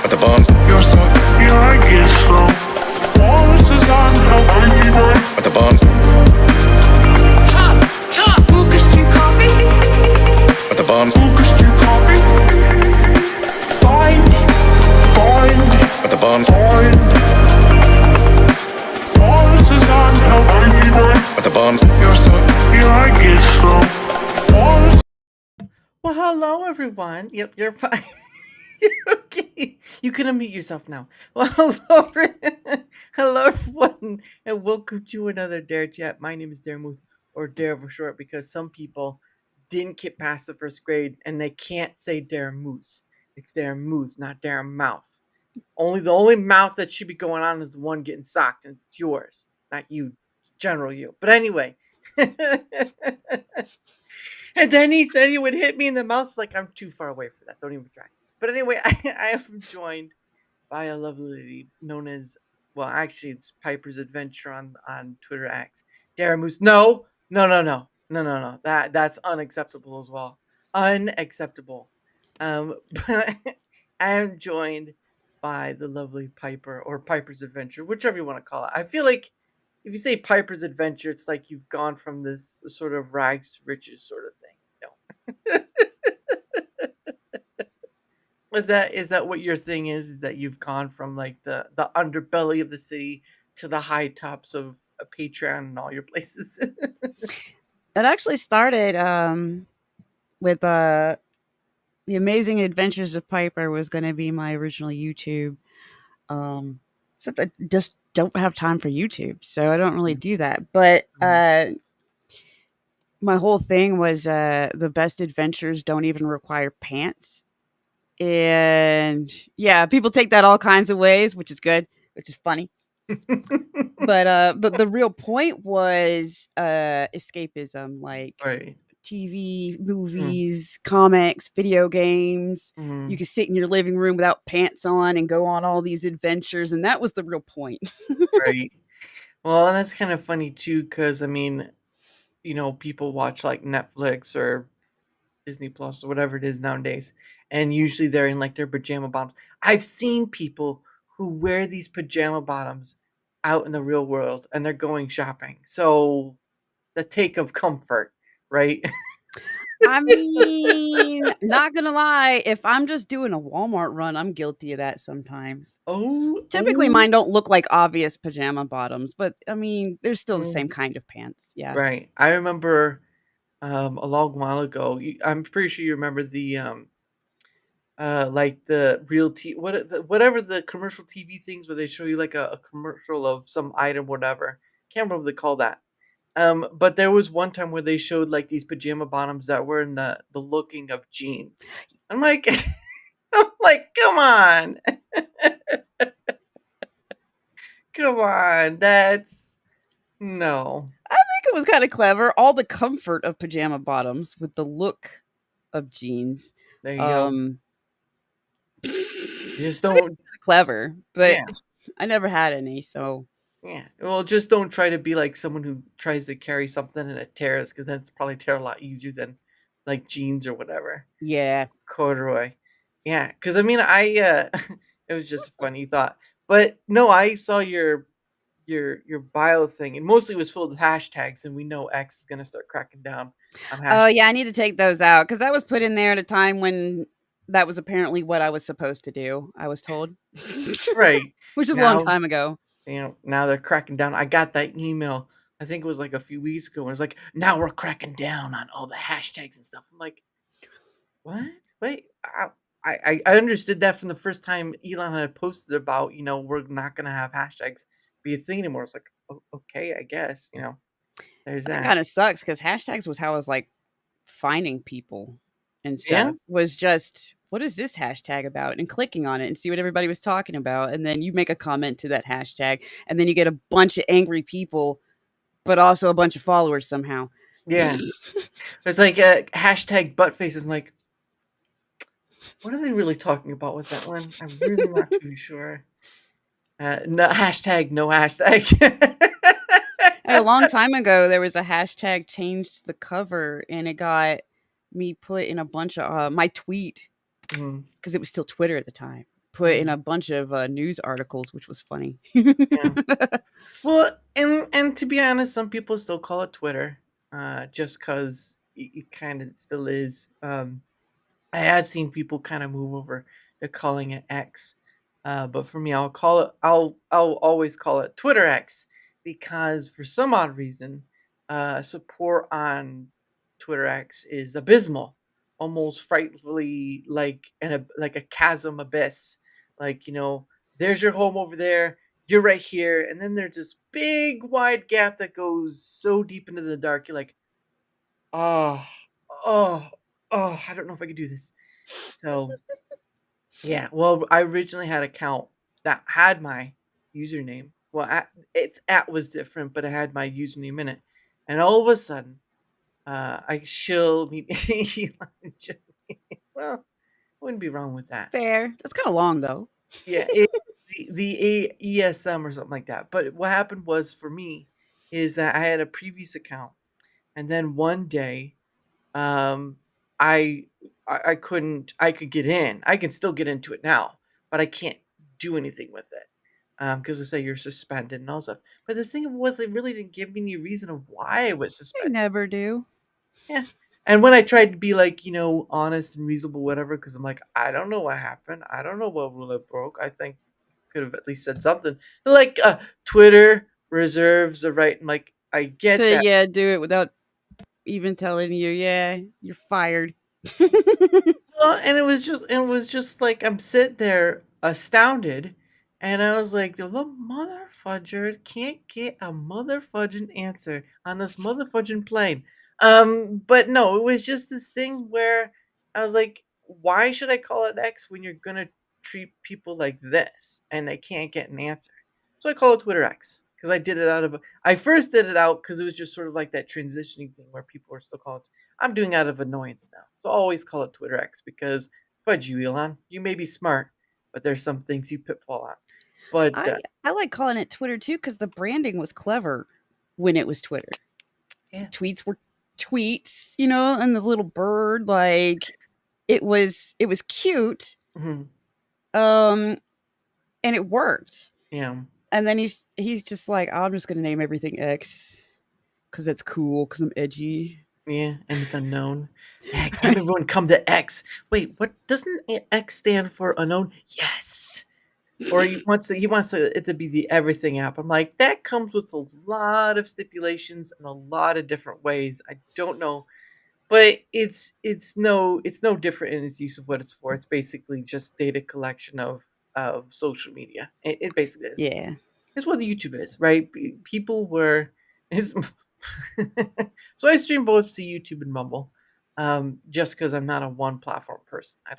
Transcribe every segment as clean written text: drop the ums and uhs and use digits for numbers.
At the bump. You're so, yeah, I guess so. Voices on the At the bump. Chop, Lucas, do you copy? At the bump. Lucas, do you copy? Find. At the bump. Voices on the At the bump. You're so, yeah, I guess so. Voices. Well, hello everyone. Yep, you're fine. You're okay. You can unmute yourself now. Well, hello, hello everyone, and welcome to another DaraChat. My name is Daramouthe, or Dara for short, because some people didn't get past the first grade and they can't say Daramouthe. It's Daramouthe, not Daramouthe. The only mouth that should be going on is the one getting socked, and it's yours, not you, general you. But anyway. And then he said he would hit me in the mouth. It's like, I'm too far away for that. Don't even try. But anyway, I am joined by a lovely lady known as, well, actually, it's Piper's Adventure on Twitter X. Daramouthe. No. That's unacceptable as well. Unacceptable. But I am joined by the lovely Piper, or Piper's Adventure, whichever you want to call it. I feel like if you say Piper's Adventure, it's like you've gone from this sort of rags to riches sort of thing. Is that what your thing is? Is that you've gone from like the underbelly of the city to the high tops of a Patreon and all your places? It actually started with The Amazing Adventures of Piper was going to be my original YouTube. Except I just don't have time for YouTube, so I don't really do that. But my whole thing was the best adventures don't even require pants. And yeah, people take that all kinds of ways, which is good, which is funny. But the real point was escapism, like Right. TV, movies, comics, video games. Mhm. You could sit in your living room without pants on and go on all these adventures, and that was the real point. Right. Well, and that's kind of funny too, because I mean, people watch like Netflix or Disney Plus or whatever it is nowadays, and usually they're in like their pajama bottoms. I've seen people who wear these pajama bottoms out in the real world, and they're going shopping. So the take of comfort, right? I mean, not gonna lie, if I'm just doing a Walmart run, I'm guilty of that sometimes. Typically, Oh, mine don't look like obvious pajama bottoms, but I mean, they're still the same mm, kind of pants. Yeah. right. I remember a long while ago. I'm pretty sure you remember the like the real whatever the commercial TV things where they show you like a commercial of some item, whatever. Can't remember what they call that. But there was one time where they showed like these pajama bottoms that were in the looking of jeans. I'm like, I'm like, come on, come on, that's no. I think it was kind of clever. All the comfort of pajama bottoms with the look of jeans. There you go. Um, You just I think don't. it's clever, but Yeah, I never had any, so yeah. Well, just don't try to be like someone who tries to carry something and it tears, because then it's probably tear a lot easier than like jeans or whatever. yeah. Corduroy. Yeah, because I mean, it was just a funny thought. But no, I saw your bio thing, and mostly it was full of hashtags, and we know X is gonna start cracking down on Oh hashtags. yeah, I need to take those out because that was put in there at a time when that was apparently what I was supposed to do. I was told, Right. which is a long Now, time ago. now they're cracking down. I got that email. I think it was like a few weeks ago, and it's like, now we're cracking down on all the hashtags and stuff. I'm like, what? Wait, I understood that from the first time Elon had posted about, we're not gonna have hashtags be a thing anymore. It's like, okay, I guess, there's That that. kind of sucks because hashtags was how I was like finding people and Yeah, stuff. Was just what is this hashtag about and clicking on it and see what everybody was talking about, and then you make a comment to that hashtag, and then you get a bunch of angry people, but also a bunch of followers somehow. yeah. It's like hashtag butt faces. Like, what are they really talking about with that one? I'm really not too sure. No hashtag, no hashtag. A long time ago, there was a hashtag changed the cover, and it got me put in a bunch of my tweet Mhm. because it was still Twitter at the time. put in a bunch of news articles, which was funny. Yeah. Well, and to be honest, some people still call it Twitter, just because it kind of still is. I have seen people kind of move over to calling it X, but for me, I'll always call it Twitter X because for some odd reason, support on Twitter X is abysmal, almost frightfully like a chasm abyss. Like there's your home over there, you're right here, and then there's this big wide gap that goes so deep into the dark. You're like, oh, oh, oh, I don't know if I could do this. So yeah, well, I originally had an account that had my username. Well, its at was different, but it had my username in it. And all of a sudden, I shill me. Well, wouldn't be wrong with that. Fair. That's kind of long though. Yeah, the ESM or something like that. But what happened was for me is that I had a previous account, and then one day um, I I couldn't I could get in. I can still get into it now, but I can't do anything with it. Because they say you're suspended and all stuff. But the thing was, they really didn't give me any reason of why I was They suspended. never do. Yeah. And when I tried to be like, honest and reasonable, whatever, because I'm like, I don't know what happened. I don't know what rule I broke. I think could have at least said something. They're like, Twitter reserves the right. And like, I get To that. yeah, do it without even telling you, yeah, you're fired. Well, and it was just like I'm sitting there astounded, and I was like, the little mother fudger can't get a mother fudging answer on this mother fudging plane. But no, it was just this thing where I was like, why should I call it X when you're gonna treat people like this and they can't get an answer? So I call it Twitter X because I first did it out because it was just sort of like that transitioning thing where people are still calling. I'm doing out of annoyance now. So I always call it Twitter X because fudge you, Elon. You may be smart, but there's some things you pitfall on. But I like calling it Twitter too because the branding was clever when it was Twitter. yeah, Tweets were tweets, you know, and the little bird, like it was cute, mhm, um, and it worked. yeah, And then he's just like, I'm just gonna name everything X because that's cool because I'm edgy. yeah, and it's unknown. Yeah, have everyone come to X. Wait, what doesn't X stand for unknown? Yes. Or it to be the everything app. I'm like, that comes with a lot of stipulations and a lot of different ways. I don't know. But it's no different in its use of what it's for. It's basically just data collection of social media. It basically is. Yeah. It's what YouTube is, right? People were is so I stream both to YouTube and Rumble, just because I'm not a one platform person. I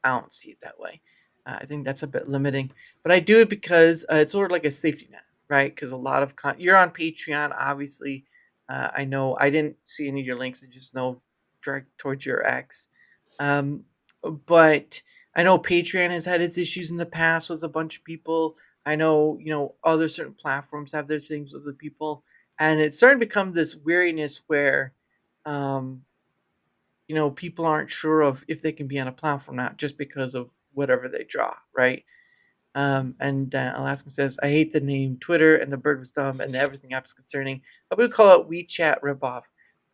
don't see it that way. I think that's a bit limiting, but I do it because it's sort of like a safety net, right? Because a lot of you're on Patreon, obviously. I know I didn't see any of your links. I just know direct towards your ex. Um, but I know Patreon has had its issues in the past with a bunch of people. I know, other certain platforms have their things with the people, and it's starting to become this weariness where, um, people aren't sure of if they can be on a platform or not just because of whatever they draw, right? And Alaska says, I hate the name Twitter and the bird was dumb and the everything app's concerning. I would call it WeChat ripoff.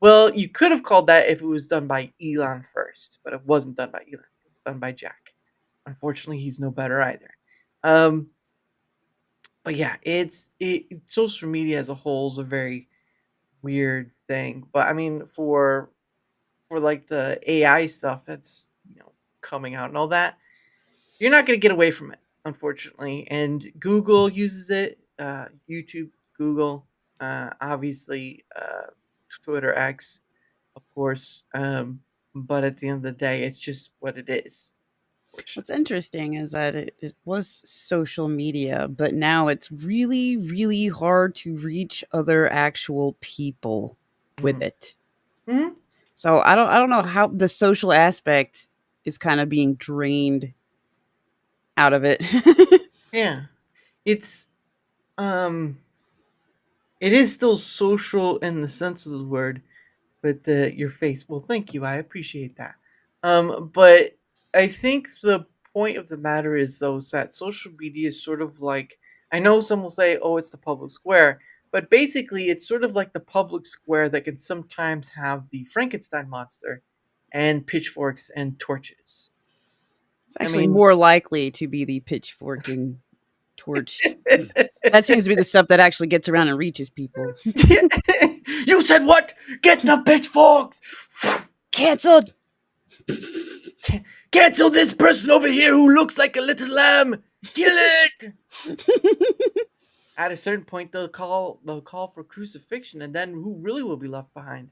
Well, you could have called that if it was done by Elon first, but it wasn't done by Elon. It was done by Jack. Unfortunately, he's no better either. Um, but yeah, social media as a whole is a very weird thing. But I mean, for like the AI stuff that's coming out and all that, you're not going to get away from it, unfortunately. And Google uses it, YouTube, Google, obviously, Twitter X, of course. But at the end of the day, it's just what it is. What's Unfortunately. interesting is that it was social media, but now it's really, really hard to reach other actual people with Mhm. it. Mhm. So I don't know how the social aspect is kind of being drained out of it. Yeah, it's um, it is still social in the sense of the word, but your face. Well, thank you. I appreciate that. But I think the point of the matter is, though, is that social media is sort of like, I know some will say, oh, it's the public square, but basically it's sort of like the public square that can sometimes have the Frankenstein monster and pitchforks and torches. It's I actually mean, more likely to be the pitchforking torch. That seems to be the stuff that actually gets around and reaches people. you said what? Get the pitchforks! Cancelled. Cancel this person over here who looks like a little lamb. Kill it. At a certain point, they'll call for crucifixion, and then who really will be left behind?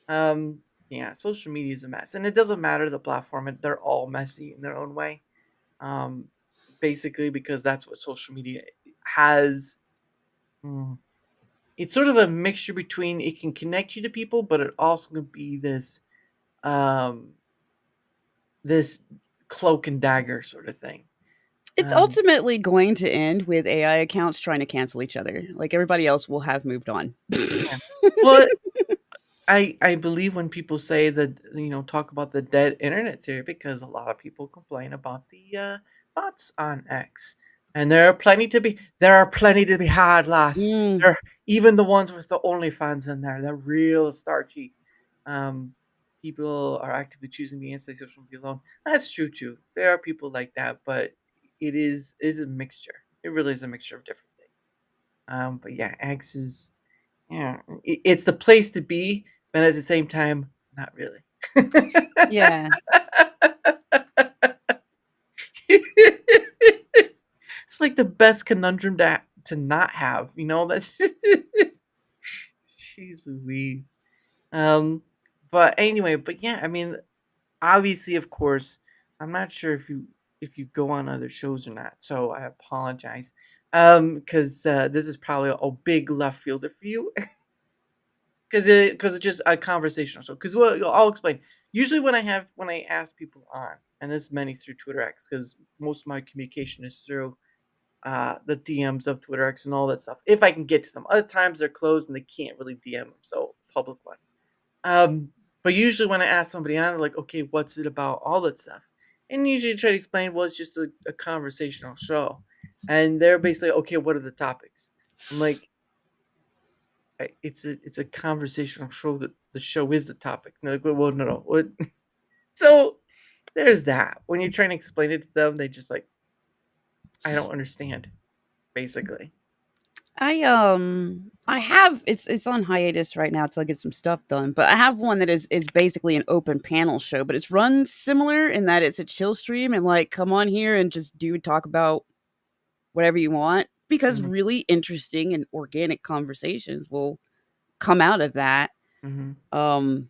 Um, yeah, social media is a mess, and it doesn't matter the platform; they're all messy in their own way. Um, basically, because that's what social media has. mm, It's sort of a mixture between it can connect you to people, but it also can be um, this cloak and dagger sort of thing. It's Um, ultimately going to end with AI accounts trying to cancel each other. Like everybody else will have moved on. yeah. Well, I believe when people say that, talk about the dead internet theory, because a lot of people complain about the bots on X, and there are plenty to be had, lass. Mm, There even the ones with the OnlyFans in there, they're real starchy. Um, People are actively choosing the anti-social media alone. That's true too. There are people like that, but it is a mixture. It really is a mixture of different things. But yeah, X is, yeah, it's the place to be, but at the same time, not really. yeah. It's like the best conundrum to not have, That's jeez Louise. Um, but anyway, but yeah, I mean, obviously, of course, I'm not sure if you go on other shows or not, so I apologize. Because this is probably a big left fielder for you. Because it's just a conversational show. Because I'll explain. Usually, when I ask people on, and there's many through Twitter X, because most of my communication is through the DMs of Twitter X and all that stuff. If I can get to them, other times they're closed and they can't really DM them. So public one. Um, but usually when I ask somebody on, they're like, okay, what's it about? All that stuff, and usually try to explain, well, it's just a conversational show, and they're basically, okay, what are the topics? I'm like, it's a conversational show that the show is the topic. And they're like, well, no, no. What? So there's that. When you're trying to explain it to them, they just like, I don't understand, basically. I have it's on hiatus right now till I get some stuff done, but I have one that is basically an open panel show, but it's run similar in that it's a chill stream and like come on here and just talk about whatever you want because Hmm. really interesting and organic conversations will come out of that. Hmm. Um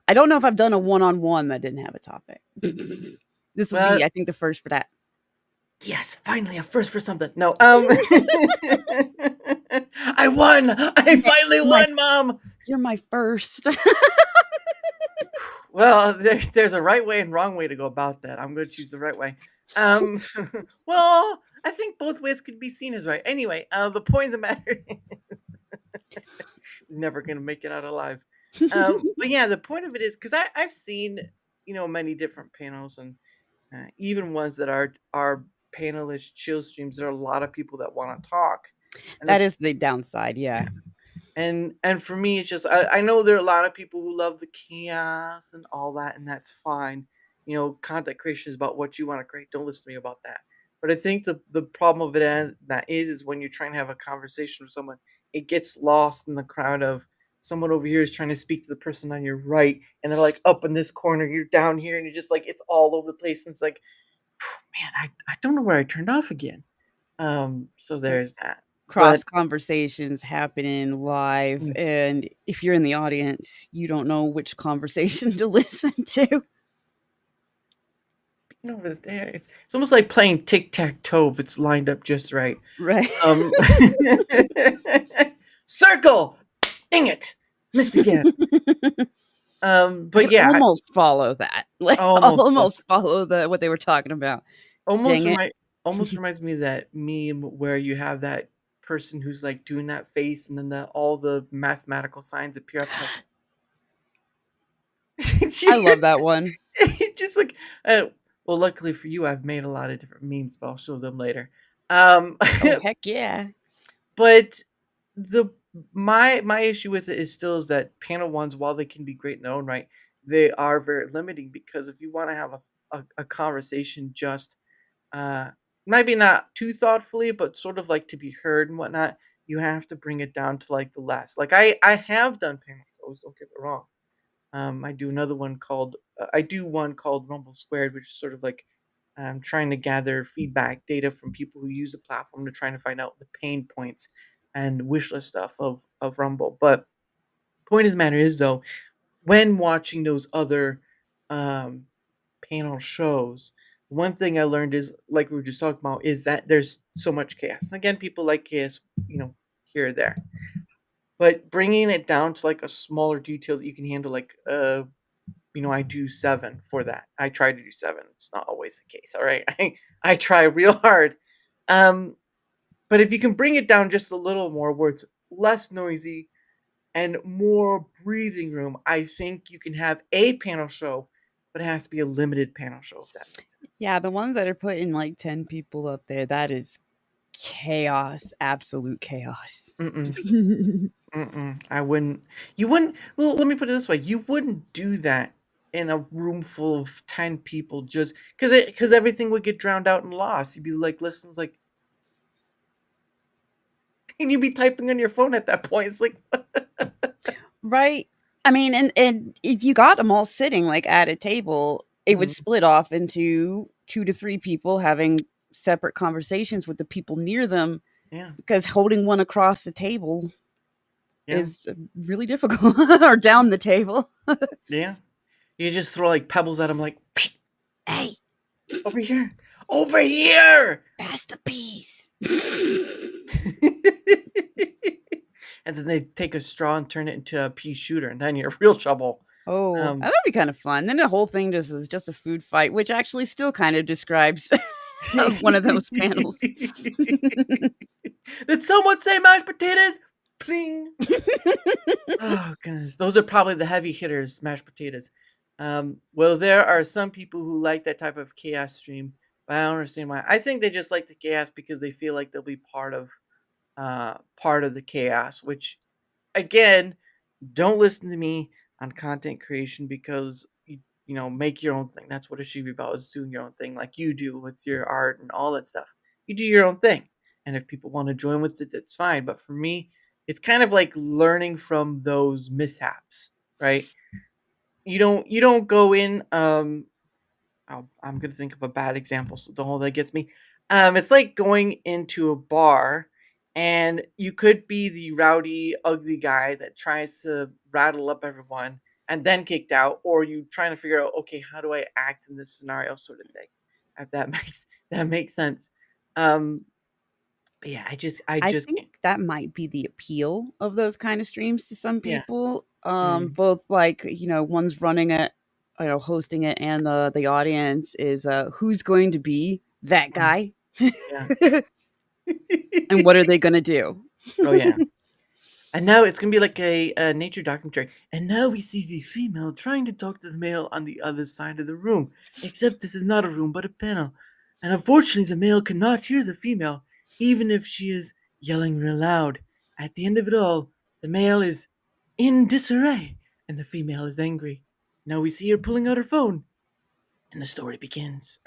I don't know if I've done a one-on-one that didn't have a topic. This will Well, be I think the first for that. yes, finally a first for something. No, I won. I Yeah, finally my won, Mom. you're my first. Well, there's a right way and wrong way to go about that. I'm going to choose the right way. Um, well, I think both ways could be seen as right. Anyway, the point of the matter, never going to make it out alive. But yeah, the point of it is because I've seen many different panels, and even ones that are panelist chill streams. There are a lot of people that want to talk, and That is the downside, yeah. and for me, it's just I know there are a lot of people who love the chaos and all that, and that's fine. Content creation is about what you want to create. Don't listen to me about that. But I think the problem of it as that is when you're trying to have a conversation with someone, it gets lost in the crowd of someone over here is trying to speak to the person on your right, and they're like up in this corner, you're down here, and you're just like it's all over the place. And it's like, man, I don't know where I turned off again. So there's that. But Cross conversations happening live, mm, and if you're in the audience, you don't know which conversation to listen to. over there, it's almost like playing tic tac toe if it's lined up just right. Right. Um, circle. Dang it, missed again. I But can yeah, almost follow that. Like, almost, almost follow what they were talking about. almost Dang it. remind, almost reminds me of that meme where you have that person who's like doing that face, and then all the mathematical signs appear up. Like, I love that one. just like, uh, Well, luckily for you, I've made a lot of different memes, but I'll show them later. Oh, heck yeah. But the my issue with it is still is that panel ones, while they can be great in their own right, they are very limiting because if you want to have a conversation just uh maybe not too thoughtfully, but sort of like to be heard and whatnot, you have to bring it down to like the last. Like I have done panel shows, don't get me wrong. I do another one called I do one called Rumble Squared, which is sort of like trying to gather feedback data from people who use the platform to trying to find out the pain points and wish list stuff of Rumble. But point of the matter is though, when watching those other um, panel shows, one thing I learned is like we were just talking about is that there's so much chaos. And again, people like chaos, here or there. But bringing it down to like a smaller detail that you can handle, like I do 7 for that. I try to do 7. It's not always the case, all right? I try real hard. Um, but if you can bring it down just a little more where it's less noisy and more breathing room, I think you can have a panel show, but it has to be a limited panel show, if that makes sense. Yeah, the ones that are putting like 10 people up there, that is chaos, absolute chaos. Mm-mm, mm-mm. I wouldn't. You wouldn't. Well, let me put it this way: you wouldn't do that in a room full of 10 people just because everything would get drowned out and lost. You'd be like, listen, it's like, and you'd be typing on your phone at that point. It's like, Right? I mean, and if you got them all sitting like at a table, it would Mhm, split off into 2 to 3 people having separate conversations with the people near them yeah, because holding one across the table yeah, is really difficult or down the table. yeah. You just throw like pebbles at them, like Hey, over here, over here. pass the peas. And then they take a straw and turn it into a pea shooter, and then you're in real trouble. Oh, Um, that'd be kind of fun. Then the whole thing just is just a food fight, which actually still kind of describes one of those panels. Did someone say mashed potatoes? Pling. Oh goodness, those are probably the heavy hitters, mashed potatoes. Well, there are some people who like that type of chaos stream, but I don't understand why. I think they just like the chaos because they feel like they'll be part of the chaos. Which, again, don't listen to me on content creation because make your own thing. That's what it should be about, is doing your own thing like you do with your art and all that stuff. You do your own thing. And if people want to join with it, that's fine. But for me, it's kind of like learning from those mishaps, right? You don't go in I'm gonna think of a bad example, so don't hold that against me. It's like going into a bar, and you could be the rowdy, ugly guy that tries to rattle up everyone and then kicked out, or you trying to figure out, okay, how do I act in this scenario, sort of thing. If that makes sense. Um, but yeah, I I just think can't. that might be the appeal of those kind of streams to some Yeah. people. Mm, Both like, one's running it, hosting it, and the audience is who's going to be that mm, guy? yeah. And what are they gonna do? Oh yeah. And now it's gonna be like a nature documentary. And now we see the female trying to talk to the male on the other side of the room. Except this is not a room, but a panel. And unfortunately, the male cannot hear the female, even if she is yelling real loud. At the end of it all, the male is in disarray, and the female is angry. Now we see her pulling out her phone, and the story begins.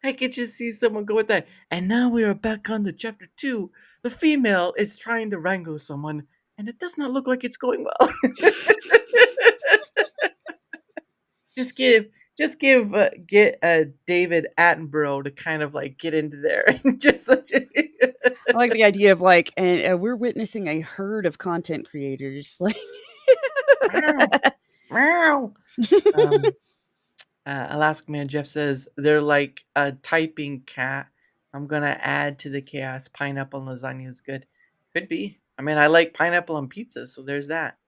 I could just see someone go with that. And now we are back on to chapter 2. The female is trying to wrangle someone, and it does not look like it's going well. just give, get David Attenborough to kind of like get into there and just. I like the idea of like, and we're witnessing a herd of content creators. Like, Meow, meow. Um, Alaska Man Jeff says they're like a typing cat. I'm gonna add to the chaos. Pineapple lasagna is good. Could be. I mean, I like pineapple on pizza, so there's that.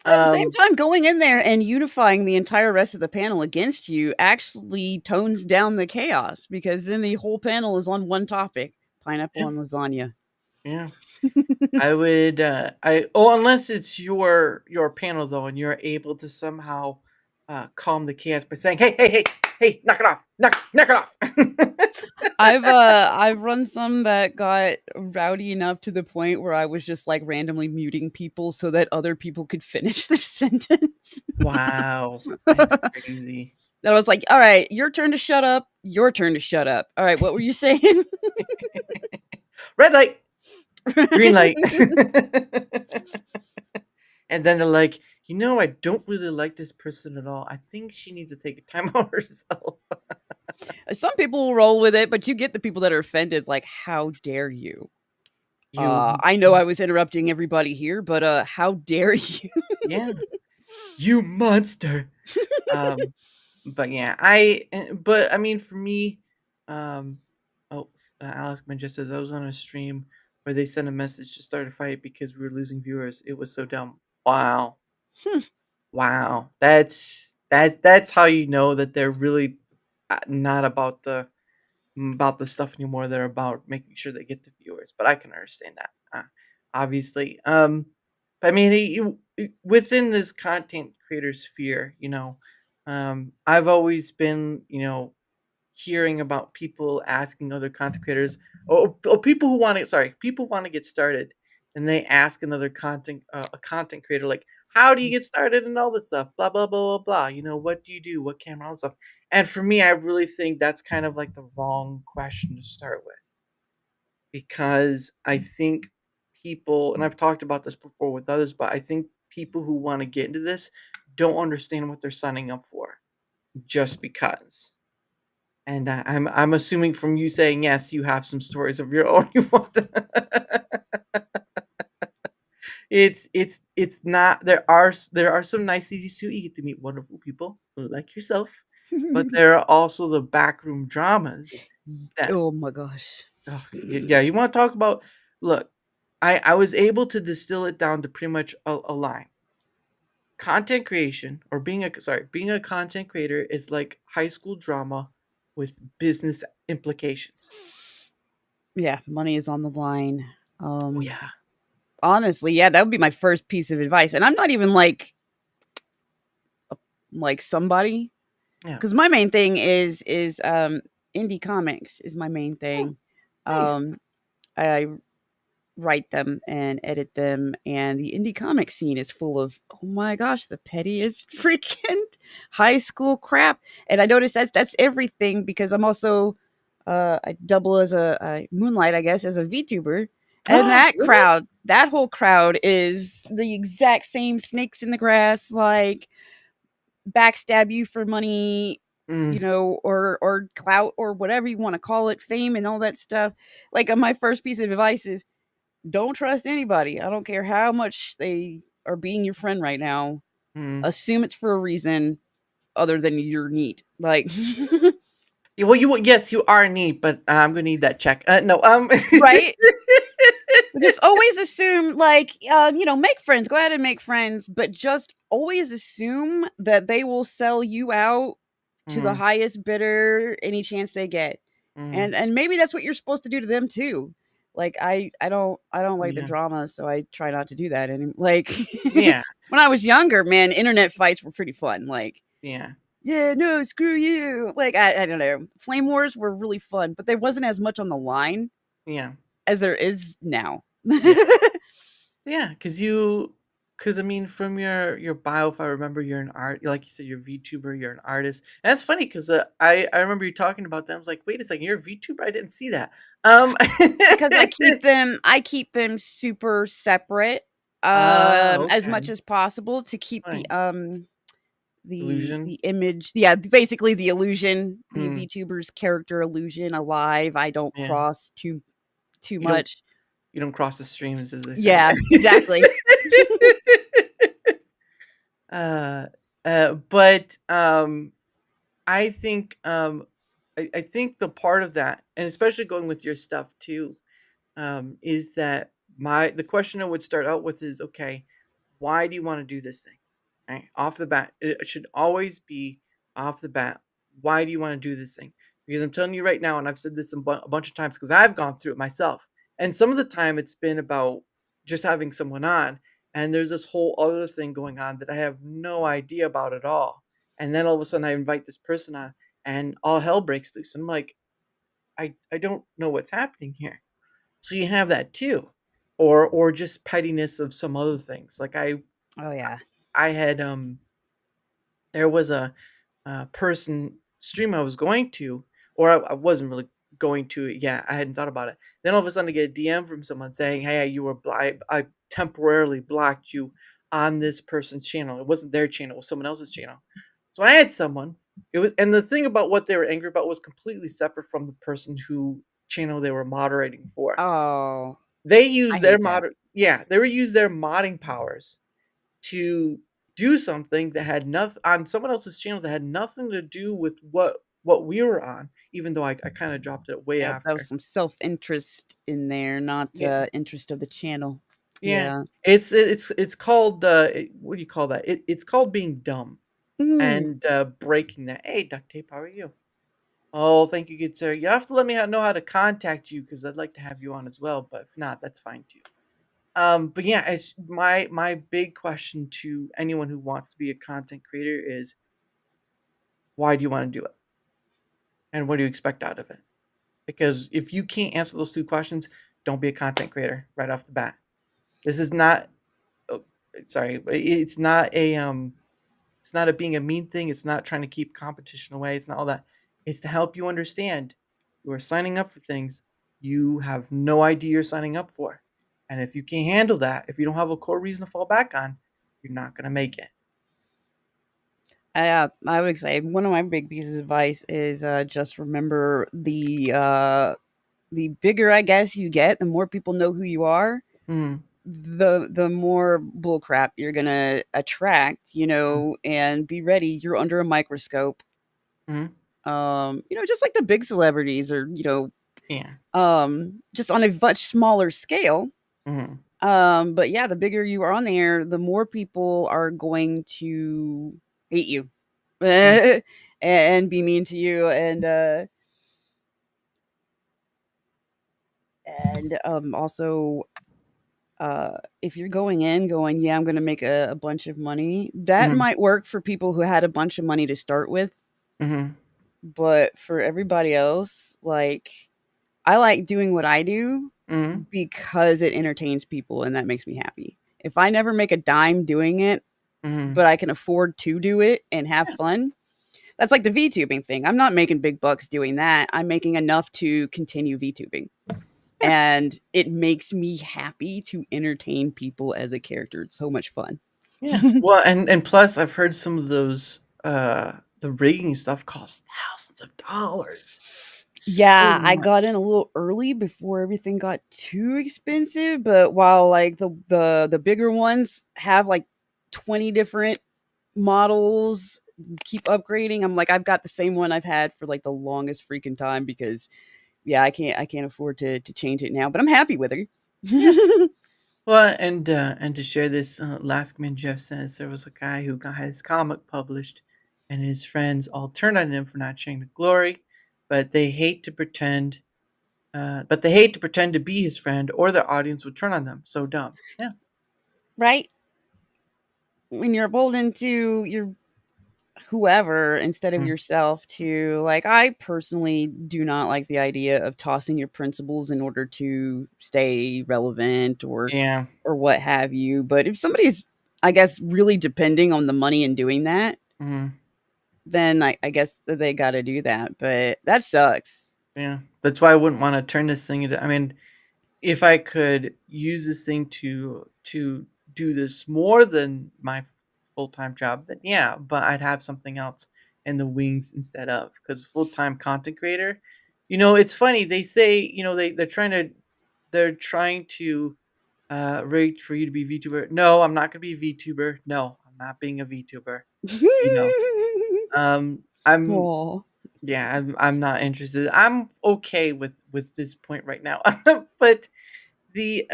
at the same Um, time, going in there and unifying the entire rest of the panel against you actually tones down the chaos because then the whole panel is on one topic: pineapple yeah, and lasagna. Yeah. I would unless it's your panel though, and you're able to somehow calm the chaos by saying, "Hey, hey, hey, hey, knock it off. Knock it off." I've run some that got rowdy enough to the point where I was just like randomly muting people so that other people could finish their sentence. Wow. That's crazy. And I was like, "All right, your turn to shut up. Your turn to shut up. All right, what were you saying?" Red light, green light. And then they're like, I don't really like this person at all. I think she needs to take a time out herself. Some people will roll with it, but you get the people that are offended, like, "How dare you? You, I know I was interrupting everybody here, but, how dare you?" yeah, you monster. Um, but yeah, but I mean, for me, um, oh, Alex just says I was on a stream where they sent a message to start a fight because we were losing viewers. It was so dumb. Wow, Hmm. wow, that's how you know that they're really not about the stuff anymore. They're about making sure they get the viewers. But I can understand that, obviously. But I mean, within this content creator sphere, I've always been, hearing about people asking other content creators, or people who want to, sorry, people want to get started, and they ask another a content creator like, "How do you get started?" and all that stuff, blah blah blah blah blah. What do you do? What camera, all that stuff. And for me, I really think that's kind of like the wrong question to start with, because I think people, and I've talked about this before with others, but I think people who want to get into this don't understand what they're signing up for just because. And I'm assuming from you saying yes, you have some stories of your own. You want to. It's not, there are some niceties too. You get to meet wonderful people like yourself, but there are also the backroom dramas that, Oh my gosh. oh, yeah, you want to talk about. Look, I was able to distill it down to pretty much a line. Content creation, or being a content creator is like high school drama with business implications. Yeah, money is on the line. Oh Um, yeah. Honestly, yeah, that would be my first piece of advice, and I'm not even like somebody, Yeah. because my main thing is indie comics is my main Oh, thing. nice. Um, I write them and edit them, and the indie comic scene is full of, oh my gosh, the pettiest freaking high school crap. And I noticed that's everything, because I'm also I double as a moonlight, I guess, as a VTuber. And Really? that whole crowd is the exact same snakes in the grass, like backstab you for money, Mm, or clout, or whatever you want to call it, fame and all that stuff. Like, my first piece of advice is, don't trust anybody. I don't care how much they are being your friend right now. mm. Assume it's for a reason other than you're neat. Like, Yeah, well, yes, you are neat, but I'm gonna need that check. No, right? Just always assume, like, make friends. Go ahead and make friends, but just always assume that they will sell you out to the mm, highest bidder any chance they get. mm, And maybe that's what you're supposed to do to them too. Like, I don't like the yeah, drama, so I try not to do that. And like, yeah, when I was younger, man, internet fights were pretty fun. Like, yeah, yeah, no, screw you. Like, I don't know. Flame wars were really fun, but there wasn't as much on the line yeah, as there is now. yeah, yeah. Because I mean, from your bio, if I remember, you're an like you said, you're a VTuber, you're an artist. And that's funny because I remember you talking about that. I was like, wait a second, you're a VTuber? I didn't see that. Because I keep them super separate, as much Okay. as possible, to keep Right. the Illusion. image, yeah, basically the illusion, the Mm, VTuber's character illusion alive. I don't yeah. cross too You don't much. you don't cross the streams, as they say. Yeah, exactly. uh, but I think I think the part of that, and especially going with your stuff too, is that the question I would start out with is, okay, why do you want to do this thing? Right off the bat, it should always be off the bat. Why do you want to do this thing? Because I'm telling you right now, and I've said this a bunch of times because I've gone through it myself. And some of the time it's been about just having someone on, and there's this whole other thing going on that I have no idea about at all. And then all of a sudden I invite this person on and all hell breaks loose. I'm like, I don't know what's happening here. So you have that too. Or just pettiness of some other things. Like Oh yeah. I had there was a person stream I was going to, or I wasn't really going to it. Yeah, I hadn't thought about it. Then all of a sudden, I get a DM from someone saying, "Hey, you were I temporarily blocked you on this person's channel. It wasn't their channel; it was someone else's channel." So I had someone. It was, and the thing about what they were angry about was completely separate from the person who channel they were moderating for. Oh, They I used their hate that. yeah, they were use their modding powers to do something that had nothing on someone else's channel that had nothing to do with what we were on, even though I kinda dropped it way Yep, that was after. some self-interest in there, not, Yeah, interest of the channel. yeah. Yeah. It's called, what do you call that? It's called being dumb Mm. and, breaking that. "Hey, duct tape, how are you?" "Oh, thank you, good sir. You have to let me know how to contact you because 'cause I'd like to have you on as well, but if not, that's fine too." But yeah, it's my big question to anyone who wants to be a content creator is, why do you wanna do it? And what do you expect out of it? Because if you can't answer those 2 questions, don't be a content creator right off the bat. This is not oh, sorry, but it's not a being a mean thing, it's not trying to keep competition away, it's not all that. It's to help you understand you are signing up for things you have no idea you're signing up for. And if you can't handle that, if you don't have a core reason to fall back on, you're not gonna make it. I would say one of my big pieces of advice is, just remember the bigger, I guess, you get, the more people know who you are, Mhm, the more bullcrap you're gonna attract, mm, and be ready. You're under a microscope. mhm, Just like the big celebrities or, yeah, just on a much smaller scale. mhm, But yeah, the bigger you are on there, the more people are going to hate you yeah, and be mean to you and also if you're going in going, yeah, I'm going to make a bunch of money, that mhm, might work for people who had a bunch of money to start with. mhm, But for everybody else, like, I like doing what I do mhm, because it entertains people and that makes me happy. If I never make a dime doing it, mhm, but I can afford to do it and have fun, that's like the VTubing thing. I'm not making big bucks doing that. I'm making enough to continue VTubing. yeah. And it makes me happy to entertain people as a character. It's so much fun. Yeah. Well, and plus I've heard some of those, the rigging stuff costs thousands of dollars. So Yeah, I much. got in a little early before everything got too expensive, but while like the bigger ones have like 20 different models, keep upgrading. I'm like I've got the same one I've had for like the longest freaking time because yeah, I can't afford to change it now, but I'm happy with her. Yeah. Well, and to share this, last man Jeff says there was a guy who got his comic published, and his friends all turned on him for not sharing the glory, but they hate to pretend, to be his friend, or their audience would turn on them. So dumb. Yeah. Right? When you're beholden to your whoever instead of Mm. yourself to like I personally do not like the idea of tossing your principles in order to stay relevant Yeah. or what have you. But if somebody's I guess really depending on the money and doing that, Mhm. then I guess that they got to do that. But that sucks. Yeah. That's why I wouldn't want to turn this thing into. I mean, if I could use this thing to do this more than my full-time job, then yeah, but I'd have something else in the wings instead of, because full-time content creator, it's funny, they say, they're trying to rate for you to be VTuber. No, I'm not gonna be a VTuber. No, I'm not being a VTuber. You know, I'm Aw. yeah, I'm not interested. I'm okay with this point right now. But the,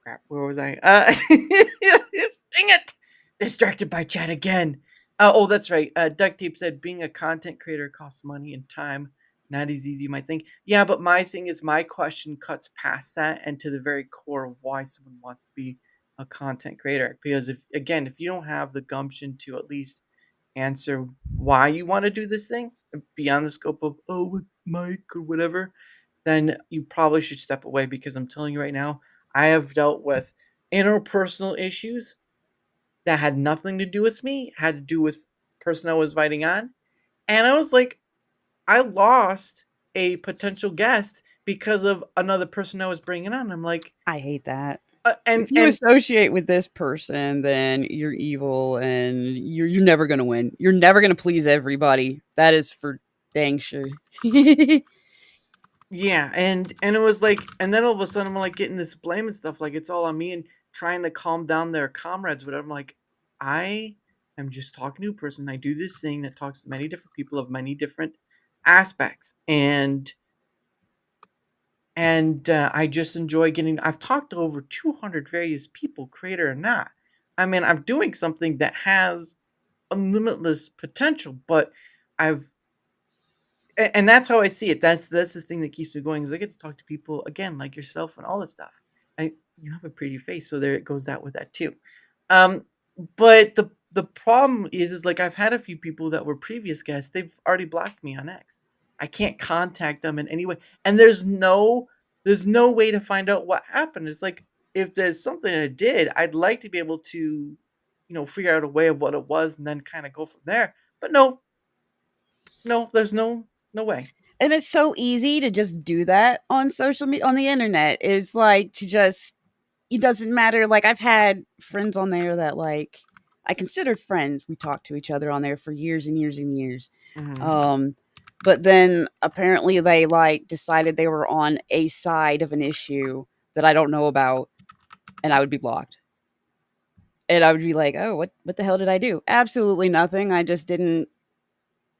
crap, where was I? Dang it! Distracted by chat again. Oh, that's right. Duct Tape said being a content creator costs money and time. not as easy you might think. Yeah, but my thing is my question cuts past that and to the very core of why someone wants to be a content creator. Because if again, if you don't have the gumption to at least answer why you want to do this thing beyond the scope of with Mike or whatever, then you probably should step away because I'm telling you right now, I have dealt with interpersonal issues that had nothing to do with me, had to do with person I was inviting on. And I was like, I lost a potential guest because of another person I was bringing on. I'm like, I hate that. and If you and associate with this person, then you're evil and you're never gonna win. You're never gonna please everybody. That is for dang sure. yeah, and it was like, and then all of a sudden I'm like getting this blame and stuff, like it's all on me and trying to calm down their comrades. But I'm like, I am just talking to a person. I do this thing that talks to many different people of many different aspects, and I just enjoy getting. I've talked to over 200 various people, creator or not. I mean, I'm doing something that has unlimitless potential, but I've and that's how I see it. That's the thing that keeps me going is I get to talk to people again like yourself and all this stuff. I You have a pretty face, so there it goes that with that too. Um, but the problem is like I've had a few people that were previous guests. They've already blocked me on X. I can't contact them in any way, and there's no way to find out what happened. It's like if there's something I did, I'd like to be able to, figure out a way of what it was and then kind of go from there. But no, no, there's no way. And it's so easy to just do that on social media on the internet. Is like to just it doesn't matter. Like I've had friends on there that like I considered friends. We talked to each other on there for years and years and years. Mhm. Um, but then apparently they like decided they were on a side of an issue that I don't know about, and I would be blocked. And I would be like, "Oh, what the hell did I do? Absolutely nothing. I just didn't.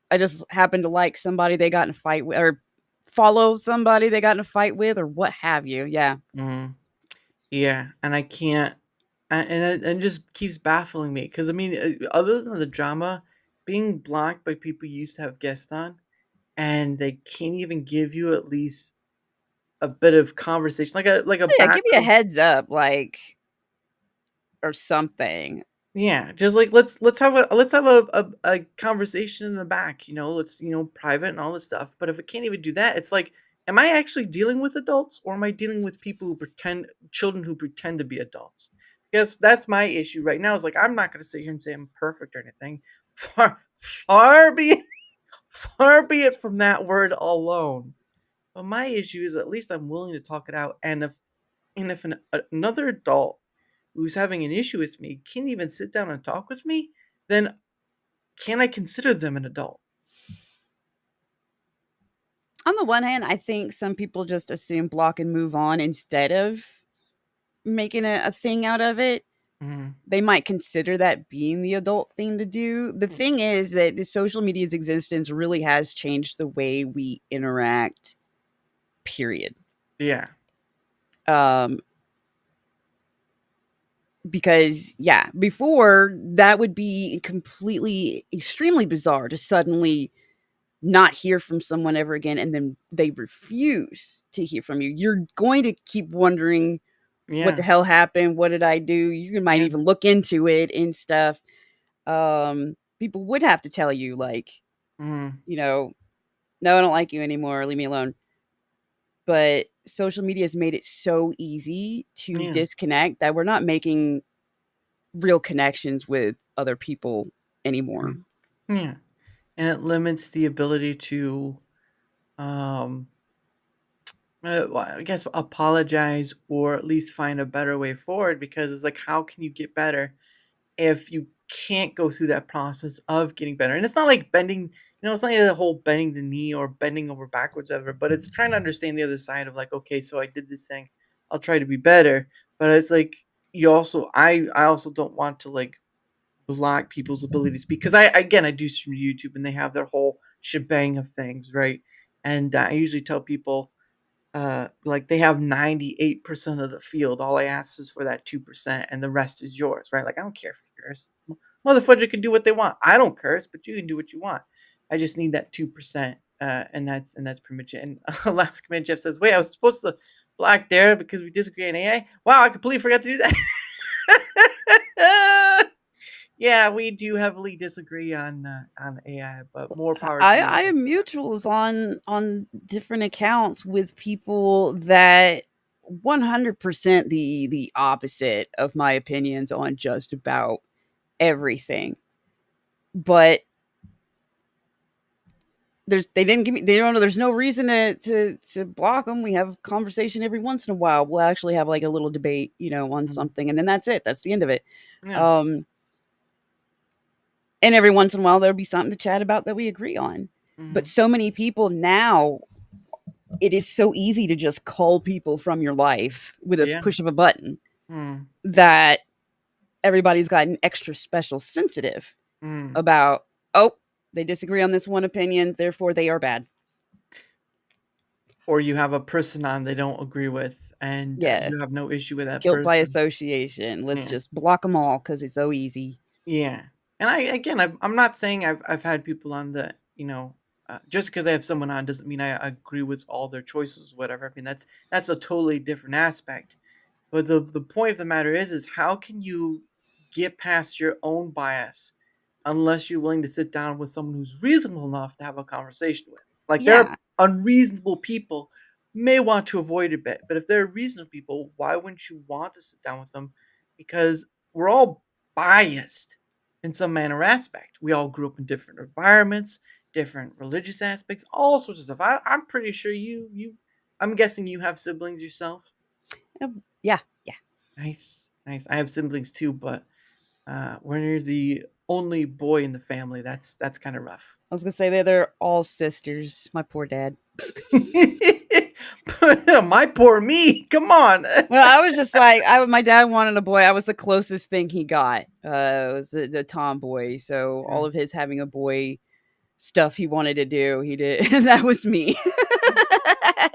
I just happened to like somebody they got in a fight with, or follow somebody they got in a fight with, or what have you." Yeah. Mhm. Yeah, and I can't, and it just keeps baffling me because I mean, other than the drama, being blocked by people you used to have guests on, and they can't even give you at least a bit of conversation, like a Yeah, give me a background. heads up, like, or something. Yeah, just like let's have a conversation in the back, let's private and all this stuff. But if it can't even do that, it's like, am I actually dealing with adults or am I dealing with people who pretend children who pretend to be adults? Because that's my issue right now. Is like I'm not going to sit here and say I'm perfect or anything. Far be it, far be it from that word alone. But my issue is at least I'm willing to talk it out, and if another adult who's having an issue with me can't even sit down and talk with me, then can I consider them an adult? On the one hand, I think some people just assume block and move on instead of making a thing out of it. Mhm. They might consider that being the adult thing to do. The Mm, thing is that the social media's existence really has changed the way we interact, period. yeah. Um, because yeah, before that would be completely extremely bizarre to suddenly not hear from someone ever again and then they refuse to hear from you. You're going to keep wondering what the Yeah. hell happened, what did I do? You might Yeah. even look into it and stuff. People would have to tell you like, Mhm. you know, no, I don't like you anymore, leave me alone. But social media has made it so easy to Yeah. disconnect that we're not making real connections with other people anymore. Mhm. Yeah. And it limits the ability to, um, well, I guess apologize or at least find a better way forward because it's like, how can you get better if you can't go through that process of getting better? And it's not like bending, it's not like the whole bending the knee or bending over backwards ever, but it's trying to understand the other side of like, okay, so I did this thing, I'll try to be better. But it's like I also don't want to like block people's abilities because I do stream YouTube and they have their whole shebang of things, right? And I usually tell people like they have 98% of the field. All I ask is for that 2%, and the rest is yours, right? Like I don't care if you curse. Motherfucker can do what they want. I don't curse, but you can do what you want. I just need that 2%. And that's pretty much it. And Alaska Man Jeff says, "Wait, I was supposed to block Dara because we disagree on AI. Wow, I completely forgot to do that." Yeah, we do heavily disagree on AI, but more power to you. I have mutuals on different accounts with people that 100% the opposite of my opinions on just about everything. But they didn't give me, they don't know, there's no reason to block them. We have conversation every once in a while. We'll actually have like a little debate, on Mhm. something, and then that's it. That's the end of it. Yeah. Um and every once in a while there'll be something to chat about that we agree on. But Mhm. so many people now, it is so easy to just cull people from your life with a Yeah. push of a button Mm. that everybody's gotten extra special sensitive Mm. about, oh, they disagree on this one opinion, therefore they are bad. Or you have a person on they don't agree with, and Yeah. you have no issue with that Guilt by person. association. Let's Yeah. just block them all because it's so easy. Yeah. And I'm not saying I've had people on that, just because I have someone on doesn't mean I agree with all their choices, whatever. I mean, that's a totally different aspect. But the point of the matter is how can you get past your own bias unless you're willing to sit down with someone who's reasonable enough to have a conversation with? Like there are Yeah. unreasonable people may want to avoid a bit, but if they're reasonable people, why wouldn't you want to sit down with them? Because we're all biased in some manner or aspect. We all grew up in different environments, different religious aspects, all sorts of stuff. I'm pretty sure I'm guessing you have siblings yourself. Yeah. Yeah. Nice, nice. I have siblings too, but when you're the only boy in the family, that's kind of rough. I was going to say they're all sisters. My poor dad. My poor me. Come on. Well, I was just like, my dad wanted a boy. I was the closest thing he got. It was the tomboy. So Yeah. all of his having a boy stuff he wanted to do, he did. And that was me.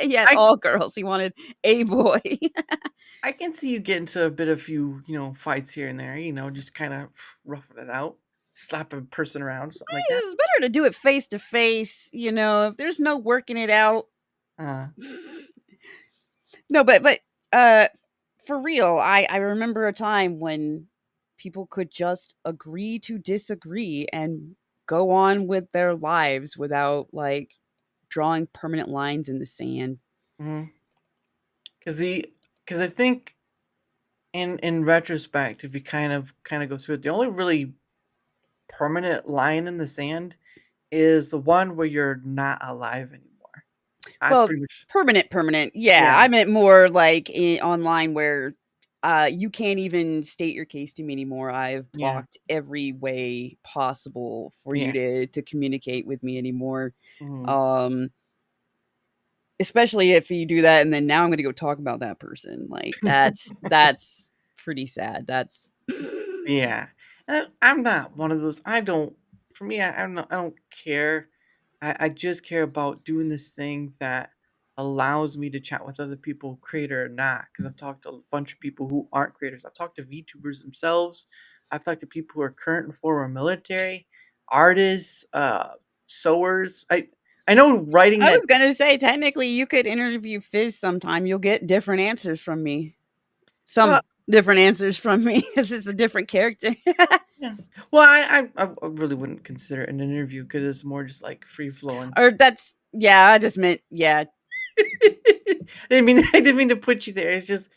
He had I all girls. He wanted a boy. I can see you get into a bit of few fights here and there. Just kind of roughing it out, slap a person around, something like that. It's better to do it face to face. If there's no working it out. Uh, No, but uh for real, I remember a time when people could just agree to disagree and go on with their lives without like drawing permanent lines in the sand. mhm. Because I think in retrospect, if you kind of go through it, the only really permanent line in the sand is the one where you're not alive anymore. That's Well, pretty much permanent. Yeah, yeah, I meant more like online where you can't even state your case to me anymore. I've yeah, blocked every way possible for you yeah. to communicate with me anymore. Mhm. Um Especially if you do that and then now I'm gonna go talk about that person, like, that's pretty sad, that's Yeah. I'm not one of those. I don't. For me, I don't know. I don't care. I just care about doing this thing that allows me to chat with other people, creator or not. Because I've talked to a bunch of people who aren't creators. I've talked to VTubers themselves. I've talked to people who are current and former military, artists, sewers. I know writing I that. was gonna say, technically, you could interview Fizz sometime, you'll get different answers from me. Well, Some different answers from me because it's a different character. yeah. Well, I really wouldn't consider it an interview because it's more just like free flowing. Or that's yeah, I just meant yeah. I didn't mean to put you there. It's just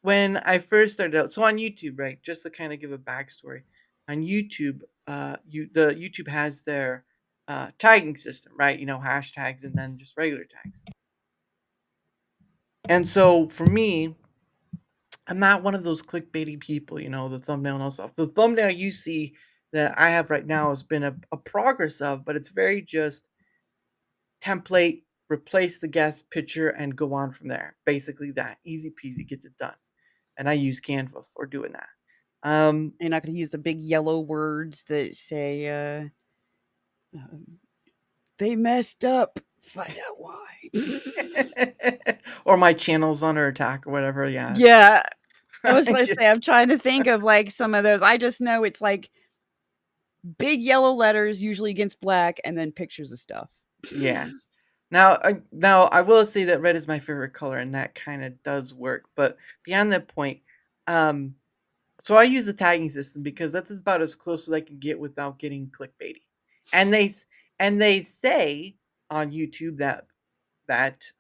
when I first started out. So on YouTube, right? Just to kind of give a backstory, on YouTube, the YouTube has their tagging system, right? Hashtags and then just regular tags. And so for me, I'm not one of those clickbaity people. The thumbnail and all stuff. The thumbnail you see that I have right now has been a progress of, but it's very just template, replace the guest picture, and go on from there. Basically, that easy peasy gets it done. And I use Canva for doing that. Um, You're not gonna use the big yellow words that say, um, "They messed up. Find out why." or my channel's under attack or whatever. Yeah, Yeah. I was I gonna just say, I'm trying to think of, like, some of those. I just know it's, like, big yellow letters, usually against black, and then pictures of stuff. yeah. Now I will say that red is my favorite color, and that kind of does work. But beyond that point, um, so I use the tagging system because that's about as close as I can get without getting clickbaity. And they say on YouTube that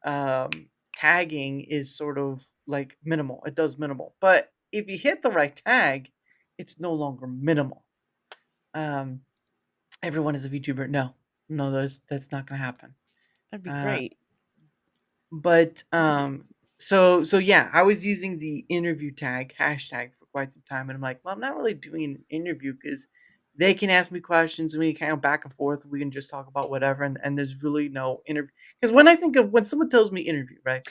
tagging is sort of like minimal. It does minimal, but if you hit the right tag, it's no longer minimal. Um, Everyone is a VTuber. No, no, that's not gonna happen. That'd be Uh, great. but so yeah, I was using the interview tag hashtag for quite some time, and I'm like, well, I'm not really doing an interview because they can ask me questions and we can kind of back and forth. We can just talk about whatever, and there's really no interview. Because when I think of when someone tells me interview, right?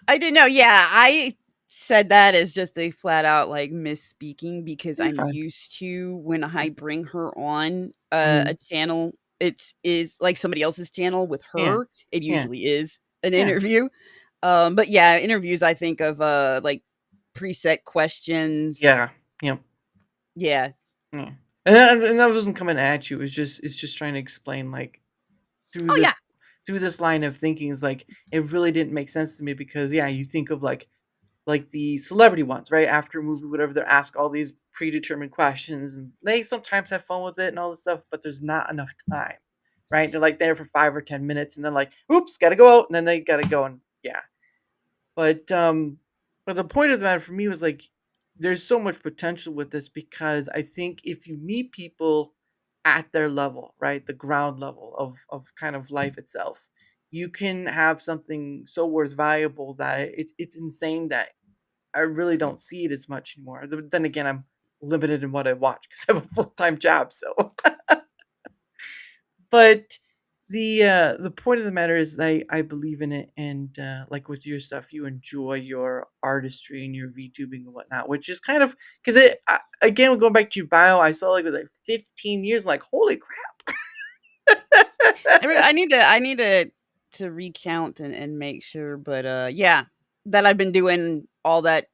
I didn't know. Yeah, I said that as just a flat out like misspeaking because You're I'm fine. used to when I bring her on Mhm. a channel, it's is like somebody else's channel with Yeah, her. It yeah, usually is an yeah, interview. But yeah, interviews I think of like preset questions. yeah, yeah. Yeah. Yeah. And that wasn't coming at you. It's just trying to explain like through Oh this yeah. through this line of thinking is like it really didn't make sense to me because yeah, you think of like the celebrity ones, right? After a movie, whatever, they're asked all these predetermined questions and they sometimes have fun with it and all this stuff, but there's not enough time. Right? They're like there for 5 or 10 minutes and then like, oops, gotta go out, and then they gotta go and yeah. But but the point of the matter for me was like there's so much potential with this because I think if you meet people at their level, right, the ground level of kind of life itself, you can have something so worth valuable that it's insane that I really don't see it as much anymore. Then again, I'm limited in what I watch because I have a full-time job, so but the point of the matter is I believe in it, and like with your stuff, you enjoy your artistry and your VTubing and whatnot, which is kind of because again going back to your bio, I saw like it was like 15 years, like holy crap. I need to recount and make sure, but yeah, that I've been doing all that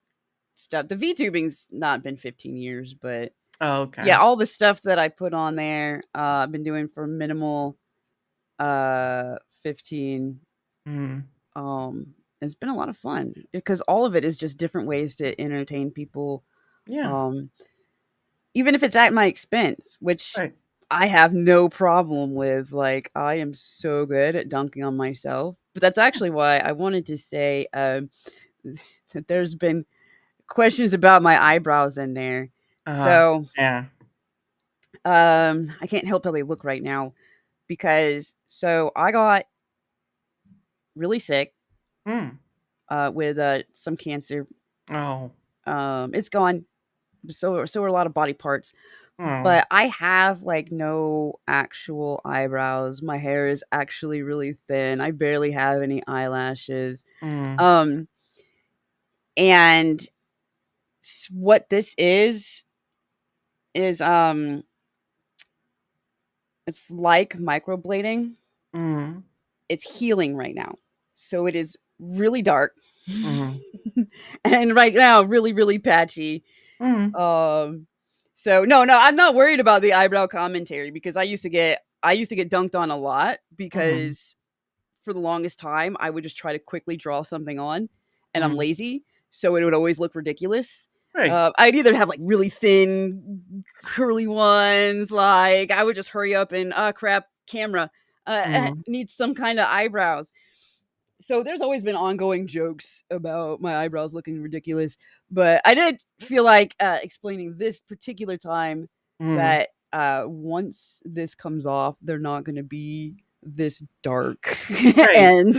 stuff. The VTubing's not been 15 years, but Oh, yeah, okay. all the stuff that I put on there, I've been doing for minimal 15. Mm, Um, it's been a lot of fun because all of it is just different ways to entertain people. yeah. Um, even if it's at my expense, which Right. I have no problem with. Like, I am so good at dunking on myself. But that's actually why I wanted to say that there's been questions about my eyebrows in there. Uh-huh. So Yeah. I can't help how they look right now because so I got really sick Mm. with some cancer. Oh. It's gone. So are a lot of body parts. Oh. But I have, like, no actual eyebrows. My hair is actually really thin. I barely have any eyelashes. Mm. Um, and what this is, it's like microblading. Mm. It's healing right now. So it is really dark. Mm. And right now, really, really patchy. Mm. Um, so no, I'm not worried about the eyebrow commentary because I used to get dunked on a lot Mm. because for the longest time I would just try to quickly draw something on, and I'm Mm. lazy, so it would always look ridiculous. Right. I'd either have like really thin, curly ones, like I would just hurry up and crap, camera Mm. needs some kind of eyebrows. So there's always been ongoing jokes about my eyebrows looking ridiculous, but I did feel like explaining this particular time Mm. that once this comes off, they're not going to be this dark, Right. and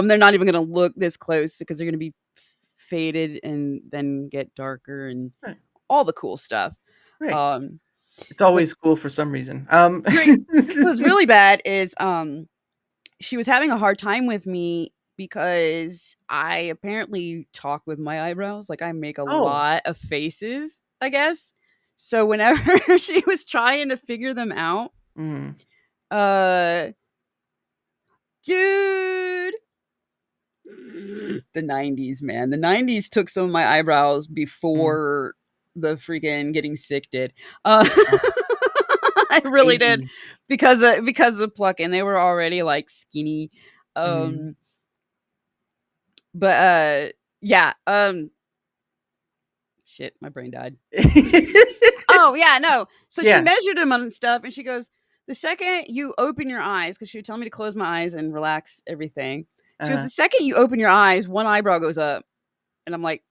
they're not even going to look this close because they're going to be faded and then get darker and Right. all the cool stuff. Right. Um, It's but always cool for some reason. what's really bad is she was having a hard time with me because I apparently talk with my eyebrows. Like I make a Oh. lot of faces, I guess. So whenever she was trying to figure them out, Mm. uh dude, the 90s, man. The 90s took some of my eyebrows Mm. before the freaking getting sick did. Uh I really did Crazy. because of plucking. They were already like skinny. Mm. Um, but yeah. Shit, my brain died. Oh yeah, no. So she Yeah. measured him and stuff, and she goes, "The second you open your eyes, because she would tell me to close my eyes and relax everything. She goes, Uh, the second you open your eyes, one eyebrow goes up." And I'm like,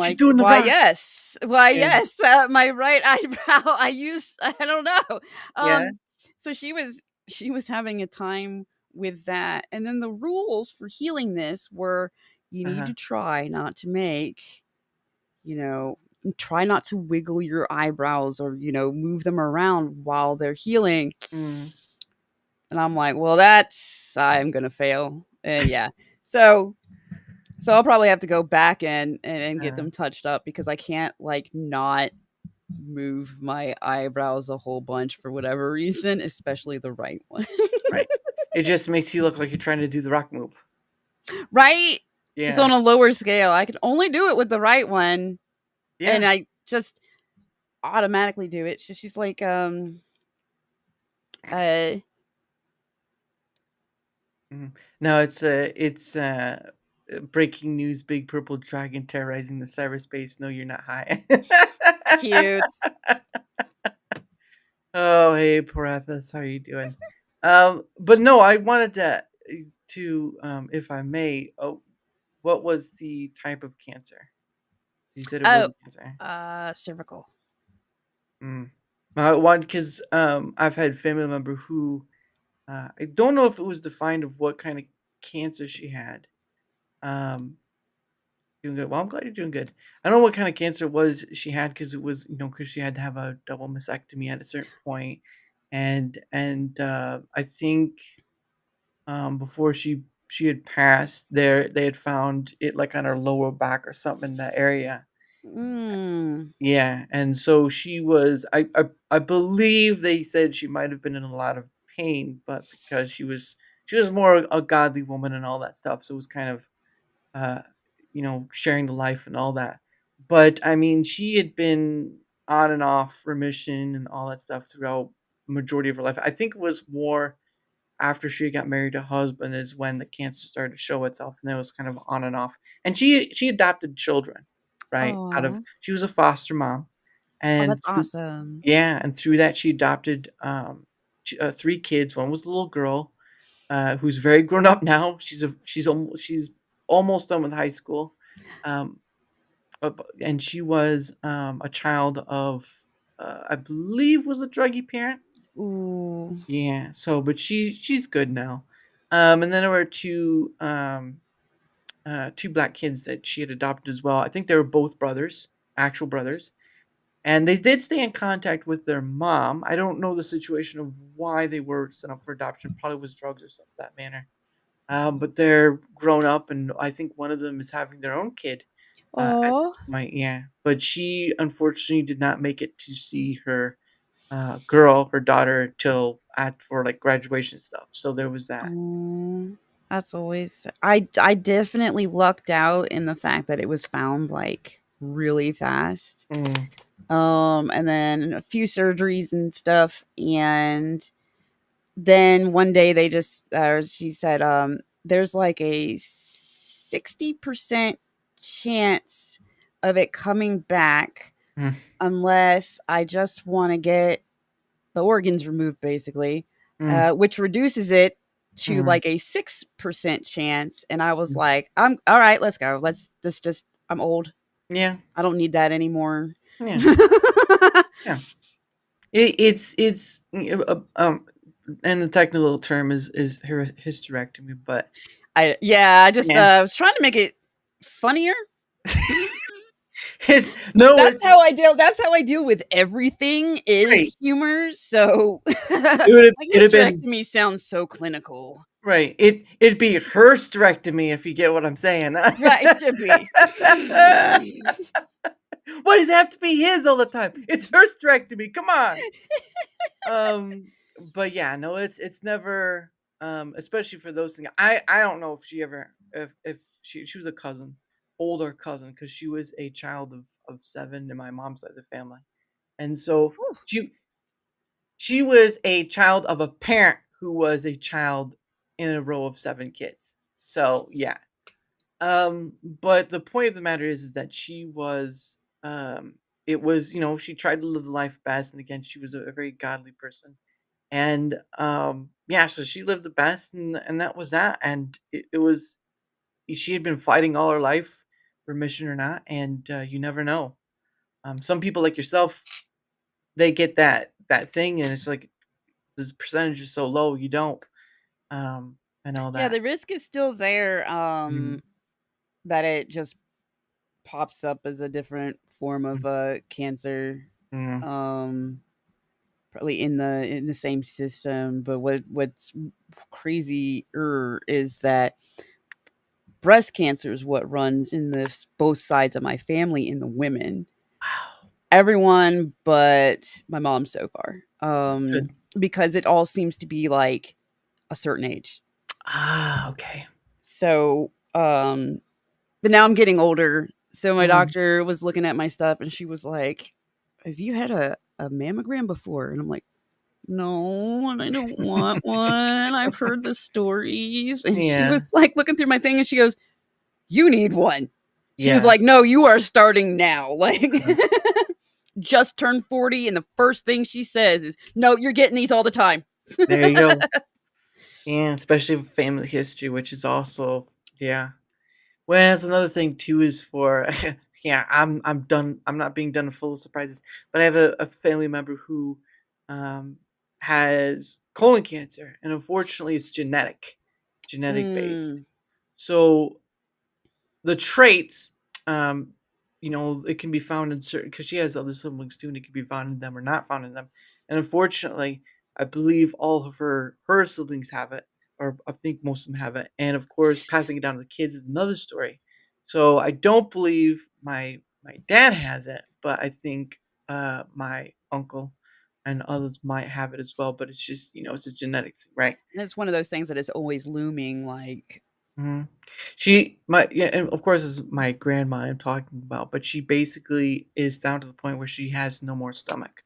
she's doing the "Why, rock. yes. Why, Yeah. yes. My right eyebrow, I don't know." Yeah. So she was having a time with that. And then the rules for healing this were you need Uh-huh. to try not to make, you know, try not to wiggle your eyebrows or, move them around while they're healing. Mm. And I'm like, well, I'm gonna fail. And yeah. So I'll probably have to go back and get Uh, them touched up because I can't like not move my eyebrows a whole bunch for whatever reason, especially the right one. right. It just makes you look like you're trying to do the rock move. Right? Just Yeah. on a lower scale. I can only do it with the right one. And Yeah. I just automatically do it. She's like, uh Mhm. No, it's breaking news, big purple dragon terrorizing the cyberspace. No, you're not high. cute. Oh, hey, Parathas, how are you doing? But no, I wanted if I may, what was the type of cancer? You said it Oh, wasn't cancer. cervical. Mm. One, because I've had family member who I don't know if it was defined of what kind of cancer she had. Um, Doing good. Well, I'm glad you're doing good. I don't know what kind of cancer it was she had because it was, because she had to have a double mastectomy at a certain point, and I think before she had passed, they had found it like on her lower back or something in that area. Mm. Yeah, and so she was. I believe they said she might have been in a lot of pain, but because she was more a godly woman and all that stuff, so it was kind of uh, sharing the life and all that. But I mean, she had been on and off remission and all that stuff throughout majority of her life. I think it was more after she got married to husband is when the cancer started to show itself, and it was kind of on and off. And she adopted children, right? Out of Oh. she was a foster mom, Oh, and that's through awesome. yeah, and through that she adopted 3 kids. One was a little girl, who's very grown up now. She's almost done with high school, um, and she was a child of I believe was a druggy parent. Ooh. Yeah. So, but she's good now. And then there were two black kids that she had adopted as well. I think they were both brothers, actual brothers, and they did stay in contact with their mom. I don't know the situation of why they were sent up for adoption. Probably was drugs or something that manner. But they're grown up, and I think one of them is having their own kid at Oh. this point. Yeah, but she unfortunately did not make it to see her daughter, till at for like graduation stuff. So there was that. Oh, that's always I definitely lucked out in the fact that it was found, like, really fast. Mm, And then a few surgeries and stuff, and then one day they just she said, "There's, like, a 60% chance of it coming back mm, unless I just wanna get the organs removed basically, mm, which reduces it to mm, like a 6% chance." And I was mm. like, I'm all right, let's go. Let's just, I'm old. Yeah, I don't need that anymore. yeah, yeah. It's and the technical term is hysterectomy, but I just yeah, was trying to make it funnier. it's no, it's That's how I deal with everything right. is humor. So It would have like it'd have been hysterectomy sounds so clinical. right. It'd be her hysterectomy if you get what I'm saying. Right, it should be. Why does it have to be his all the time? It's her hysterectomy. Come on. Um, but yeah, no, it's never especially for those things. I don't know if she ever if she was a cousin. older cousin because she was a child of seven in my mom's side of the family, and so Whew. she was a child of a parent who was a child in a row of seven kids. So yeah. But the point of the matter is that she was it was, she tried to live life best, and again, she was a very godly person. And yeah, so she lived the best, and that was that. And it was she had been fighting all her life, remission or not, and you never know. Some people like yourself, they get that thing, and it's like this percentage is so low, you don't. I know Yeah, that. the risk is still there, Mhm. that it just pops up as a different form of, cancer, Mhm. um, probably in the same system, but what's crazier is that breast cancer is what runs in this both sides of my family in the women. Wow. Everyone but my mom so far, Good. because it all seems to be, like, a certain age. Ah, okay. So, but now I'm getting older, so my Mhm. doctor was looking at my stuff, and she was like, "Have you had a mammogram before?" And I'm like, "No, and I don't want one. I've heard the stories." And she Yeah. was, like, looking through my thing, and she goes, "You need one." She was Yeah. like, "No, you are starting now." Like, Mhm. just turned 40, and the first thing she says is, "No, you're getting these all the time." There you go. Yeah, especially with family history, which is also yeah. Whereas another thing too is for yeah, I'm done. I'm not being done full of surprises, but I have a family member who um has colon cancer, and unfortunately it's genetic based. Mm, So the traits, um, it can be found in certain because she has other siblings too, and it can be found in them or not found in them. And unfortunately, I believe all of her siblings have it, or I think most of them have it. And of course, passing it down to the kids is another story. So I don't believe my dad has it, but I think my uncle and others might have it as well. But it's just it's a genetics thing, right? and it's one of those things that is always looming, like, Mhm. She my yeah, and of course, it's my grandma I'm talking about, but she basically is down to the point where she has no more stomach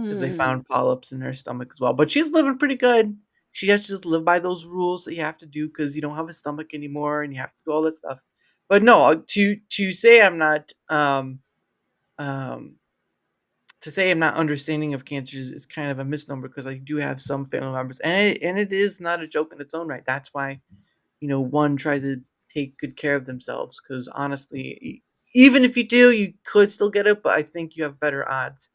because they mm. found polyps in her stomach as well, but she's living pretty good. She has to just live by those rules that you have to do because you don't have a stomach anymore and you have to do all that stuff. But no, to say I'm not, um to say I'm not understanding of cancer is kind of a misnomer because I do have some family members, and it is not a joke in its own right. That's why one tries to take good care of themselves because honestly, even if you do, you could still get it, but I think you have better odds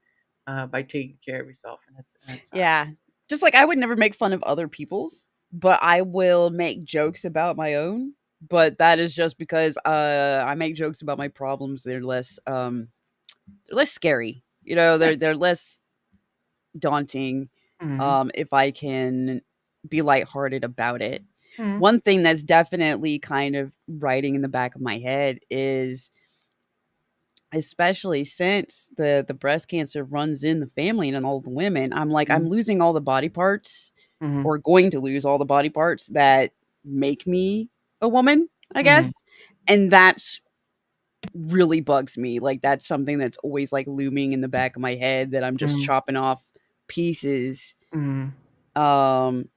by taking care of yourself, and that Yeah. sucks. Just like I would never make fun of other people's, but I will make jokes about my own, but that is just because, I make jokes about my problems, they're less scary, Yeah. they're less daunting, Hmm. if I can be lighthearted about it. Hmm. One thing that's definitely kind of writing in the back of my head is, especially since the breast cancer runs in the family and in all the women, I'm like, I'm Hmm. losing all the body parts, Hmm. or going to lose all the body parts that make me a woman, I Hmm. guess. And that's really bugs me. Like, that's something that's always, like, looming in the back of my head, that I'm just Hmm. chopping off pieces, Hmm. um,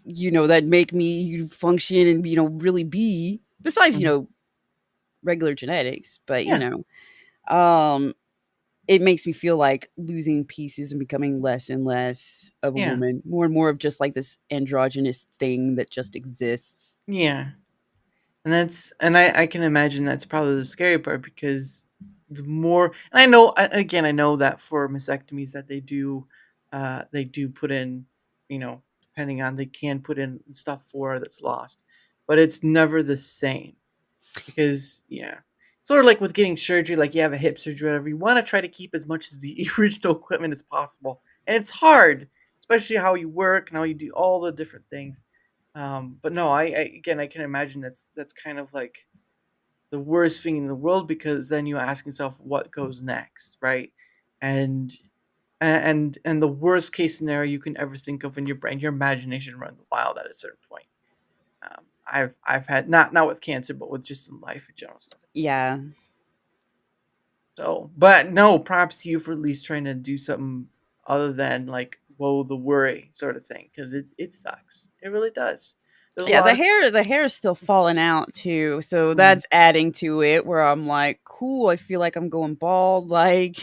that make me function and, really be, besides, Hmm. regular genetics, but, Yeah. um, it makes me feel like losing pieces and becoming less and less of a Yeah. woman, more and more of just, like, this androgynous thing that just exists. Yeah. And I can imagine that's probably the scary part because the more and again, I know that for mastectomies that they do put in, depending on they can put in stuff for that's lost, but it's never the same because yeah. Sort of like with getting surgery, like you have a hip surgery, or whatever. You want to try to keep as much as the original equipment as possible, and it's hard, especially how you work and how you do all the different things. But no, again, I can imagine that's kind of like the worst thing in the world because then you ask yourself what goes next, right? And and the worst case scenario you can ever think of in your brain, your imagination runs wild at a certain point. I've had not with cancer, but with just some life in general stuff. It's Yeah. so, but no, props to you for at least trying to do something other than like whoa the worry sort of thing because it sucks. It really does. There's a Yeah, lot of the hair is still falling out too, so mm, that's adding to it where I'm like, "Cool, I feel like I'm going bald," like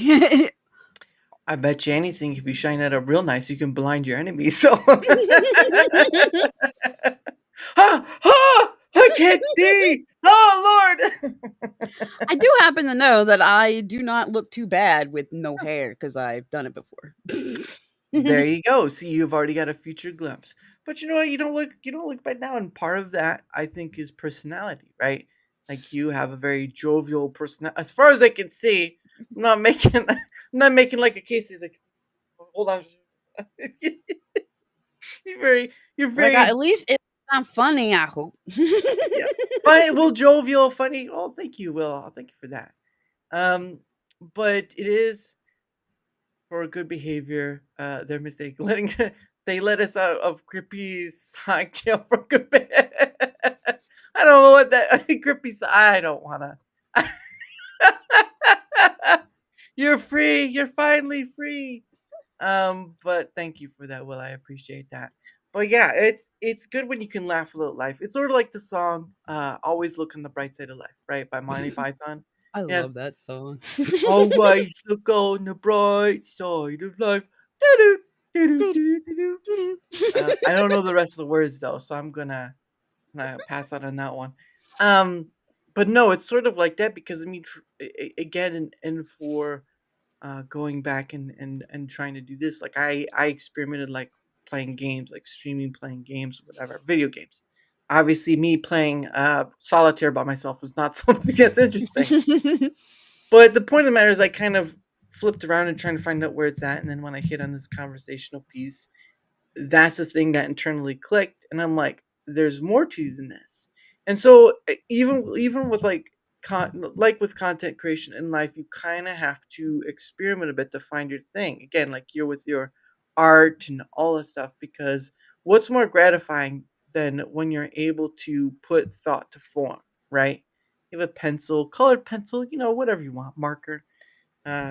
I bet you anything if you shine that up real nice, you can blind your enemies. So I can't see. Oh Lord. I do happen to know that I do not look too bad with no hair because I've done it before. There you go. See, you've already got a future glimpse. But you know what? You don't look bad now, and part of that I think is personality, right? Like you have a very jovial person. As far as I can see, I'm not making I'm not making like a case. He's like, hold on. you're Like, I very at least it's not funny, I hope. yeah. Fine, well, jovial, funny. Oh, thank you, Will. Thank you for that. Um, but it is for good behavior, their mistake letting they let us out of Grippy's side jail for good I don't know what that Grippy's. I don't wanna. You're free. You're finally free. But thank you for that, Will. I appreciate that. But yeah, it's good when you can laugh a little at life. It's sort of like the song "Always Look on the Bright Side of Life," right, by Monty Python. I Yeah, love that song. always look on the bright side of life. Doo-doo, doo-doo, doo-doo, doo-doo. I don't know the rest of the words though, so I'm gonna pass out on that one. Um, but no, it's sort of like that because I mean, again, and for going back and trying to do this, like I experimented like playing games, like streaming, playing games, whatever, video games. Obviously, me playing solitaire by myself is not something that's interesting. But the point of the matter is, I kind of flipped around and trying to find out where it's at, and then when I hit on this conversational piece, that's the thing that internally clicked, and I'm like, "There's more to you than this." And so, even with like with content creation in life, you kind of have to experiment a bit to find your thing. Again, like you're with your art and all this stuff, because what's more gratifying than when you're able to put thought to form, right? You have a pencil, colored pencil, whatever you want, marker,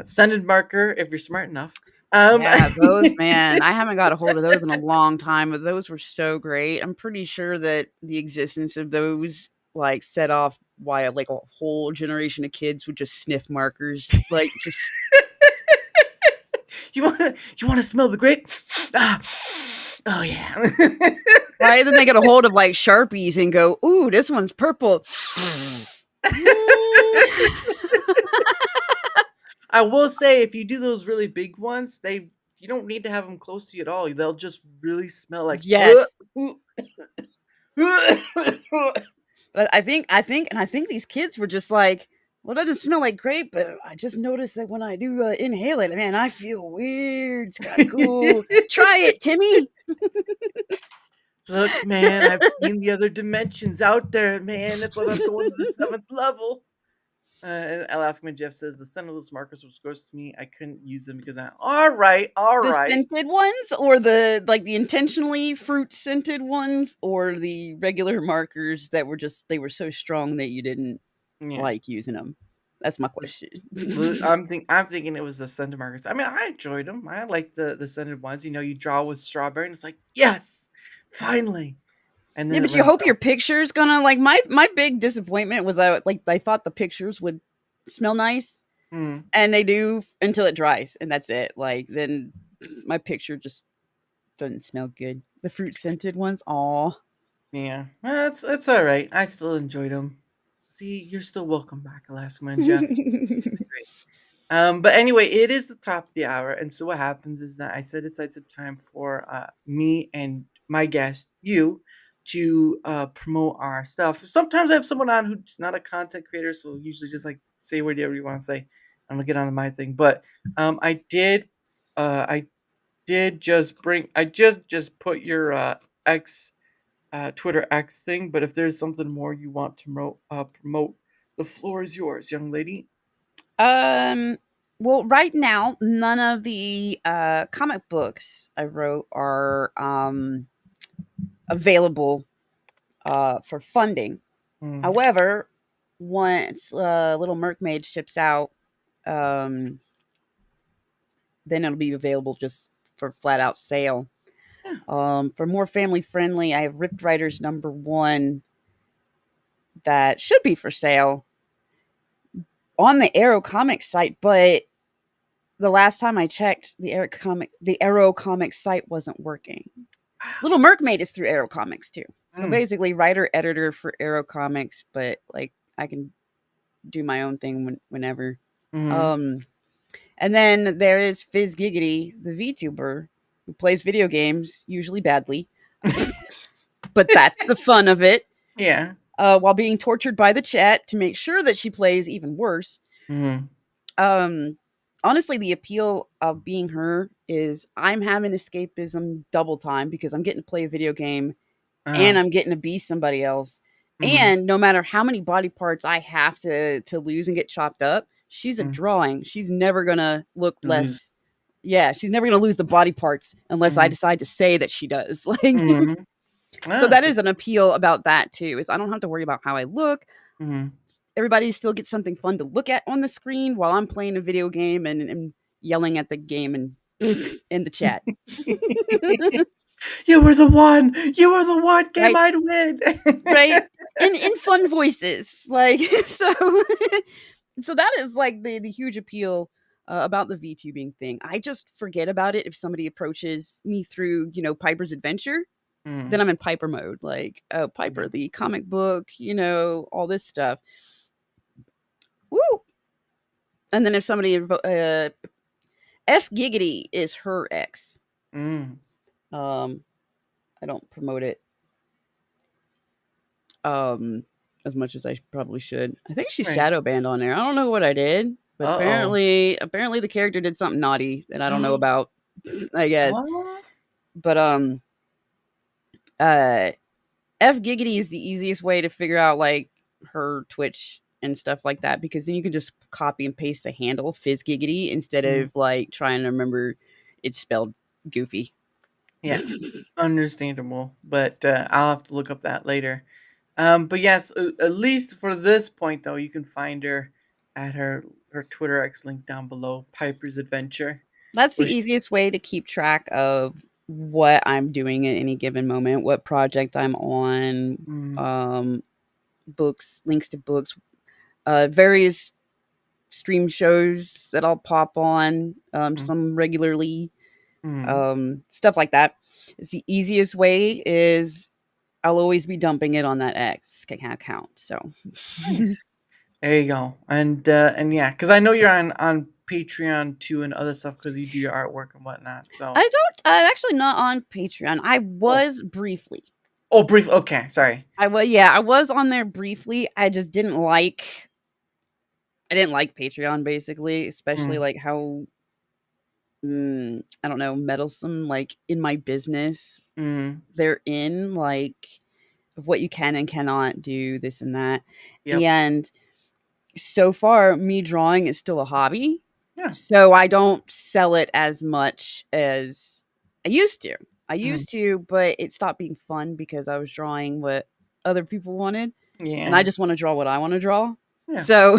scented marker if you're smart enough. Um, Yeah, those, man, I haven't got a hold of those in a long time, but those were so great. I'm pretty sure that the existence of those, like, set off why, like, a whole generation of kids would just sniff markers, like, just you wanna smell the grape? Ah, oh yeah. right? Then they get a hold of, like, Sharpies and go, "Ooh, this one's purple." I will say if you do those really big ones, you don't need to have them close to you at all. They'll just really smell like Yes. uh. But I think these kids were just like, "Well, that doesn't smell like grape, but I just noticed that when I do, inhale it, man, I feel weird. It's kinda cool. Try it, Timmy." Look, man, I've seen the other dimensions out there, man. That's what I'm going to the seventh level. And Alaska Jeff says the scent of those markers was gross to me. I couldn't use them because I. All right, all The right. scented ones or the intentionally fruit scented ones or the regular markers that were just they were so strong that you didn't Yeah. like using them? That's my This- question. I'm thinking it was the scented markers. I mean, I enjoyed them. I like the scented ones. You draw with strawberry, and it's like yes, finally. And Yeah, then it but you runs hope out. your picture's gonna like my big disappointment was I thought the pictures would smell nice, Mm, and they do until it dries, and that's it. Like then my picture just doesn't smell good. The fruit scented ones, aw. yeah, that's all right. I still enjoyed them. See, you're still welcome back, Alaska and Jeff. It's great. But anyway, it is the top of the hour, and so what happens is that I set aside some time for me and my guest, you, to promote our stuff. Sometimes I have someone on who's not a content creator, so usually just like say whatever you want to say. I'm gonna get on to my thing, but I did just bring, I just put your X Twitter X thing. But if there's something more you want to promote, the floor is yours, young lady. Um, well, right now, none of the comic books I wrote are available for funding. Mm. However, once Little Mermaid ships out, um, then it'll be available just for flat out sale. Yeah. For more family friendly, I have Ripped Riders #1 that should be for sale on the Arrow Comics site, but the last time I checked, the Arrow Comics site wasn't working. Little Mermaid is through Arrow Comics too. So Mm. basically, writer editor for Arrow Comics, but like I can do my own thing whenever. Mm. And then there is Fizz Giggity, the VTuber, who plays video games, usually badly, but that's the fun of it. Yeah. While being tortured by the chat to make sure that she plays even worse. Mm. Honestly, the appeal of being her is I'm having escapism double time because I'm getting to play a video game and I'm getting to be somebody else. Mhm. And no matter how many body parts I have to lose and get chopped up, she's a Mm. drawing. She's never gonna look Lose. less. Yeah, she's never gonna lose the body parts unless I Mhm. decide to say that she does. Like, Mhm. so Ah, that so is an appeal about that too. Is I don't have to worry about how I look. Mhm. Everybody still gets something fun to look at on the screen while I'm playing a video game and yelling at the game and in the chat. You were the one! You were the one! Game Right? I'd win! Right? In fun voices. Like so so that is like the huge appeal about the VTubing thing. I just forget about it if somebody approaches me through, Piper's Adventure. Then Mm. I'm in Piper mode, like, oh, Piper, Yeah. the comic book, all this stuff. Woo! And then if somebody F Giggity is her ex. Mm. Um, I don't promote it um as much as I probably should. I think she's Right. shadow banned on there. I don't know what I did, but Uh-oh. apparently the character did something naughty that I don't know about. I guess, Aw. but uh, F Giggity is the easiest way to figure out like her Twitch and stuff like that because then you can just copy and paste the handle Fizz Giggity instead Mm. of like trying to remember it's spelled goofy. Yeah. Understandable, but, I'll have to look up that later. But yes, at least for this point, though, you can find her at her Twitter X link down below, Piper's Adventure, That's the where sh easiest way to keep track of what I'm doing at any given moment, what project I'm on, Mm. um, books, links to books, various stream shows that I'll pop on, Mm. some regularly, Mm. stuff like that. It's the easiest way is I'll always be dumping it on that X account. So Nice. There you go. And yeah, because I know you're on Patreon too and other stuff because you do your artwork and whatnot. So I'm actually not on Patreon. I oh was briefly. oh brief. Okay, sorry. I was on there briefly. I didn't like Patreon basically, especially Mm. like how I don't know, meddlesome like in my business Mm. they're in like of what you can and cannot do this and that. Yep. And so far me drawing is still a hobby. Yeah. So I don't sell it as much as I used to. Mm. But it stopped being fun because I was drawing what other people wanted and I Yeah. just want to draw what I want to draw. Yeah. So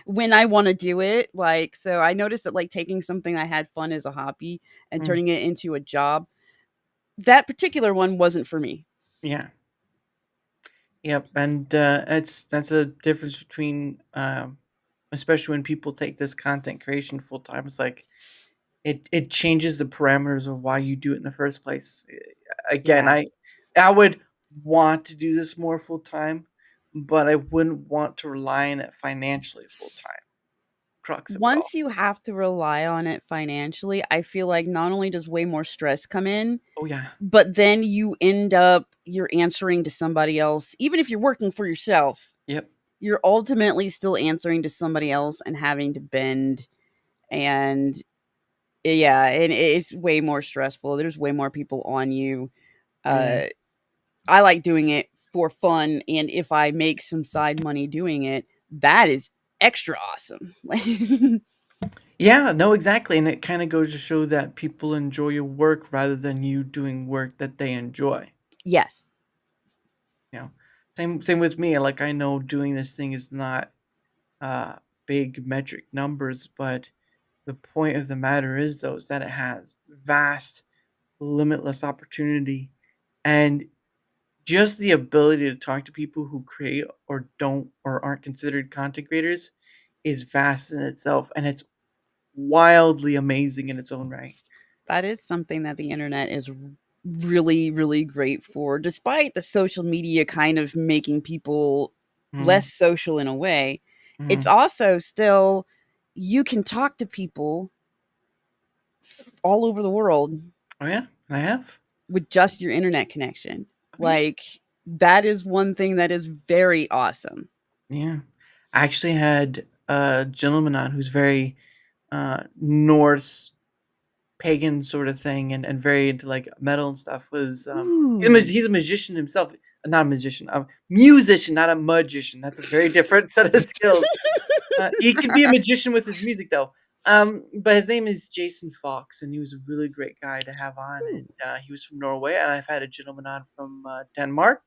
when I want to do it, like, so I noticed that like taking something I had fun as a hobby and Mm. turning it into a job, that particular one wasn't for me. Yeah. Yep. And that's a difference between especially when people take this content creation full time. It's like it changes the parameters of why you do it in the first place. Again, Yeah. I would want to do this more full time, but I wouldn't want to rely on it financially full time. Crux of it all. Once you have to rely on it financially, I feel like not only does way more stress come in, Oh yeah. but then you're answering to somebody else. Even if you're working for yourself, Yep. you're ultimately still answering to somebody else and having to bend. And yeah, and it's way more stressful. There's way more people on you. Yeah. Uh, I like doing it for fun, and if I make some side money doing it, that is extra awesome. Like, Yeah, no, exactly. And it kind of goes to show that people enjoy your work rather than you doing work that they enjoy. yes, You know, same with me. Like I know doing this thing is not uh big metric numbers, but the point of the matter is though is that it has vast, limitless opportunity, and just the ability to talk to people who create or don't or aren't considered content creators is vast in itself, and it's wildly amazing in its own right. That is something that the internet is really, really great for, despite the social media kind of making people Mm, less social in a way. It's mm. also still, you can talk to people all over the world Oh yeah, I have. with just your internet connection. Oh yeah, Like, that is one thing that is very awesome. yeah. I actually had a gentleman on who's very Norse pagan sort of thing, and very into like metal and stuff. Was Ooh. he's a magician himself, not a magician, a musician, not a magician. That's a very different set of skills. He can be a magician with his music though. But his name is Jason Fox, and he was a really great guy to have on. And Ooh. he was from Norway, and I've had a gentleman on from Denmark.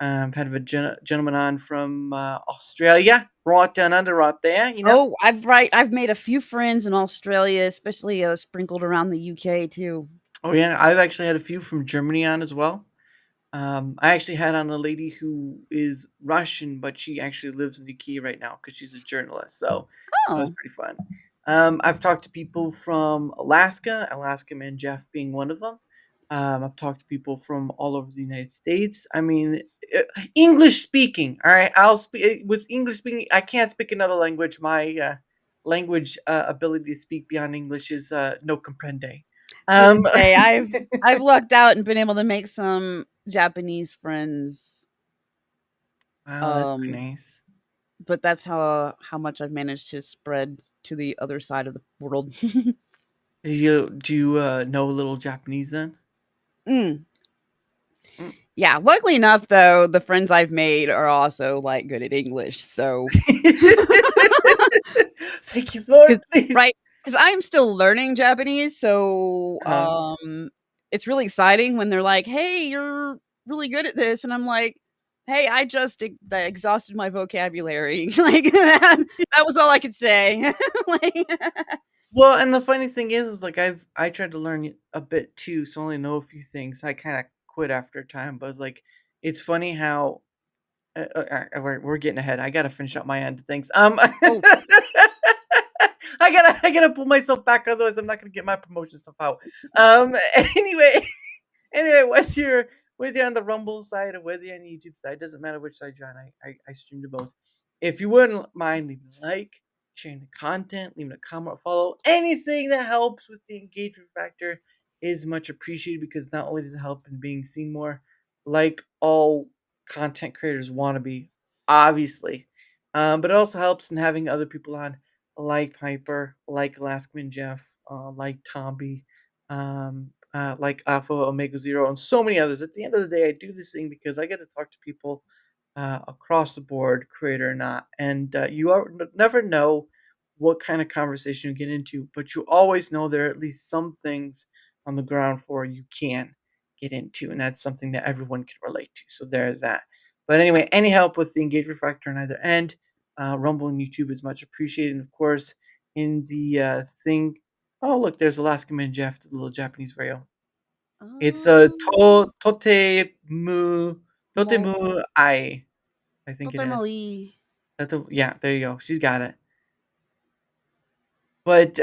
I've had a gentleman on from Australia, right down under, right there. You know. Oh, I've made a few friends in Australia, especially sprinkled around the UK too. Oh yeah, I've actually had a few from Germany on as well. I actually had on a lady who is Russian, but she actually lives in the UK right now because she's a journalist. So that was Oh. pretty fun. I've talked to people from Alaska, Alaska Man Jeff being one of them. I've talked to people from all over the United States. I mean, English speaking. All right, I'll speak with English speaking. I can't speak another language. My language ability to speak beyond English is no comprende. I was gonna Um, say I've lucked out and been able to make some Japanese friends. wow, that's pretty Um, nice. but that's how much I've managed to spread to the other side of the world. Do you know a little Japanese then? Mm. Mm. Yeah, luckily enough though, the friends I've made are also like good at English. So Thank you, Lord, because please. right, because I'm still learning Japanese, so Uh-huh. it's really exciting when they're like, "Hey, you're really good at this," and I'm like, "Hey, I just exhausted my vocabulary." Like that was all I could say. Like, Well, and the funny thing is like I tried to learn a bit too, so I only know a few things. I kinda quit after a time, but it's like it's funny how we're getting ahead. I gotta finish up my end of things. oh, I gotta pull myself back, otherwise I'm not gonna get my promotion stuff out. Anyway, anyway, whether you're on the Rumble side or whether you're on the YouTube side, doesn't matter which side you're on. I stream to both. If you wouldn't mind leaving a like, sharing the content, leaving a comment, or follow, anything that helps with the engagement factor is much appreciated because not only does it help in being seen more, like all content creators want to be, obviously, but it also helps in having other people on, like Piper, like Alaskman Jeff, like Tomby, like Alpha Omega Zero, and so many others. At the end of the day, I do this thing because I get to talk to people across the board, creator or not, and never know what kind of conversation you get into, but you always know there are at least some things on the ground floor you can get into, and that's something that everyone can relate to. So there's that. But anyway, any help with the engagement factor on either end, Rumble and YouTube is much appreciated. And of course, in the thing, oh look, there's Alaska Man Jeff, the little Japanese video. It's a um, mo Totemu I think it is. Totemali. Yeah, there you go. She's got it. But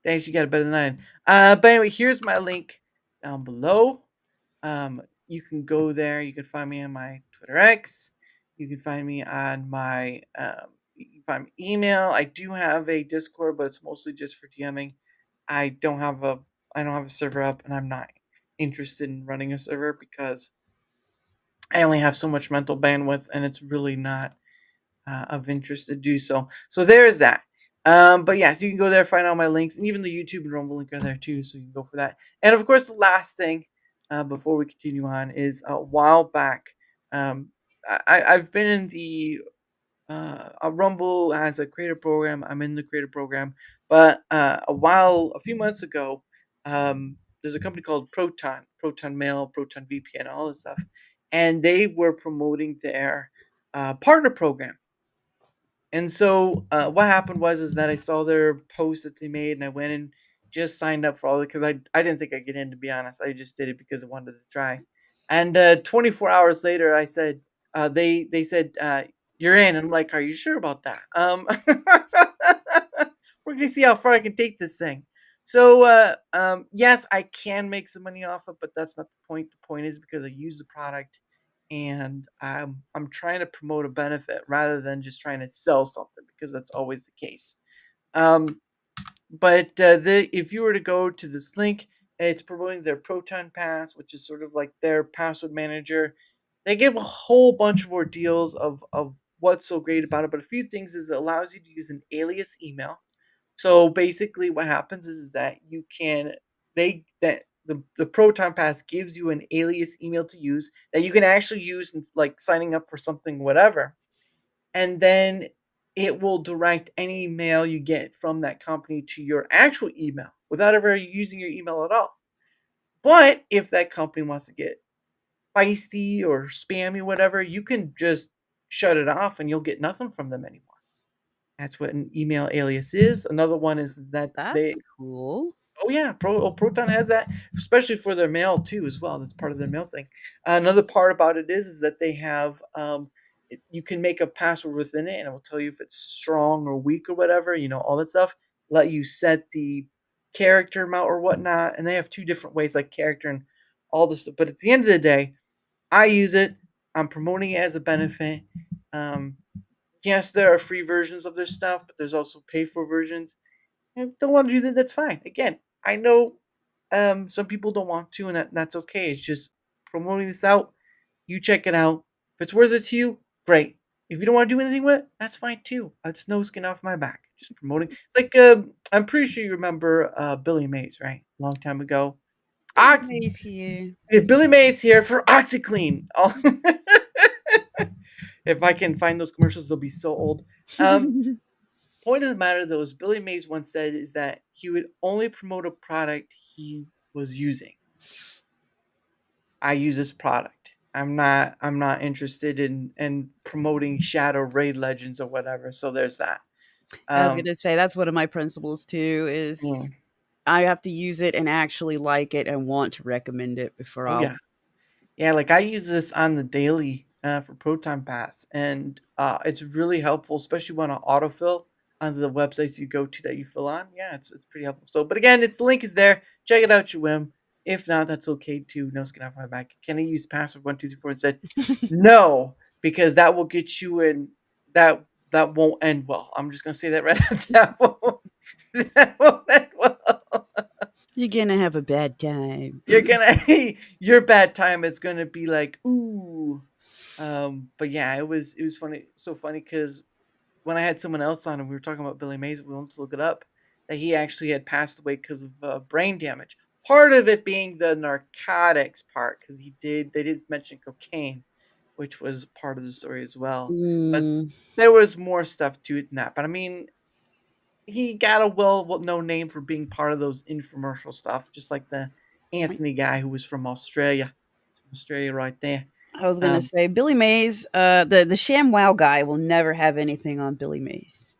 dang, she got it better than I did. But anyway, here's my link down below. You can go there. You can find me on my Twitter X. You can find me on my you can find me email. I do have a Discord, but it's mostly just for DMing. I don't have a I don't have a server up, and I'm not interested in running a server because I only have so much mental bandwidth, and it's really not of interest to do so. So there is that. But yeah, so you can go there, find all my links, and even the YouTube and Rumble link are there too, so you can go for that. And of course, the last thing before we continue on is a while back. Um, I've been in the Rumble as a creator program. I'm in the creator program, but a few months ago, there's a company called Proton Mail, Proton VPN, all this stuff, and they were promoting their partner program. And so what happened was is that I saw their post that they made, and I went and just signed up for all it because I didn't think I'd get in, to be honest. I just did it because I wanted to try. And 24 hours later, I said they said you're in. And I'm like, are you sure about that? We're gonna see how far I can take this thing. So yes, I can make some money off it, but that's not the point. The point is because I use the product and I'm trying to promote a benefit rather than just trying to sell something because that's always the case. Um, but if you were to go to this link, it's promoting their Proton Pass, which is sort of like their password manager. They give a whole bunch more deals of what's so great about it, but a few things is it allows you to use an alias email. So basically, what happens is that you can they that the Proton Pass gives you an alias email to use that you can actually use in, like signing up for something, whatever, and then it will direct any mail you get from that company to your actual email without ever using your email at all. But if that company wants to get feisty or spammy, whatever, you can just shut it off and you'll get nothing from them anymore. That's what an email alias is. Another one is that That's they cool. oh yeah, Proton has that, especially for their mail too as well. That's part of their mail thing. Another part about it is that they have you can make a password within it, and it will tell you if it's strong or weak or whatever. You know all that stuff. Let you set the character amount or whatnot, and they have two different ways, like character and all this stuff. But at the end of the day, I use it. I'm promoting it as a benefit. Um, yes, there are free versions of this stuff, but there's also pay for versions. Don't want to do that, that's fine. Again, I know some people don't want to, and that's okay. It's just promoting this out. You check it out. If it's worth it to you, great. If you don't want to do anything with it, that's fine too. It's no skin off my back. Just promoting. It's like I'm pretty sure you remember Billy Mays, right? A long time ago. Billy Ox- Mays here. if Billy Mays here for OxyClean. Oh, if I can find those commercials, they'll be so old. Point of the matter though is Billy Mays once said is that he would only promote a product he was using. I use this product. I'm not interested in promoting Shadow Raid Legends or whatever. So there's that. I was Um gonna say that's one of my principles too. yeah. Is I have to use it and actually like it and want to recommend it before Oh I'll. yeah. Yeah, like I use this on the daily for Proton Pass, and it's really helpful, especially when I autofill on the websites you go to that you fill on. Yeah, it's pretty helpful. So, but again, its link is there. Check it out, you whim. If not, that's okay too. No skin off my back. Can I use password 1 2 3 4 instead? No, because that will get you in. That won't end well. I'm just gonna say that right now. That won't end well. You're gonna have a bad time. You're gonna your bad time is gonna be like, ooh. But yeah, it was funny, so funny because when I had someone else on and we were talking about Billy Mays, we wanted to look it up, that he actually had passed away because of brain damage. Part of it being the narcotics part, because they did mention cocaine, which was part of the story as well. But Mm, there was more stuff to it than that. But I mean, he got a well-known name for being part of those infomercial stuff, just like the Anthony guy who was from Australia. Australia right there. I was gonna Um, say Billy Mays. The Sham Wow guy will never have anything on Billy Mays.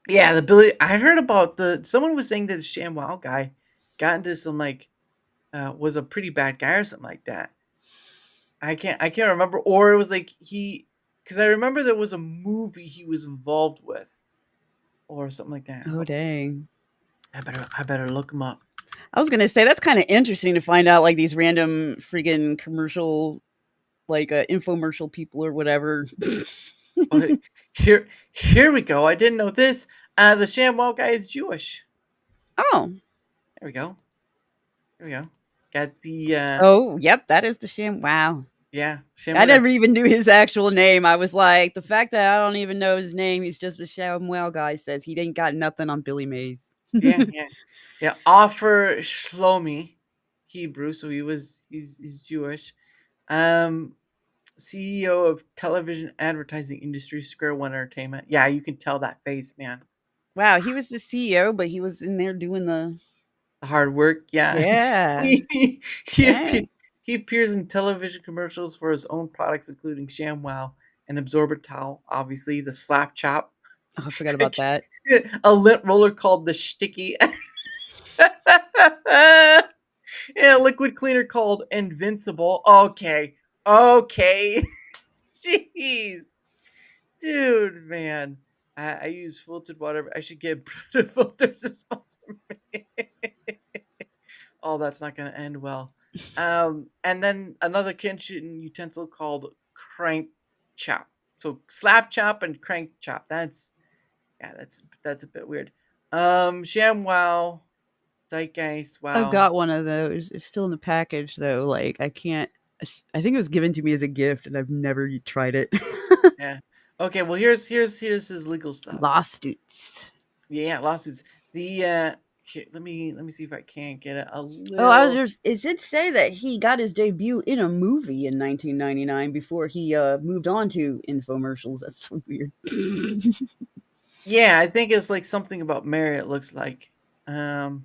yeah, the Billy. I heard about the someone was saying that the ShamWow guy got into some like was a pretty bad guy or something like that. I can't remember, or it was like because I remember there was a movie he was involved with or something like that. Oh dang. I better look him up. I was gonna say that's kind of interesting to find out like these random freaking commercial, like infomercial people or whatever. Okay, here we go. I didn't know this. The ShamWow guy is Jewish. Oh, There we go. There we go. Got the oh, yep, that is the Sham. Wow, yeah, I ShamWow guy. never even knew his actual name. I was like, the fact that I don't even know his name, he's just the Sham Wow guy says he ain't got nothing on Billy Mays. Yeah, yeah, yeah. Offer Shlomi, Hebrew, so he's Jewish. Um, CEO of television advertising industry, Square One Entertainment. Yeah, you can tell that face, man. Wow, he was the CEO, but he was in there doing the The hard work. Yeah, yeah. he, he, appear, Dang. He appears in television commercials for his own products, including ShamWow and Absorbent Towel, obviously, the Slap Chop, Oh, I forgot about that. a lint roller called the Sticky, and a liquid cleaner called Invincible. Okay. Okay. Jeez. Dude, man. I use filtered water. I should get Brita filters to sponsor me. Oh, that's not going to end well. And then another kitchen utensil called crank chop. So slap chop and crank chop. That's a bit weird. ShamWow, Zeitgeist, I've wow. got one of those. It's still in the package though. Like I can't. I think it was given to me as a gift, and I've never tried it. Yeah. Okay, well here's his legal stuff. Lawsuits. Yeah, lawsuits. The let me see if I can't get it a Oh, I was little. just. It did say that he got his debut in a movie in 1999 before he moved on to infomercials. That's so weird. Yeah, I think it's like something about Mary, it looks like. Um,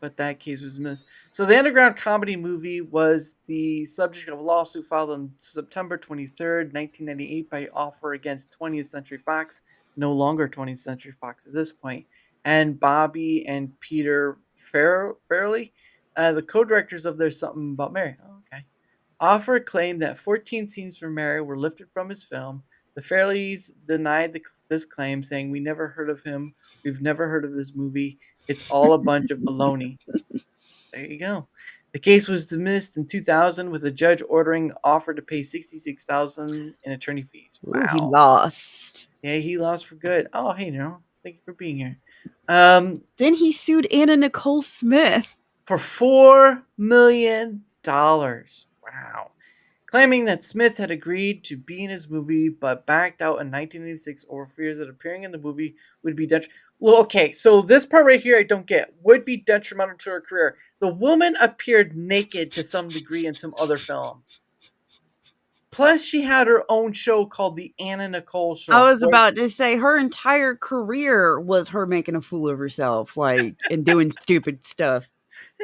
but that case was missed. So the underground comedy movie was the subject of a lawsuit filed on September 23rd, 1998 by offer against 20th Century Fox, no longer 20th Century Fox at this point, and Bobby and Peter Fairley, the co-directors of There's Something About Mary. Oh, okay. Offer claimed that 14 scenes from Mary were lifted from his film. The Fairleys denied this claim, saying, "We never heard of him. We've never heard of this movie. It's all a bunch of baloney." There you go. The case was dismissed in 2000 with a judge ordering offer to pay $66,000 in attorney fees. Ooh, he Wow. lost. Yeah, he lost for good. Oh, hey, thank you for being here. Then he sued Anna Nicole Smith. For $4 million. Wow. Claiming that Smith had agreed to be in his movie but backed out in 1986 over fears that appearing in the movie would be detrimental. Well, okay, so this part right here I don't get. Would be detrimental to her career. The woman appeared naked to some degree in some other films. Plus, she had her own show called The Anna Nicole I Show, was where about to say her entire career was her making a fool of herself, like and doing stupid stuff.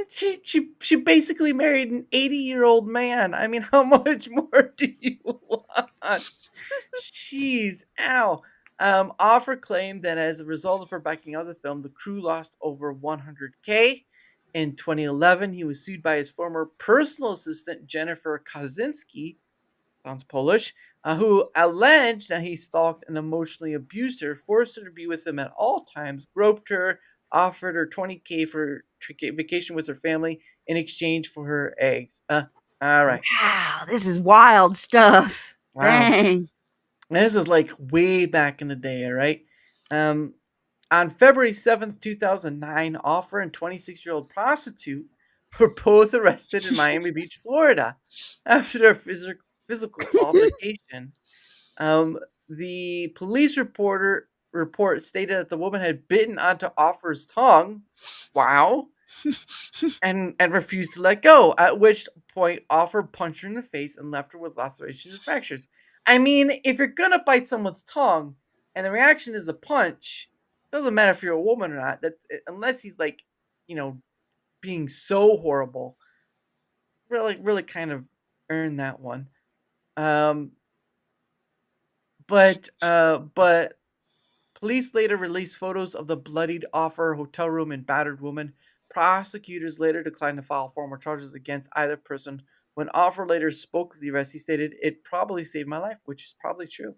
she basically married an 80-year-old man. I mean, how much more do you want? Jeez, ow. Offer claimed that as a result of her backing out of the film, the crew lost over 100K. In 2011, he was sued by his former personal assistant, Jennifer Kaczynski, sounds Polish, who alleged that he stalked and emotionally abused her, forced her to be with him at all times, groped her, offered her 20K for vacation with her family in exchange for her eggs. All right. Wow, this is wild stuff. Wow. Dang. And this is like way back in the day, all right? Um, on February 7th, 2009, Offer and 26-year-old prostitute were both arrested in Miami Beach, Florida after their physical altercation. The police report stated that the woman had bitten onto Offer's tongue. Wow. and refused to let go, at which point Offer punched her in the face and left her with lacerations and fractures. I mean, if you're gonna bite someone's tongue and the reaction is a punch, doesn't matter if you're a woman or not. Unless he's like, being so horrible. Really kind of earned that one. Um, but police later released photos of the bloodied Offer hotel room and battered woman. Prosecutors later declined to file formal charges against either person. When Offer later spoke of the arrest, he stated, "It probably saved my life," which is probably true.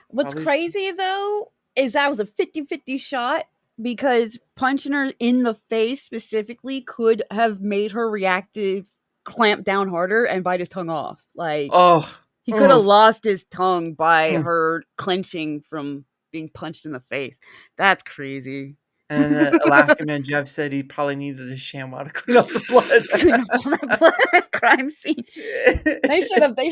What's Probably true. crazy though is that was a 50-50 shot because punching her in the face specifically could have made her reactive clamp down harder and bite his tongue off. Like Oh, he could have oh, lost his tongue by oh. her clenching from being punched in the face. That's crazy. And Alaska Man Jeff said he probably needed a ShamWow to clean up the blood. Clean up all that blood crime scene. They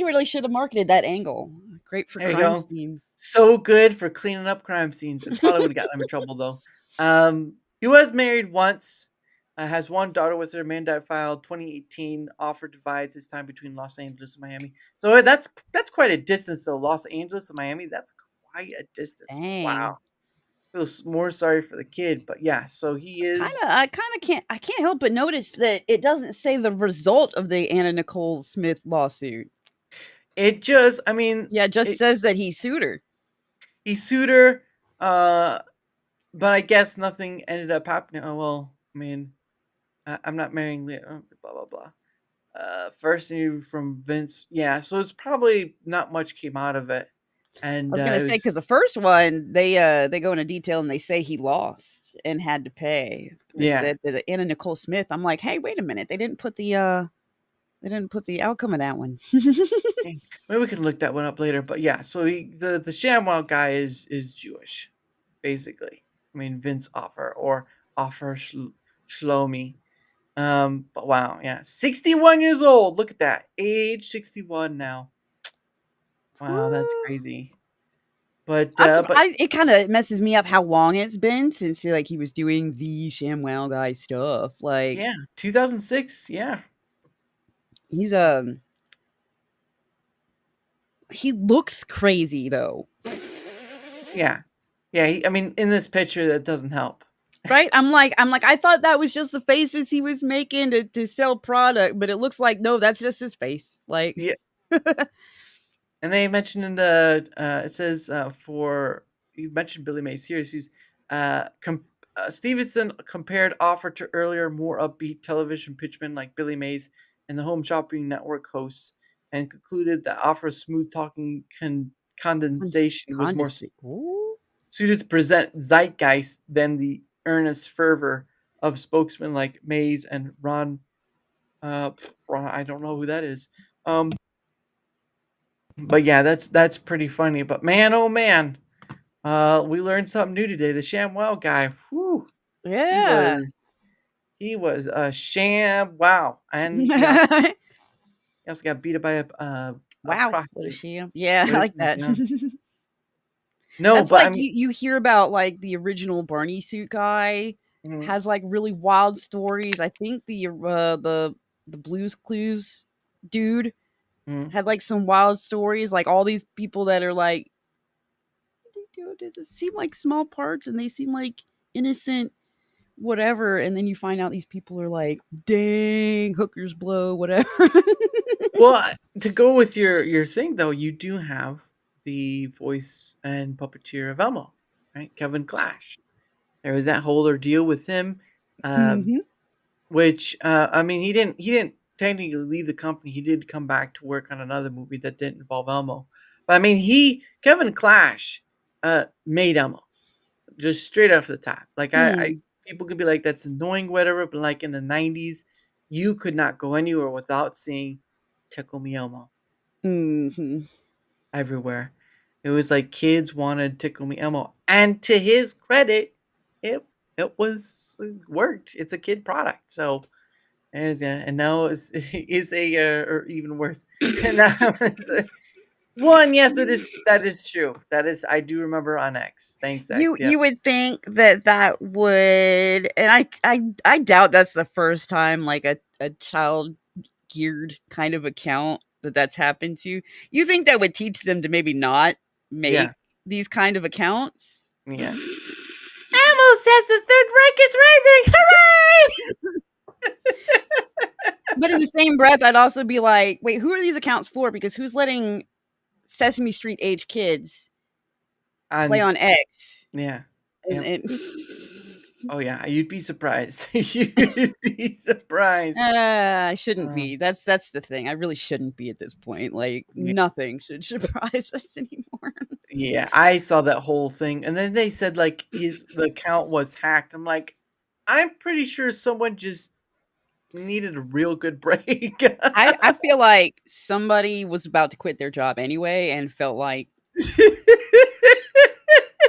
really should have marketed that angle. Great for There you crime go. scenes. So good for cleaning up crime scenes. It probably would have gotten him in trouble though. He was married once. Has one daughter with her. Man died filed 2018. Offer divides his time between Los Angeles and Miami. So that's quite a distance. So Los Angeles and Miami, that's quite a distance. Dang. Wow. feel more sorry for the kid, but yeah, so he is. I kind of can't help but notice that it doesn't say the result of the Anna Nicole Smith lawsuit. It just, I mean, Yeah, it just says that he sued her. he sued her, uh, but I guess nothing ended up happening. Oh well, I mean, I'm not marrying Leah. Blah blah blah. First news from Vince. Yeah, so it's probably not much came out of it, I and was gonna it say was because the first one they go into detail and they say he lost and had to pay. This yeah. the Anna Nicole Smith. I'm like, hey, wait a minute, they didn't put the outcome of that one. Okay. Maybe we can look that one up later. But yeah, so the ShamWow guy is Jewish, basically. I mean, Vince offer Shlomi. But wow, yeah, 61 years old. Look at that, age 61 now. Wow, that's crazy. But It kind of messes me up how long it's been since like he was doing the ShamWow guy stuff. Like yeah, 2006. Yeah, he's he looks crazy though. yeah, yeah. I mean, in this picture, that doesn't help. Right? I'm like, I thought that was just the faces he was making to sell product, but it looks like no, that's just his face. Like Yeah, and they mentioned in the it says for you mentioned Billy Mays here. She's Stevenson compared offer to earlier more upbeat television pitchmen like Billy Mays and the Home Shopping Network hosts, and concluded that offer's smooth talking condensation was more Ooh. suited to present zeitgeist than the earnest fervor of spokesmen like Mays and Ron. Ron, I don't know who that is. But yeah, that's pretty funny. But man, oh man, we learned something new today. The ShamWow guy, whew, he Yeah. was he was a sham wow, and he also got beat up by a Wow, what a prostitute. sham. Yeah, I What is like that. yeah. No, That's but I like mean, you hear about like the original Barney suit guy mhm, has like really wild stories. I think the Blues Clues dude mhm. had like some wild stories. Like all these people that are like they do does it seem like small parts and they seem like innocent whatever, and then you find out these people are like dang hookers blow whatever. Well, to go with your thing though, you do have the voice and puppeteer of Elmo, right? Kevin Clash. There was that whole ordeal with him. Um, Hmm. Which, I mean, he didn't technically leave the company. He did come back to work on another movie that didn't involve Elmo. But I mean, Kevin Clash, made Elmo just straight off the top. Like I Hmm. people could be like that's annoying, whatever. But like in the '90s, you could not go anywhere without seeing Tickle Me Elmo Hmm. everywhere. It was like kids wanted Tickle Me Elmo, and to his credit, it it worked. It's a kid product, so and now is a or even worse. And now it's one. Yes, it is. That is true. That is. I do remember on X. Thanks, X. Yep. You would think that that would, and I doubt that's the first time like a child geared kind of account that's happened to. You think that would teach them to maybe not Yeah. make these kind of accounts? Yeah. Elmo says the third rank is rising. Hooray! But in the same breath, I'd also be like, wait, who are these accounts for? Because who's letting Sesame Street age kids play And on X? yeah. And, Yep. and Oh yeah. You'd be surprised. You'd be surprised. I shouldn't Um, be. That's the thing. I really shouldn't be at this point. Like yeah. nothing should surprise us anymore. Yeah. I saw that whole thing, and then they said like the account was hacked. I'm like, I'm pretty sure someone just needed a real good break. I feel like somebody was about to quit their job anyway and felt like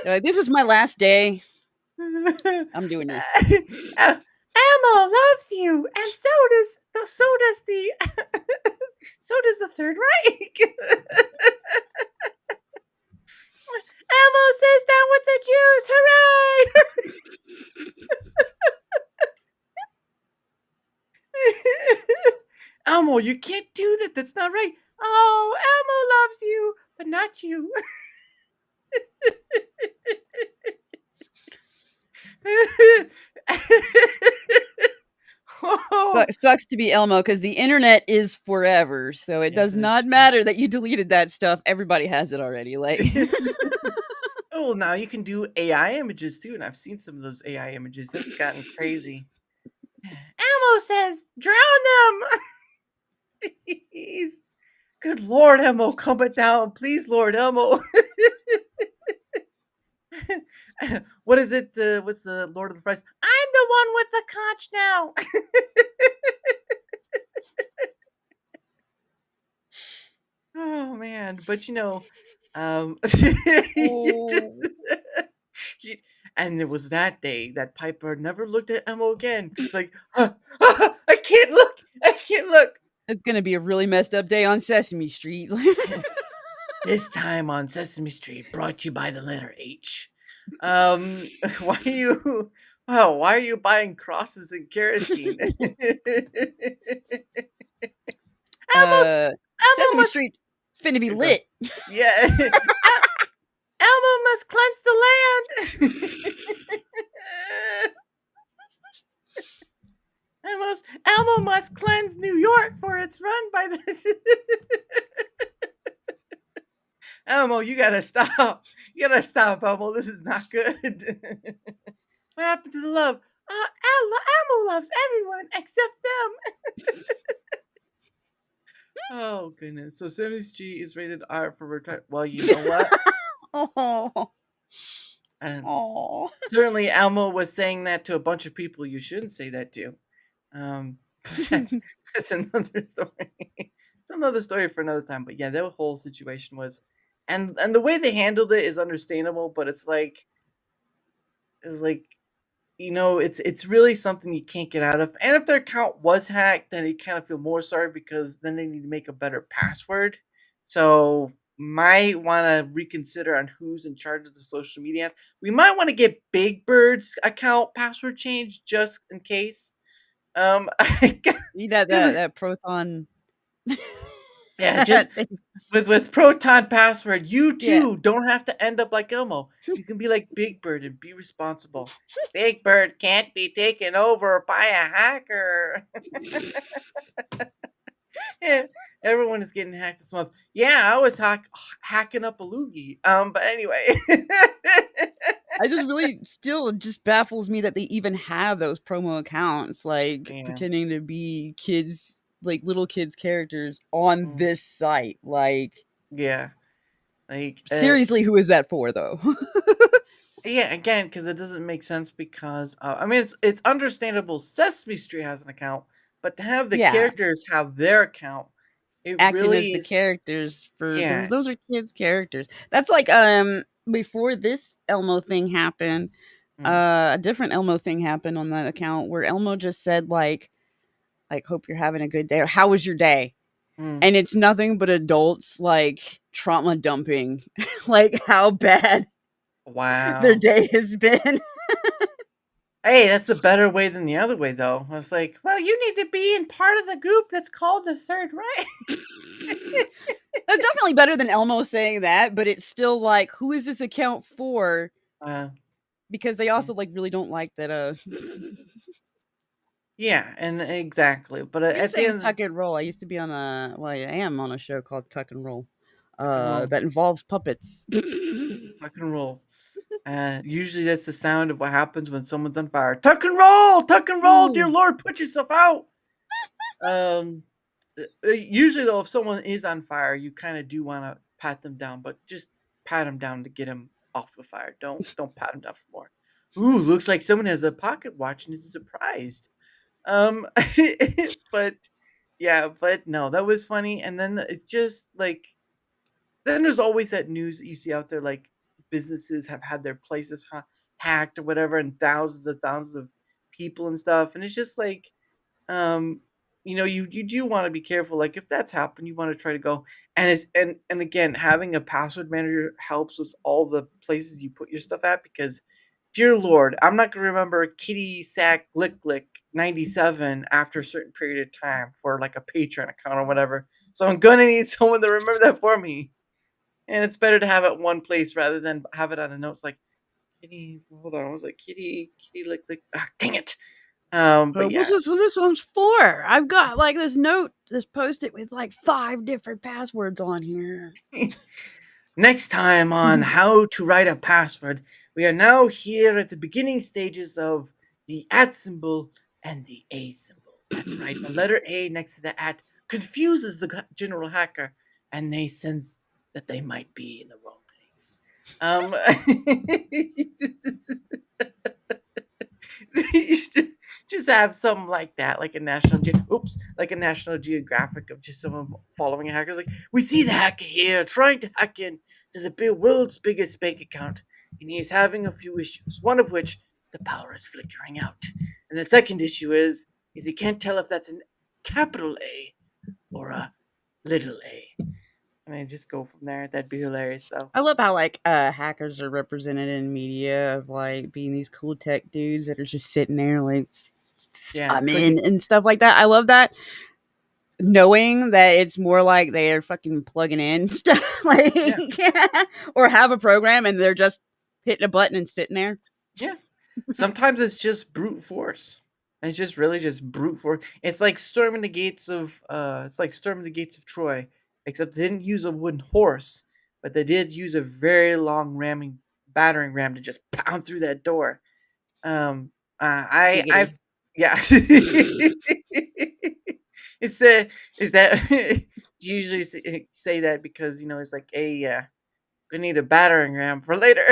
they're like, this is my last day. I'm doing this. Elmo loves you, and so does the so does the Third Reich. Elmo says down with the Jews, hooray! Elmo, you can't do that. That's not right. Oh, Elmo loves you, but not you. sucks to be Elmo because the internet is forever, so it Yes, does that is not true. matter that you deleted that stuff. Everybody has it already. Like, Oh, now you can do AI images too, and I've seen some of those AI images. That's gotten crazy. Elmo says, "Drown them!" Please. Good Lord, Elmo, calm it down, please, Lord Elmo. What is it? What's the Lord of the Flies? I'm the one with the conch now. Oh man, but you just oh, she, and it was that day that Piper never looked at Elmo again. She's like, I can't look, I can't look. it's gonna be a really messed up day on Sesame Street. This time on Sesame Street, brought to you by the letter H. Why are you? Wow, why are you buying crosses and kerosene? Elmo's uh, Elmo Sesame must. Street finna be Here, go. lit. Yeah, Elmo must cleanse the land. Elmo must cleanse New York for it's run by the. Elmo, you gotta stop. You gotta stop, Elmo. This is not good. What happened to the love? Elmo loves everyone except them. Oh goodness. So 70 is rated R for retard. Well, you know what? oh, Um, oh. certainly Elmo was saying that to a bunch of people you shouldn't say that to. But that's another story. It's another story for another time. But yeah, that whole situation was, and the way they handled it is understandable. But it's like it's really something you can't get out of. And if their account was hacked, then you kind of feel more sorry because then they need to make a better password. So might want to reconsider on who's in charge of the social media. We might want to get Big Bird's account password changed just in case. Need that proton. Yeah, just thing. with Proton password, you Yeah. too don't have to end up like Elmo. You can be like Big Bird and be responsible. Big Bird can't be taken over by a hacker. Yeah, everyone is getting hacked this month. Yeah, I was hacking up a loogie. But anyway. I just really still it just baffles me that they even have those promo accounts, like Yeah. pretending to be kids, like little kids' characters on mm, this site. Like, Yeah. Like seriously, who is that for, though? yeah, again, because it doesn't make sense because I mean it's understandable Sesame Street has an account, but to have the Yeah, characters have their account, it acting as really the is. characters for Yeah. those are kids' characters. That's like before this Elmo thing happened, mm, a different Elmo thing happened on that account where Elmo just said like hope you're having a good day or how was your day? mm. And it's nothing but adults like trauma dumping like how bad their Wow. day has been. Hey, that's a better way than the other way, though. I was like, well, you need to be in part of the group that's called the Third Reich. That's definitely better than Elmo saying that, but it's still like, who is this account for? Uh, Because they yeah. also like really don't like that. Yeah, and exactly. But You're at the saying end, tuck and roll. I used to be on I am on a show called Tuck and Roll, tuck and roll, that involves puppets. tuck and roll. Usually that's the sound of what happens when someone's on fire. Tuck and roll, dear Ooh. Lord, put yourself out. Um, Usually though, if someone is on fire, you kind of do want to pat them down, but just pat them down to get them off the fire. Don't pat them down for more. Ooh, looks like someone has a pocket watch and is surprised. Um, but yeah, but no, that was funny. And then it just like then there's always that news that you see out there, like businesses have had their places hacked or whatever, and thousands of people and stuff. And it's just like, um, you do want to be careful. Like if that's happened, you want to try to go. And and again, having a password manager helps with all the places you put your stuff at because, dear Lord, I'm not gonna remember Kitty Sack Lick 97 after a certain period of time for like a Patreon account or whatever. So I'm gonna need someone to remember that for me. And it's better to have it one place rather than have it on a notes like Kitty. Hold on, I was like Kitty Lick. Ah, dang it! But What's yeah. this one's for? I've got like this note, this post-it with like 5 different passwords on here. Next time on how to write a password, we are now here at the beginning stages of the at symbol and the A symbol. That's right. The letter A next to the at confuses the general hacker, and they sense that they might be in the wrong place. You should just have something like that, like a like a National Geographic of just someone following a hacker. Like, we see the hacker here trying to hack in to the world's biggest bank account, and he's having a few issues. One of which, the power is flickering out, and the second issue is he can't tell if that's a capital A or a little A. I mean, just go from there. That'd be hilarious, though. I love how like hackers are represented in media of like being these cool tech dudes that are just sitting there like Yeah, I'm like in and stuff like that. I love that. Knowing that it's more like they're fucking plugging in stuff like yeah, or have a program and they're just hitting a button and sitting there. yeah. Sometimes it's just brute force. It's just really just brute force. It's like storming the gates of Troy, except they didn't use a wooden horse, but they did use a very long battering ram to just pound through that door. I Giggity. yeah. It's is that you usually say that because it's like we need a battering ram for later.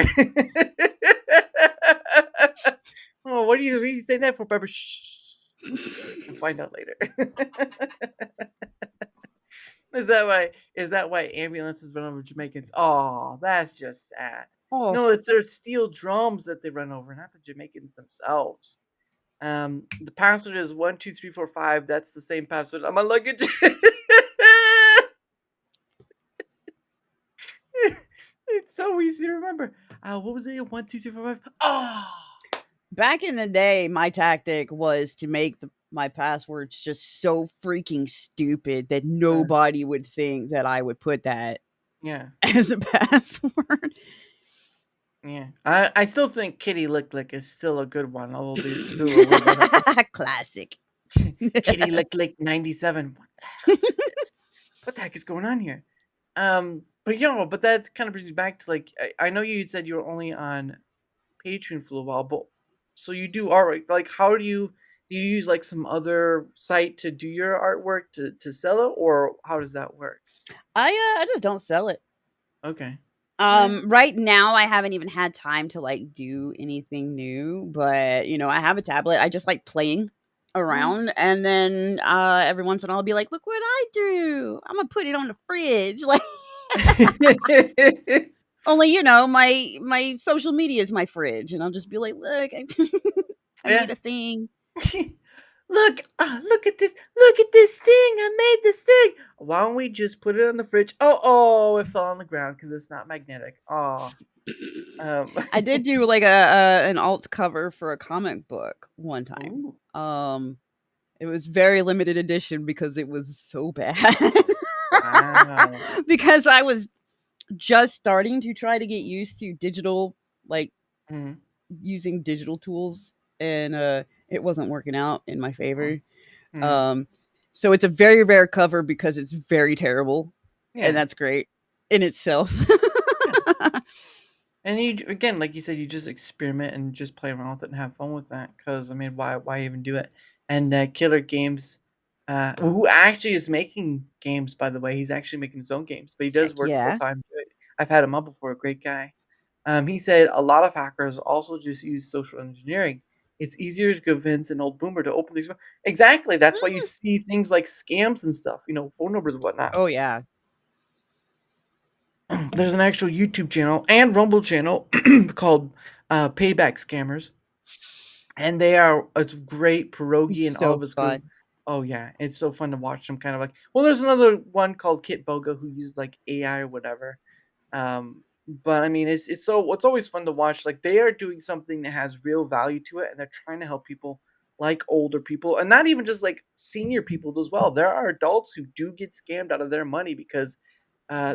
Oh, what are you saying that for, Pepper? Shh. I'll find out later. Is that why ambulances run over Jamaicans? Oh, that's just sad. Oh, No, it's their steel drums that they run over, not the Jamaicans themselves. The password is 12345. That's the same password on my luggage. It's so easy to remember. What was it? 12345. Oh, back in the day, my tactic was to make my passwords just so freaking stupid that nobody would think that I would put that yeah. as a password. Yeah, I still think Kitty Lick Lick is still a good one. I will be still a little bit. Classic. Kitty Lick Lick 97. What the hell is this? What the heck is going on here? But that kind of brings me back to like I know you said you were only on Patreon for a while, but so you do artwork. Like, how do you use like some other site to do your artwork to sell it, or how does that work? I just don't sell it. Okay. Yeah. Right now I haven't even had time to like do anything new, but I have a tablet. I just like playing Mhm. around and then every once in a while I'll be like, "Look what I do. I'm gonna put it on the fridge." Like only my social media is my fridge and I'll just be like, "Look, I Yeah. made a thing." Look at this! Look at this thing! I made this thing. Why don't we just put it on the fridge? Oh, it fell on the ground because it's not magnetic. Oh, um, I did do like a an alt cover for a comic book one time. ooh, It was very limited edition because it was so bad. wow. Because I was just starting to try to get used to digital, like Mhm, using digital tools, and it wasn't working out in my mhm, favor. mhm. Um, so it's a very rare cover because it's very terrible, and Yeah, that's great in itself. yeah. And again, like you said, you just experiment and just play around with it and have fun with that. Because I mean, why even do it? And Killer Games, who actually is making games, by the way, he's actually making his own games, but he does Heck work full yeah. time. I've had him up before. A great guy. He said a lot of hackers also just use social engineering. It's easier to convince an old boomer to open these. Exactly. That's why you Mm. see things like scams and stuff. Phone numbers and whatnot. Oh yeah. There's an actual YouTube channel and Rumble channel called Payback Scammers, and it's great. Pierogi and all of So his crew. fun. Oh yeah, it's so fun to watch them. Kind of like, well, there's another one called Kit Boga who uses like AI or whatever. But I mean, it's always fun to watch. Like, they are doing something that has real value to it, and they're trying to help people like older people, and not even just like senior people as well. There are adults who do get scammed out of their money because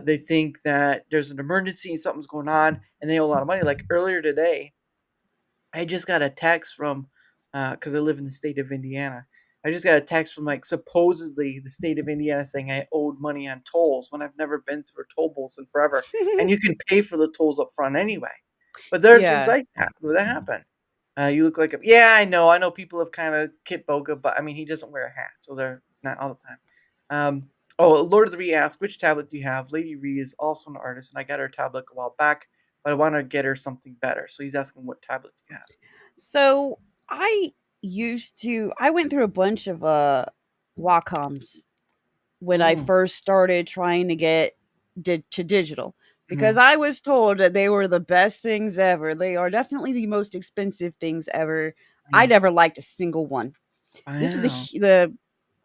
they think that there's an emergency and something's going on, and they owe a lot of money. Like earlier today, I just got a text from because I live in the state of Indiana. I just got a text from like supposedly the state of Indiana saying I owed money on tolls when I've never been through a toll booth in forever, and you can pay for the tolls up front anyway. But there are things Yeah. like that where that happen. You look like a yeah, I know people have kind of Kit Boga, but I mean he doesn't wear a hat, so they're not all the time. Oh, Lord of the Ree asked, which tablet do you have? Lady Ree is also an artist, and I got her tablet a while back, but I want to get her something better. So he's asking, what tablet do you have? So I I went through a bunch of Wacoms when I Mm, first started trying to get to digital, because mm, I was told that they were the best things ever. They are definitely the most expensive things ever. I mm. never liked a single one. This is Wow. the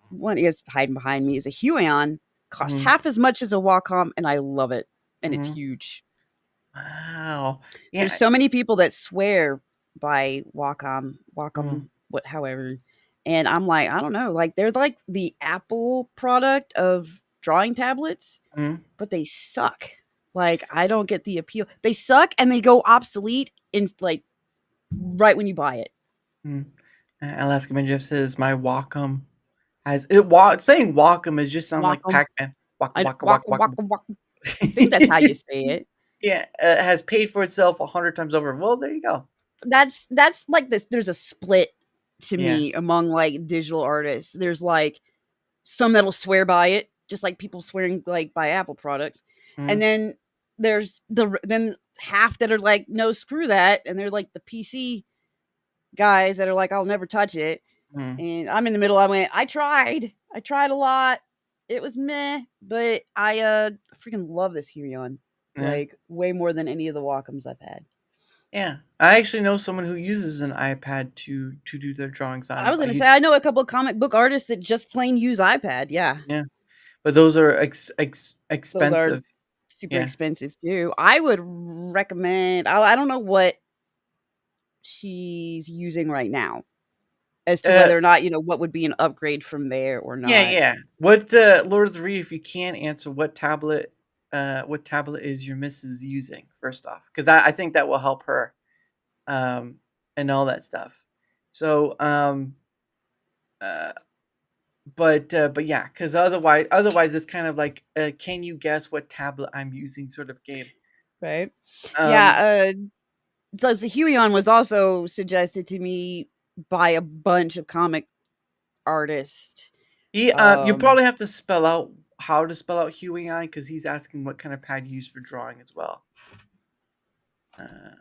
one is hiding behind me is a Huion, costs Mm, half as much as a Wacom, and I love it, and it's mm. huge. Wow. There's Yeah. so many people that swear by Mm, Wacom, what however, and I'm like, I don't know, like they're like the Apple product of drawing tablets, mm, but they suck. Like I don't get the appeal. They suck and they go obsolete in like right when you buy it. mm. Alaska Man Jeff says my Wacom has it. Saying Wacom is just sound like Wacom, Pac-Man. Waka I waka waka Wacom, waka. Wacom, Wacom. I think that's how you say it. Yeah, has paid for itself 100 times over. Well, there you go. That's like this. There's a split to Yeah. me among like digital artists. There's like some that'll swear by it, just like people swearing like by Apple products, and Mm, then there's then half that are like, no, screw that, and they're like the PC guys that are like, I'll never touch it. mm, And I'm in the middle. I tried a lot. It was meh, but I freaking love this Helion, yeah. like way more than any of the Wacoms I've had. Yeah. I actually know someone who uses an iPad to do their drawings I on, was but gonna say he's I know a couple of comic book artists that just plain use iPad. Yeah, yeah. But those are those are expensive. super Yeah. expensive too. I would recommend. I don't know what she's using right now as to Uh, whether or not what would be an upgrade from there or yeah, not. yeah. What Lord of the Ree, if you can answer what tablet is your missus using first off? Because I think that will help her um and all that stuff. So uh but yeah, because otherwise it's kind of like can you guess what tablet I'm using sort of game. Right? Um Yeah. So the Huion was also suggested to me by a bunch of comic artists. you Um, probably have to spell out how to spell out Huey on because he's asking what kind of pad you use for drawing as well. Uh,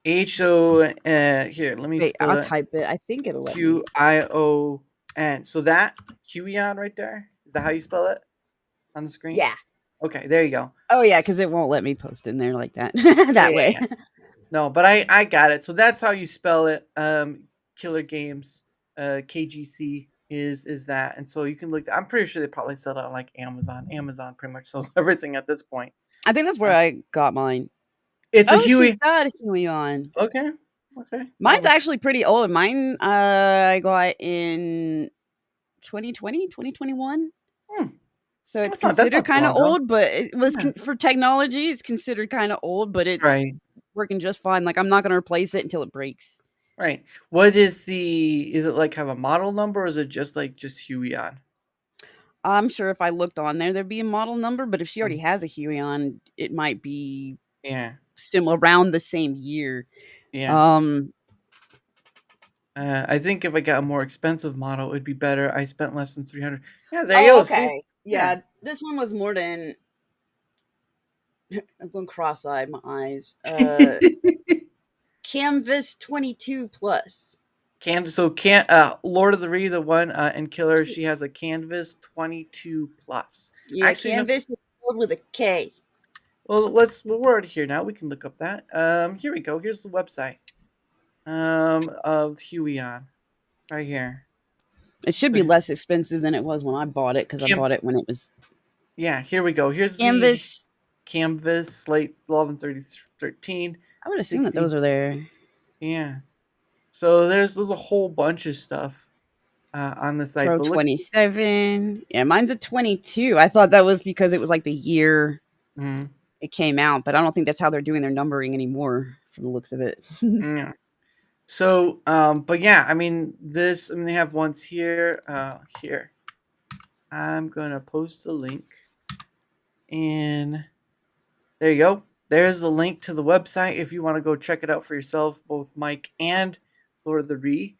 Huion. Here, let me Wait, spell I'll it. type it. I think it'll let me. Quion. So that Huion right there, is that how you spell it on the screen? Yeah. Okay, there you go. Oh yeah, because it won't let me post in there like that. Yeah, That yeah, way. yeah. No, but I got it. So that's how you spell it. Killer Games, KGC is that, and so you can look. I'm pretty sure they probably sell it on like Amazon. Amazon pretty much sells everything at this point. I think that's where Uh, I got mine. it's a Oh, she's Huey. got a Huion. Okay, okay. Mine's actually pretty old. Mine I got in 2020, 2021. Hmm, So it's that's considered not too kind long of ago. old, but it was Yeah, for technology. It's considered kind of old, but it's right, working just fine. Like I'm not going to replace it until it breaks. right. What is the? Is it like have a model number, or is it just Huey on? I'm sure if I looked on there, there'd be a model number. But if she already Mm, has a Huion, it might be yeah, similar around the same year. yeah. Um, I think if I got a more expensive model, it'd be better. I spent less than 300. Yeah, there you oh, go. See, okay. yeah. Yeah, this one was more than I'm going cross-eyed. My eyes. Canvas 22 plus. Lord of the Ree, the one and Killer, she has a Canvas 22 plus. Yeah, Actually, no. canvas is spelled with a K. Well, we're already here now. We can look up that. Here we go. Here's the website. Of Huion, right here. It should be less expensive than it was when I bought it because I Cam- bought it when it was yeah, here we go. Here's the canvas. Canvas Slate 113013 I would assume that 60. those are there. Yeah. So there's a whole bunch of stuff on the site, Pro but look. 27. Yeah, mine's a 22. I thought that was because it was like the year Mhm. it came out, but I don't think that's how they're doing their numbering anymore from the looks of it. Yeah. So, but yeah, I mean, they have ones here. Here, I'm gonna post the link, and there you go. There's the link to the website if you want to go check it out for yourself, both Mike and Lord of the Ree.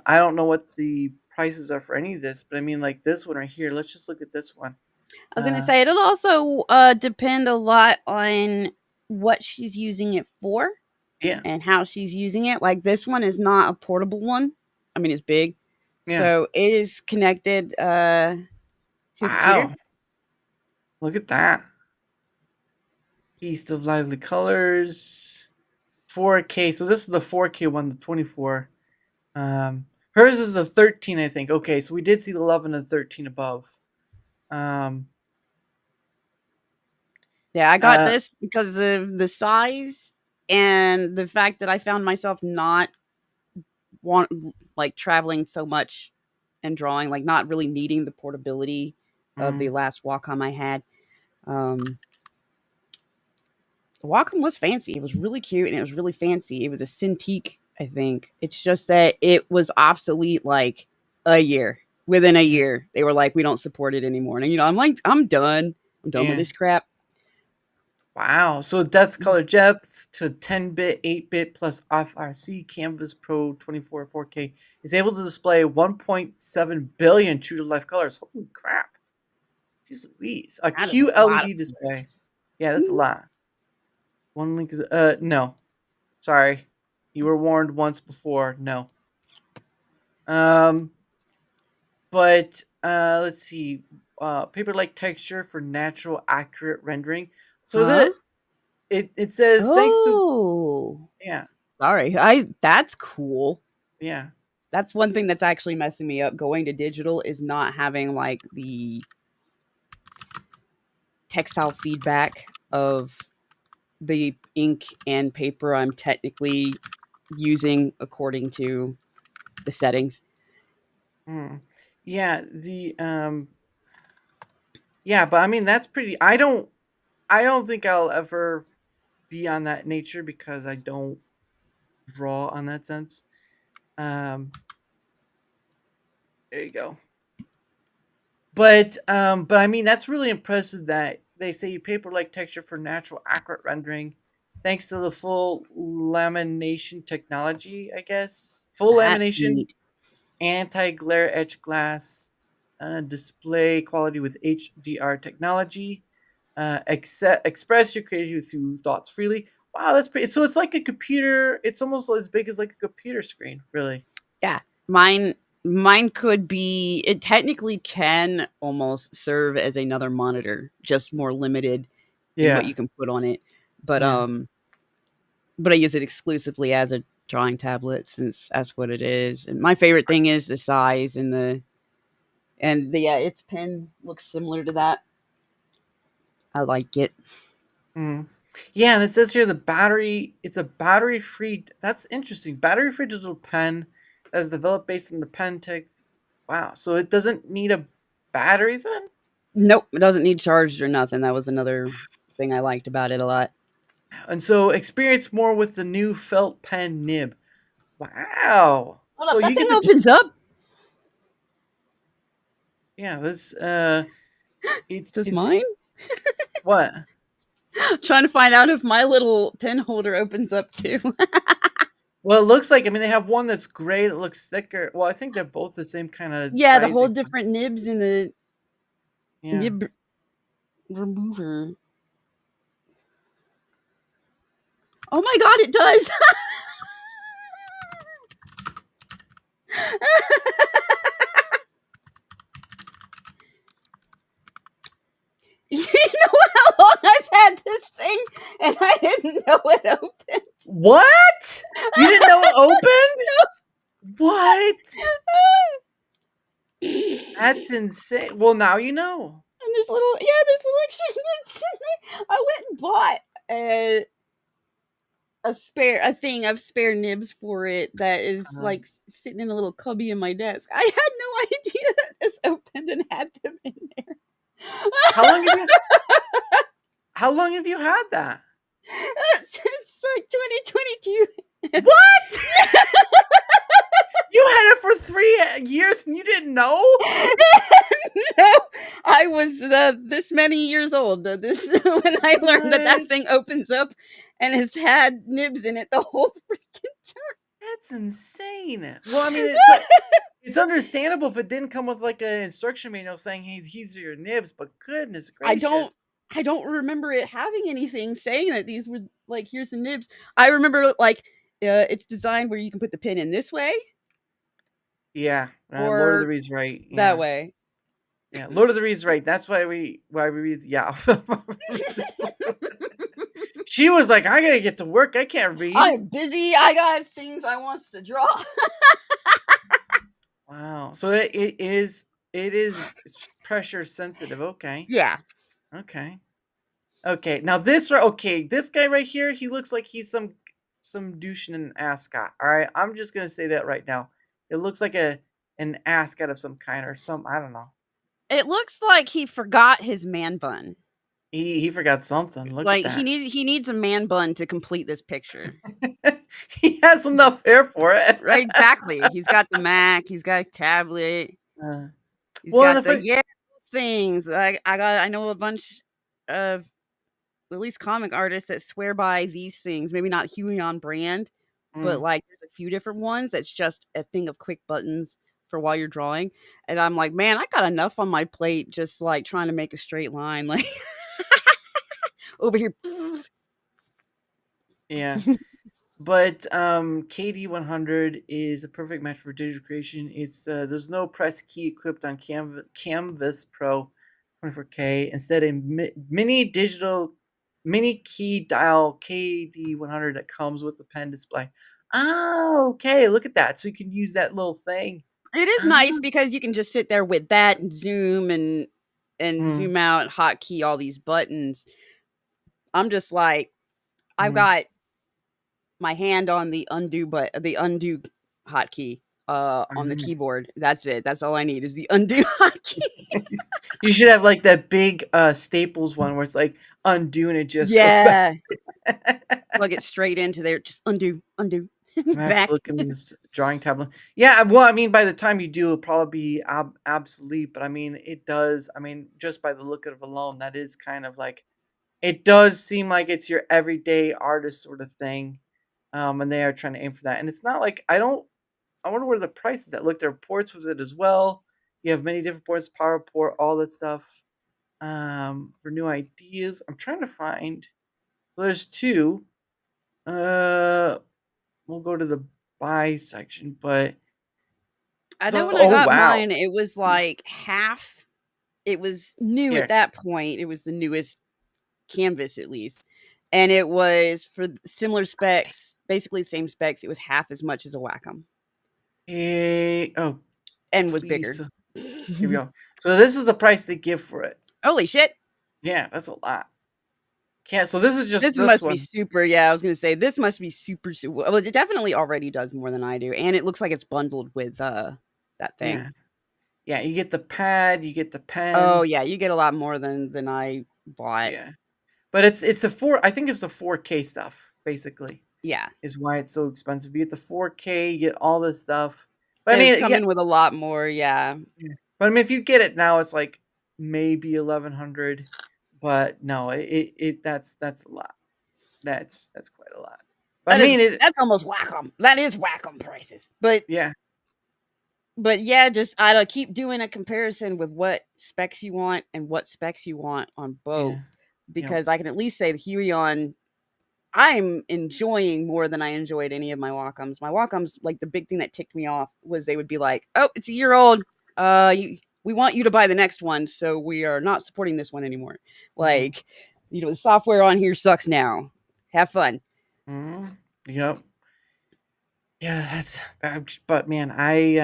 I don't know what the prices are for any of this, but I mean, like this one right here. Let's just look at this one. I was gonna Uh, say it'll also depend a lot on what she's using it for yeah, and how she's using it. Like this one is not a portable one. I mean, it's big, yeah. so it is connected to a computer. Wow, look at that. Feast of Lively Colors, 4K. So this is the 4K one, the 24. Hers is the 13, I think. Okay, so we did see the 11 and 13 above. Um, Yeah, I got uh, this because of the size and the fact that I found myself not want like traveling so much and drawing, like not really needing the portability of the mm, last Wacom I had. Um, the Wacom was fancy. It was really cute and it was really fancy. It was a Cintiq, I think. It's just that it was obsolete like a year. Within a yeah, year, they were like, "We don't support it anymore." And I'm like, "I'm done. I'm done with yeah. this crap." Wow. So depth, color, depth to 10-bit, 8-bit plus FRC Canvas Pro 24 4K is able to display 1.7 billion true to life colors. Holy crap. Jeez Louise. A That is a lot of QLED display. Yeah, that's a lot. One link is no. Sorry. You were warned once before. No. Um but let's see. Paper-like texture for natural accurate rendering. So is huh? it says thanks to Oh, yeah, sorry. That's cool. yeah. That's one thing that's actually messing me up. Going to digital is not having like the textile feedback of the ink and paper I'm technically using according to the settings. Mm. Yeah, yeah, but I mean that's pretty I don't think I'll ever be on that nature because I don't draw on that sense. Um there you go. But I mean that's really impressive that they say paper-like texture for natural accurate rendering thanks to the full lamination technology, I guess. Full That's lamination, neat. anti-glare etch glass, display quality with HDR technology, express your creativity through thoughts freely. Wow, that's pretty. So it's like a computer. It's almost as big as like a computer screen, really. Yeah. Mine could be it technically can almost serve as another monitor, just more limited in what Yeah, you can put on it. But yeah. but I use it exclusively as a drawing tablet since that's what it is. And my favorite thing is the size and the yeah, its pen looks similar to that. I like it. Mm. Yeah, and it says here the battery. It's a battery-free. That's interesting. Battery-free digital pen that is developed based on the pen text. Wow, so it doesn't need a battery then? Nope, it doesn't need charged or nothing. That was another thing I liked about it a lot. And so experience more with the new felt pen nib. Wow. Hold So up, that you thing get to opens up. yeah, this Is this it's mine? what? Trying to find out if my little pen holder opens up too. Well, it looks like I mean they have one that's gray that looks thicker. Well, I think they're both the same kind of Yeah, the whole sizing. different nibs in the Yeah. nib remover. Oh my god, it does! You know how long I've had this thing and I didn't know it opened? What? You didn't know it opened? What? That's insane. Well, now you know. And there's little extra nibs in there. I went and bought a thing of spare nibs for it that is Uh, like sitting in a little cubby in my desk. I had no idea that this opened and had them in there. how long have you how long have you had that? Since like 2022. What? You had it for 3 years and you didn't know? No, I was this many years old. This when I learned that What? thing opens up and has had nibs in it the whole freaking That's insane. Well, I mean, it's understandable if it didn't come with like an instruction manual saying, "Hey, these are your nibs." But goodness I don't gracious, I don't remember it having anything saying that these were like here's the nibs. I remember like it's designed where you can put the pin in this way yeah, Lord of the or Rings, right? that Yeah, way. yeah, Lord of the Rings, right? That's why we read. Yeah, she was like, "I gotta get to work. I can't read." I'm busy. I got things I wants to draw. Wow. So it is pressure sensitive. Okay. Yeah. Okay. Okay. Now this guy right here, he looks like he's some douche in an ascot. All right. I'm just gonna say that right now. It looks like an ascot of some kind or some I don't know. It looks like he forgot his man bun. He forgot something. Look at Like that. he needs a man bun to complete this picture. He has enough hair for it. Right, exactly. He's got the Mac, he's got a tablet, Uh, he's well, got and the if yeah, those things. I know a bunch of at least comic artists that swear by these things. Maybe not Huey on brand, but mm, like there's a few different ones that's just a thing of quick buttons for while you're drawing. And I'm like, man, I got enough on my plate just like trying to make a straight line. Like over here. yeah. But KD100 is a perfect match for digital creation. It's there's no press key equipped on Canvas Pro 24K. Instead, a mini key dial KD100 that comes with the pen display. Oh, okay. Look at that. So you can use that little thing. It is Ah, nice because you can just sit there with that and zoom and mm, zoom out, hotkey all these buttons. I'm just like, I've mm. got my hand on the undo hotkey on the Ah. keyboard. That's it. That's all I need is the undo hotkey. You should have like that big Staples one where it's like undo and it just goes back. Yeah. Plug it straight into there. Just undo, undo, I have to back. look in this drawing tablet. Yeah, well, I mean, by the time you do, it'll probably be obsolete. But I mean, it does. I mean, just by the look of it alone, that is kind of like it does seem like it's your everyday artist sort of thing. And they are trying to aim for that. And it's not like I don't. I wonder where the price is at. Look, there are ports with it as well. You have many different ports, power port, all that stuff. For new ideas, I'm trying to find. So there's two. Uh, we'll go to the buy section, but I know so when I oh got wow. mine, it was like half. It was new at Here. that point. It was the newest canvas, at least. And it was for similar specs, basically same specs. It was half as much as a Wacom Oh, and was please. bigger. Here we go. So this is the price they give for it. Holy shit. Yeah, that's a lot. Can't. So this is just This this must be one. super. Yeah, I was gonna say this must be super, super. Well, it definitely already does more than I do, and it looks like it's bundled with that thing. Yeah, yeah. You get the pad, you get the Oh pen. yeah, you get a lot more than I bought. Yeah, but it's the four. I think it's the 4K stuff. Basically, Yeah, is why it's so expensive. You get the 4K, you get all this stuff. But I and it's mean, yeah, coming with a lot more. Yeah, yeah. But I mean, if you get it now, it's like maybe 1100. But no, that's a lot. That's quite a lot. But I that is mean it. that's almost Wacom. That is Wacom prices. Yeah, But yeah, just I don't keep doing a comparison with what specs you want and what specs you want on yeah, both, yep. because I can at least say the Huey on I'm enjoying more than I enjoyed any of my Wacoms. My Wacoms, like the big thing that ticked me off was they would be like, "Oh, it's a year old. We want you to buy the next one, so we are not supporting this one anymore." Mhm, Like, the software on here sucks now. Have fun. mhm, yep. Yeah, that's that. But man, I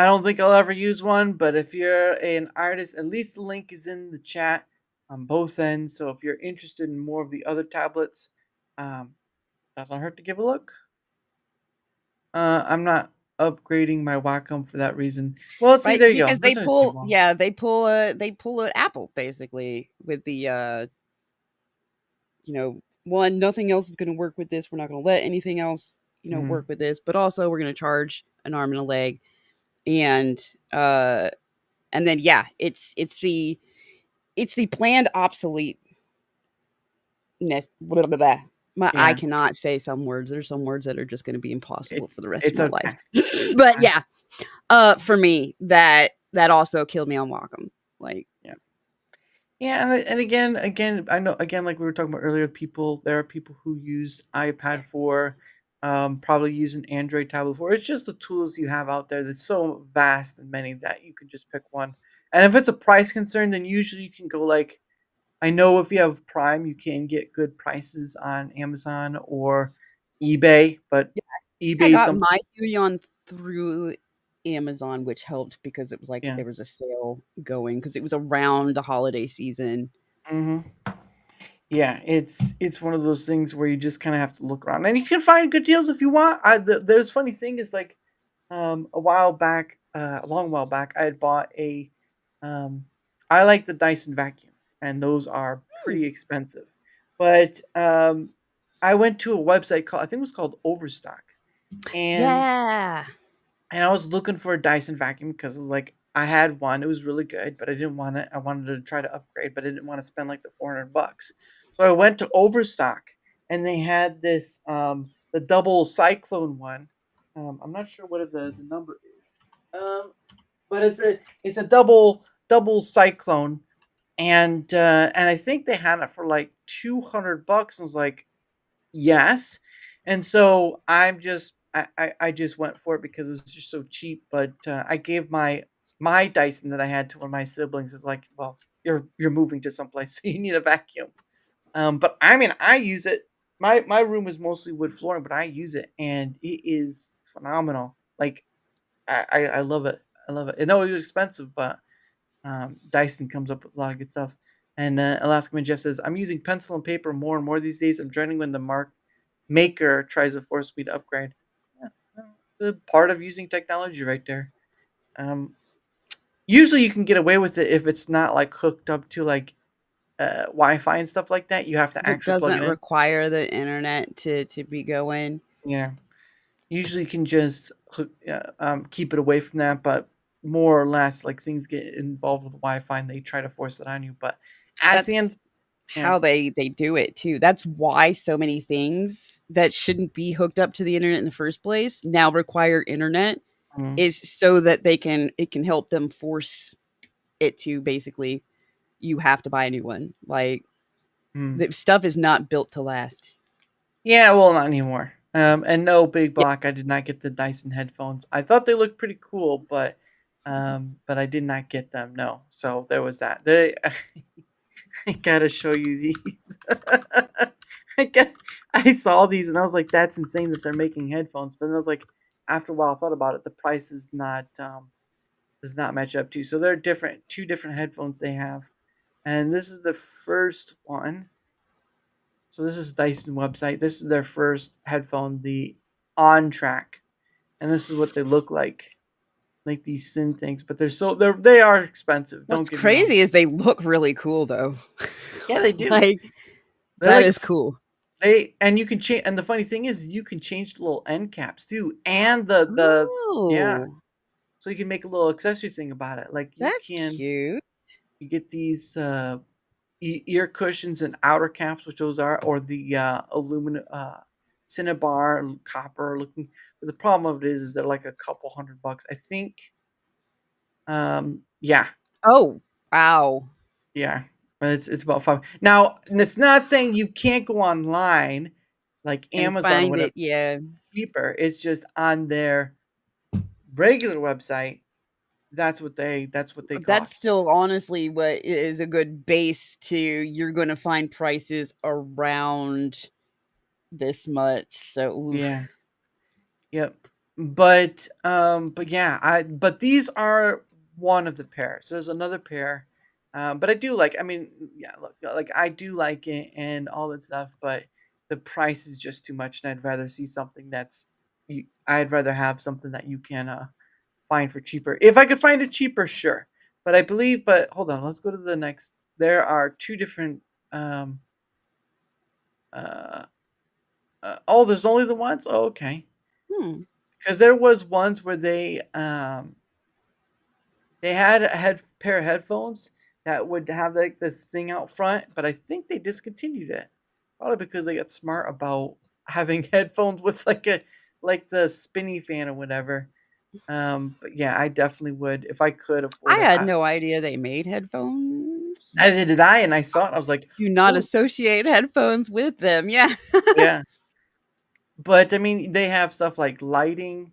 don't think I'll ever use one. But if you're an artist, at least the link is in the chat on both ends. So if you're interested in more of the other tablets, um, doesn't hurt to give a look. I'm not upgrading my Wacom for that reason. Well, let's see. Right? There you go. Because That's understandable. they pull a Apple basically with the one, nothing else is going to work with this. We're not going to let anything else, Mhm. work with this. But also, we're going to charge an arm and a leg, and uh, and then yeah, it's the planned obsolete. Blah, blah, blah. I Yeah. cannot say some words. There's some words that are just going to be It impossible for the rest of it's my life. okay. But I yeah, for me, that also killed me on Wacom. Like, yeah. Yeah, and again, I know again, like we were talking about earlier, there are people who use iPad for, probably use an Android tablet for. It's just the tools you have out there that's so vast and many that you can just pick one. And if it's a price concern, then usually you can go like I know if you have Prime, you can get good prices on Amazon or eBay, but I eBay got some my Huey on through Amazon, which helped because it was like yeah. there was a sale going because it was around the holiday season. Mhm. Yeah, it's one of those things where you just kind of have to look around, and you can find good deals if you want. There's funny thing is like, a while back, a long while back, I had bought um, I like the Dyson vacuum, and those are Hmm. pretty expensive, but I went to a website called I think it was called Overstock, and Yeah. and I was looking for a Dyson vacuum because it was like I had one, it was really good, but I didn't want it. I wanted to try to upgrade, but I didn't want to spend like the $400. So I went to Overstock and they had this the double cyclone one. I'm not sure what the number is. But it's a double cyclone and I think they had it for like $200. I was like, yes. And so I just went for it because it was just so cheap. But I gave my Dyson that I had to one of my siblings. Is like, well, you're moving to someplace, so you need a vacuum. But I mean, I use it. My room is mostly wood flooring, but I use it, and it is phenomenal. Like I love it. I love it. I know it was expensive, but Dyson comes up with a lot of good stuff. And Alaska Jeff says, I'm using pencil and paper more and more these days. I'm dreading when the maker tries to force me to upgrade. Yeah, it's a part of using technology right there. Um, Usually you can get away with it if it's not like hooked up to like Wi-Fi and stuff like that. You have to If it actually plug doesn't it in. require the internet to be going. Yeah. Usually you can just keep it away from that, but more or less like things get involved with Wi-Fi and they try to force it on you. But at the end, That's yeah. how they do it too. That's why so many things that shouldn't be hooked up to the internet in the first place now require internet Mm, is so that it can help them force it to basically you have to buy a new one. Like mm. the stuff is not built to last. Yeah, well, not anymore. And no, big Yeah, block. I did not get the Dyson headphones. I thought they looked pretty cool, but I did not get them. No, so there was that. I gotta show you these. I got, I saw these and I was like, that's insane that they're making headphones. But then I was like, after a while, I thought about it. The price is not does not match up to. So they're different, two different headphones they have, and this is the first one. So this is Dyson website. This is their first headphone, the On Track, and this is what they look like these thin things. But they are expensive. Don't what's get me wrong. crazy is they look really cool though. Yeah, they do. Like They're that like is cool. they and you can change. And the funny thing is, you can change the little end caps too, and the yeah. Oh, So you can make a little accessory thing about it. Like that's cute. you get these ear cushions and outer caps, which those are, or the aluminum cinnabar and copper looking. But the problem of it is they're like a couple $100. I think. Yeah, Oh, wow. yeah. But it's about five. Now, and it's not saying you can't go online, like And Amazon or find whatever, it, yeah. cheaper. It's just on their regular website. That's what they That's cost. still honestly what is a good base to you're gonna find prices around this much. So Yeah. oof. Yep. But yeah, but these are one of the pairs. There's another pair. But I do like I mean, yeah, look, like I do like it and all that stuff, but the price is just too much and I'd rather see something I'd rather have something that you can find for cheaper. If I could find it cheaper, sure. But hold on, let's go to the next. There are two different um Uh, oh, there's only the ones. Oh, okay. Hmm. Because there was ones where they had a pair of headphones that would have like this thing out front, but I think they discontinued it. Probably because they got smart about having headphones with like the spinny fan or whatever. But yeah, I definitely would if I could I afford it. had no idea they made headphones. Neither did I, and I saw it. I was like, Do not "Ooh, associate headphones with them. Yeah. yeah." But I mean, they have stuff like lighting,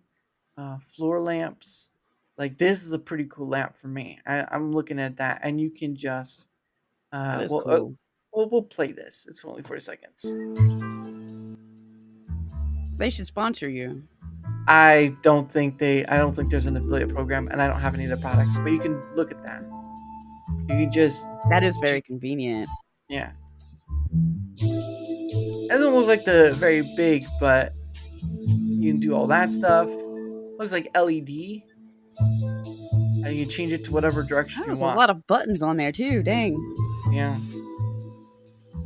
floor lamps. Like this is a pretty cool lamp for me. I'm looking at that, and you can just That is well, cool. we'll play this. It's only 4 seconds. They should sponsor you. I don't think there's an affiliate program, and I don't have any of the products. But you can look at that. You can That is ju- very convenient. yeah. It doesn't look like the very big, but you can do all that stuff. Looks like LED, and you can change it to whatever Oh, direction you there's a want. lot of buttons on there too. Dang. Yeah.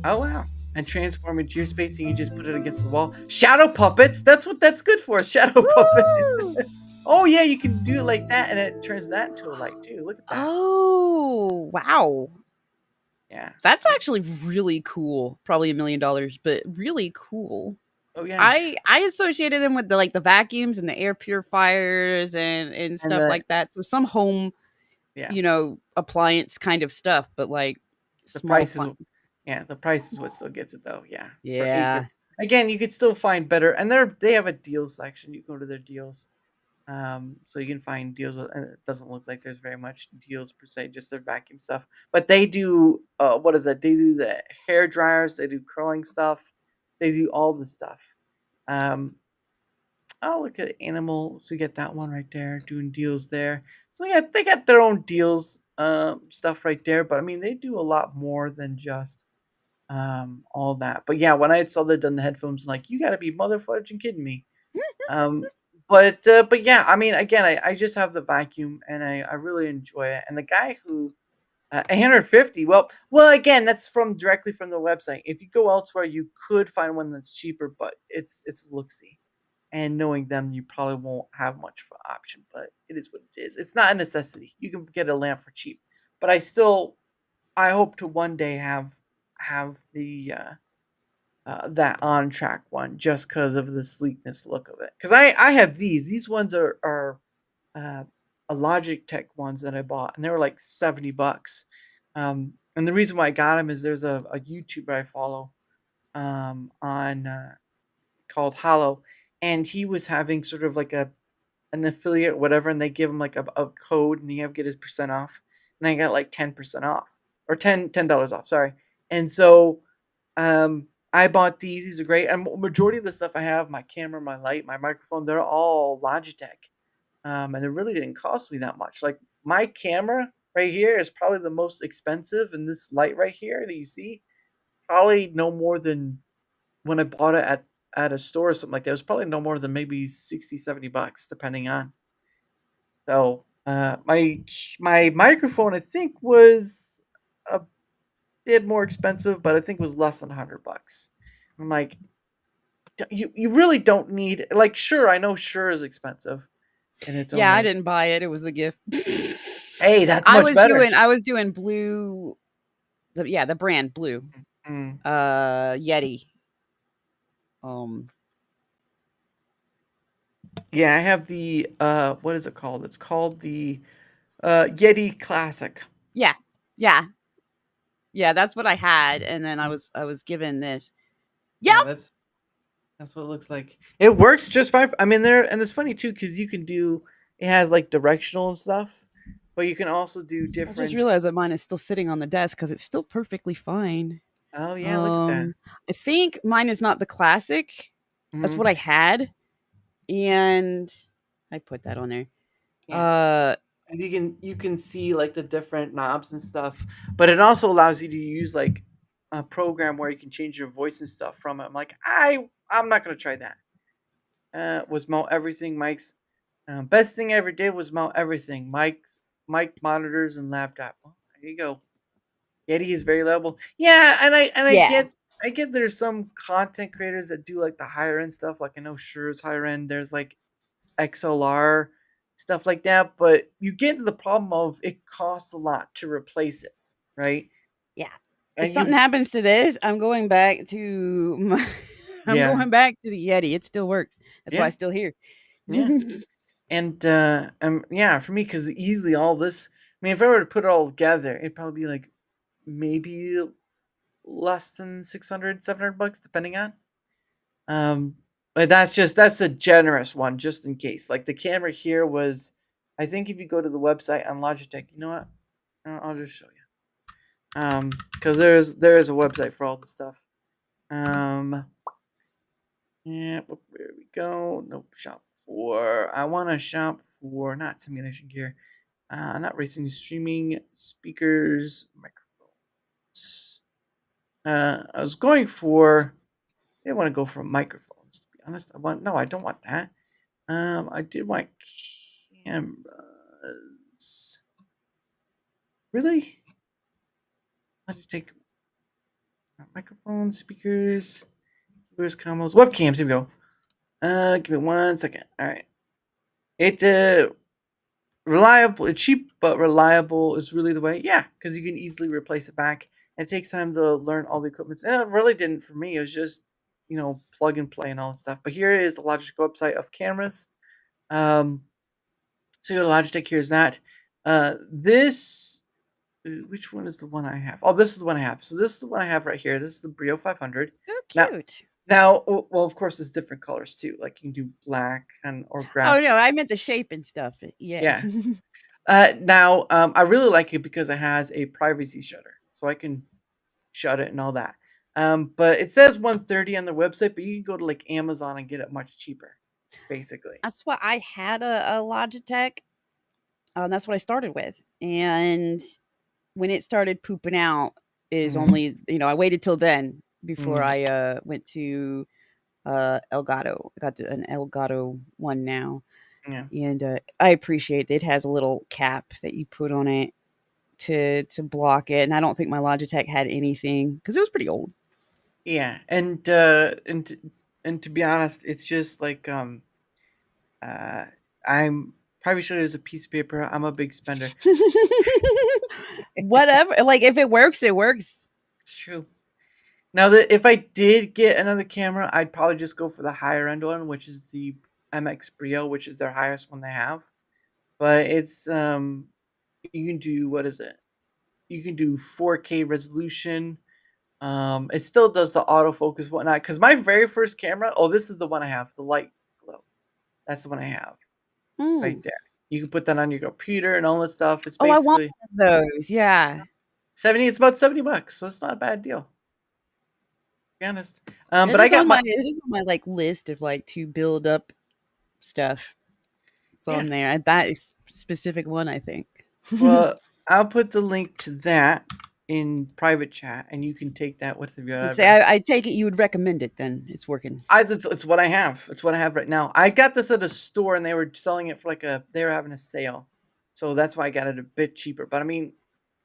Oh wow. And transform into your space, and you just put it against the wall. Shadow puppets. That's what that's good for. Shadow puppets. Woo! Oh yeah, you can do it like that, and it turns that into a light too. Look at that. Oh, wow. Yeah. That's That's actually really cool. Probably $1 million, but really cool. oh yeah. I associated them with the vacuums and the air purifiers and And stuff like that. So some home, yeah, appliance kind of stuff, but like the small price is appliance. yeah, the price is what still gets it though. Yeah. For acre. Yeah. Again, you could still find better, and they have a deal section. You go to their deals. So you can find deals, and it doesn't look like there's very much deals per se, just their vacuum stuff. But they do, what is that? They do the hair dryers, they do curling stuff, they do all the stuff. Um, oh, look at animal. So you get that one right there, doing deals there. So they got their own deals, stuff right there. But I mean, they do a lot more than just all that. But yeah, when I saw they done the headphones, like you got to be motherfucking kidding me. Um, but yeah, I mean, again, I just have the vacuum and I really enjoy it. And the guy who 150, well, again, that's from directly from the website. If you go elsewhere, you could find one that's cheaper, but it's look-see. And knowing them, you probably won't have much of an option, but it is what it is. It's not a necessity. You can get a lamp for cheap, but I hope to one day have the that on track one just because of the sleekness look of it. Because I have these ones are uh, a Logitech ones that I bought, and they were like $70. And the reason why I got them is there's a YouTuber I follow on called Hollow, and he was having sort of like an affiliate, whatever, and they give him like a code, and you have to get his percent off, and I got like 10% off or $10 off, sorry. And so I bought these. These are great. And majority of the stuff I have, my camera, my light, my microphone, they're all Logitech. And it really didn't cost me that much. Like my camera right here is probably the most expensive, and this light right here that you see, probably no more than when I bought it at a store or something like that. It was probably no more than maybe 60, $70, depending on. So my microphone I think was a bit more expensive, but I think it was less than $100. I'm like, you really don't need like Sure, I know Sure is expensive in its own Yeah, I right. didn't buy it. It was a gift. Hey, that's I much was better. doing I was doing Blue, the brand Blue. Mm. Yeti. Um Yeah, I have the what is it called? It's called the Yeti Classic. yeah. Yeah. Yeah, that's what I had, and then I Mm. was given this. Yep. Yeah, that's what it looks like. It works just fine. I mean, and it's funny too because you can do it has like directional and stuff, but you can also do I just different. realized that mine is still sitting on the desk because it's still perfectly fine. Oh yeah, look at that. Um, I think mine is not the classic. That's Hmm. what I had, and I put that on there. Yeah. Uh, 'Cause you can see like the different knobs and stuff, but it also allows you to use like a program where you can change your voice and stuff from it. I'm like, I'm not gonna try that. Was mount everything. Mike's best thing I ever did was mount everything. Mike's mic monitors and laptop. Well, there you go. Yeti is very level. Yeah, and I yeah. get I get there's some content creators that do like the higher end stuff. Like I know Sure's higher end. There's like XLR stuff like that, but you get into the problem of it costs a lot to replace it, right? Yeah. If And something you, happens to this, I'm going back to my I'm yeah, going back to the Yeti. It still works. That's why yeah, it's still here. yeah, and yeah, for me, because easily all this. I mean, if I were to put it all together, it'd probably be like maybe less than 600, 700 bucks, depending on. Um, but that's a generous one, just in case. Like the camera here was, I think if you go to the website on Logitech, you know what? I'll just show you. Because there's a website for all the stuff. Yeah, there we go. Nope, shop for. I want to shop for not simulation gear. Not racing, streaming, speakers, microphones. I was going for. I didn't want to go for microphones. To be honest, I don't want that. I did want cameras. Really? Let's take microphones, speakers, keyboards, combos, webcams. Here we go. Give me 1 second. All right. It reliable, cheap but reliable is really the way. Yeah, because you can easily replace it back. And it takes time to learn all the equipment. And it really didn't for me. It was just plug and play and all that stuff. But here is the Logitech website of cameras. So your Logitech, here's that. This, which one is the one I have? Oh, this is the one I have. So this is the one I have right here. This is the Brio 500. Oh, Now, cute. well, of course, there's different colors too. Like you can do black or Oh graphite. no, I meant the shape and stuff. Yeah. Yeah. Now, I really like it because it has a privacy shutter, so I can shut it and all that. But it says 130 on their website, but you can go to like Amazon and get it much cheaper, basically. That's what I had a Logitech. That's what I started with. And when it started pooping out is Mhm. only, I waited till then before Mhm. I went to Elgato. I got an Elgato one now. Yeah. And I appreciate it. It has a little cap that you put on it to block it. And I don't think my Logitech had anything because it was pretty old. Yeah, and to be honest, it's just like uh I'm probably sure there's a piece of paper. I'm a big spender. Whatever. Like if it works, it works. It's true. Now that if I did get another camera, I'd probably just go for the higher end one, which is the MX Brio, which is their highest one they have. But it's you can do what is it? You can do 4K resolution. It still does the autofocus whatnot. Because my very first camera, oh, this is the one I have, the light glow. That's the one I have right Mm. there. You can put that on your computer and all that stuff. It's Oh, I want basically one of those. Yeah. 70. It's about $70, so it's not a bad deal. To be honest. It But I is got on my my it is on my like list of like to build up stuff. It's yeah. on there. That is specific one, I think. Well, I'll put the link to that in private chat, and you can take that with you, To say, whatever. I take it you would recommend it. Then it's working. It's what I have. It's what I have right now. I got this at a store, and they were selling it for like they were having a sale, so that's why I got it a bit cheaper. But I mean,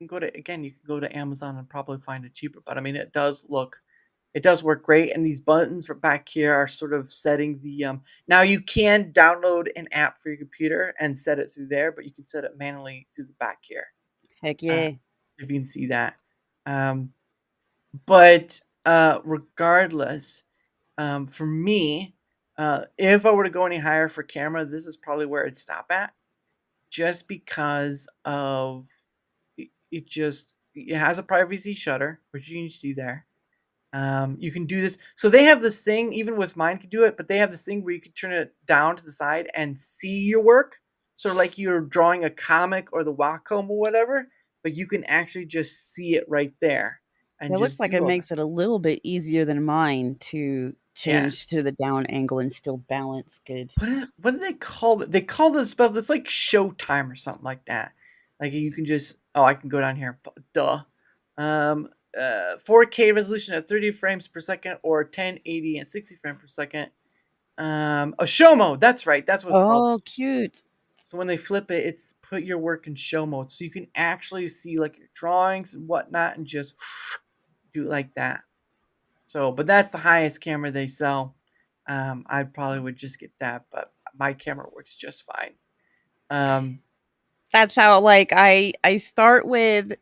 you can you can go to Amazon and probably find it cheaper. But I mean, it does work great. And these buttons for back here are sort of setting the Now you can download an app for your computer and set it through there, but you can set it manually through the back here. Heck Uh, yeah. if you can see that. Um, but regardless, for me, if I were to go any higher for camera, this is probably where I'd stop at, just because of it has a privacy shutter, which you can see there. You can do this. So they have this thing, even with mine can do it, but they have this thing where you can turn it down to the side and see your work. So like you're drawing a comic or the Wacom or whatever, but you can actually just see it right there and It looks just like do it all that. makes it a little bit easier than mine to Yeah. change to the down angle and still balance good. What do they call it? They call this stuff. It's like Showtime or something like that. Like you can just I can go down here. Duh. Um, 4K resolution at 30 frames per second or 1080 and 60 frames per second. A show mode. That's right. That's what it's called. Oh, cute. So when they flip it, it's put your work in show mode, so you can actually see like your drawings and whatnot, and just do it like that. So, but that's the highest camera they sell. I probably would just get that, but my camera works just fine. That's how like I start with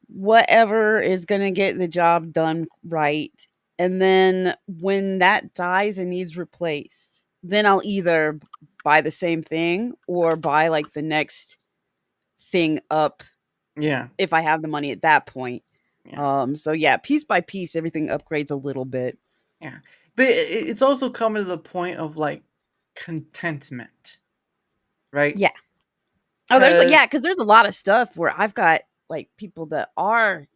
whatever is going to get the job done right. And then when that dies and needs replaced, then I'll either buy the same thing or buy like the next thing up Yeah, if I have the money at that point. yeah, So yeah, piece by piece, everything upgrades a little bit. yeah. But it's also coming to the point of like contentment, right? Yeah. Oh, there's like, Because yeah, because there's a lot of stuff where I've got like people that are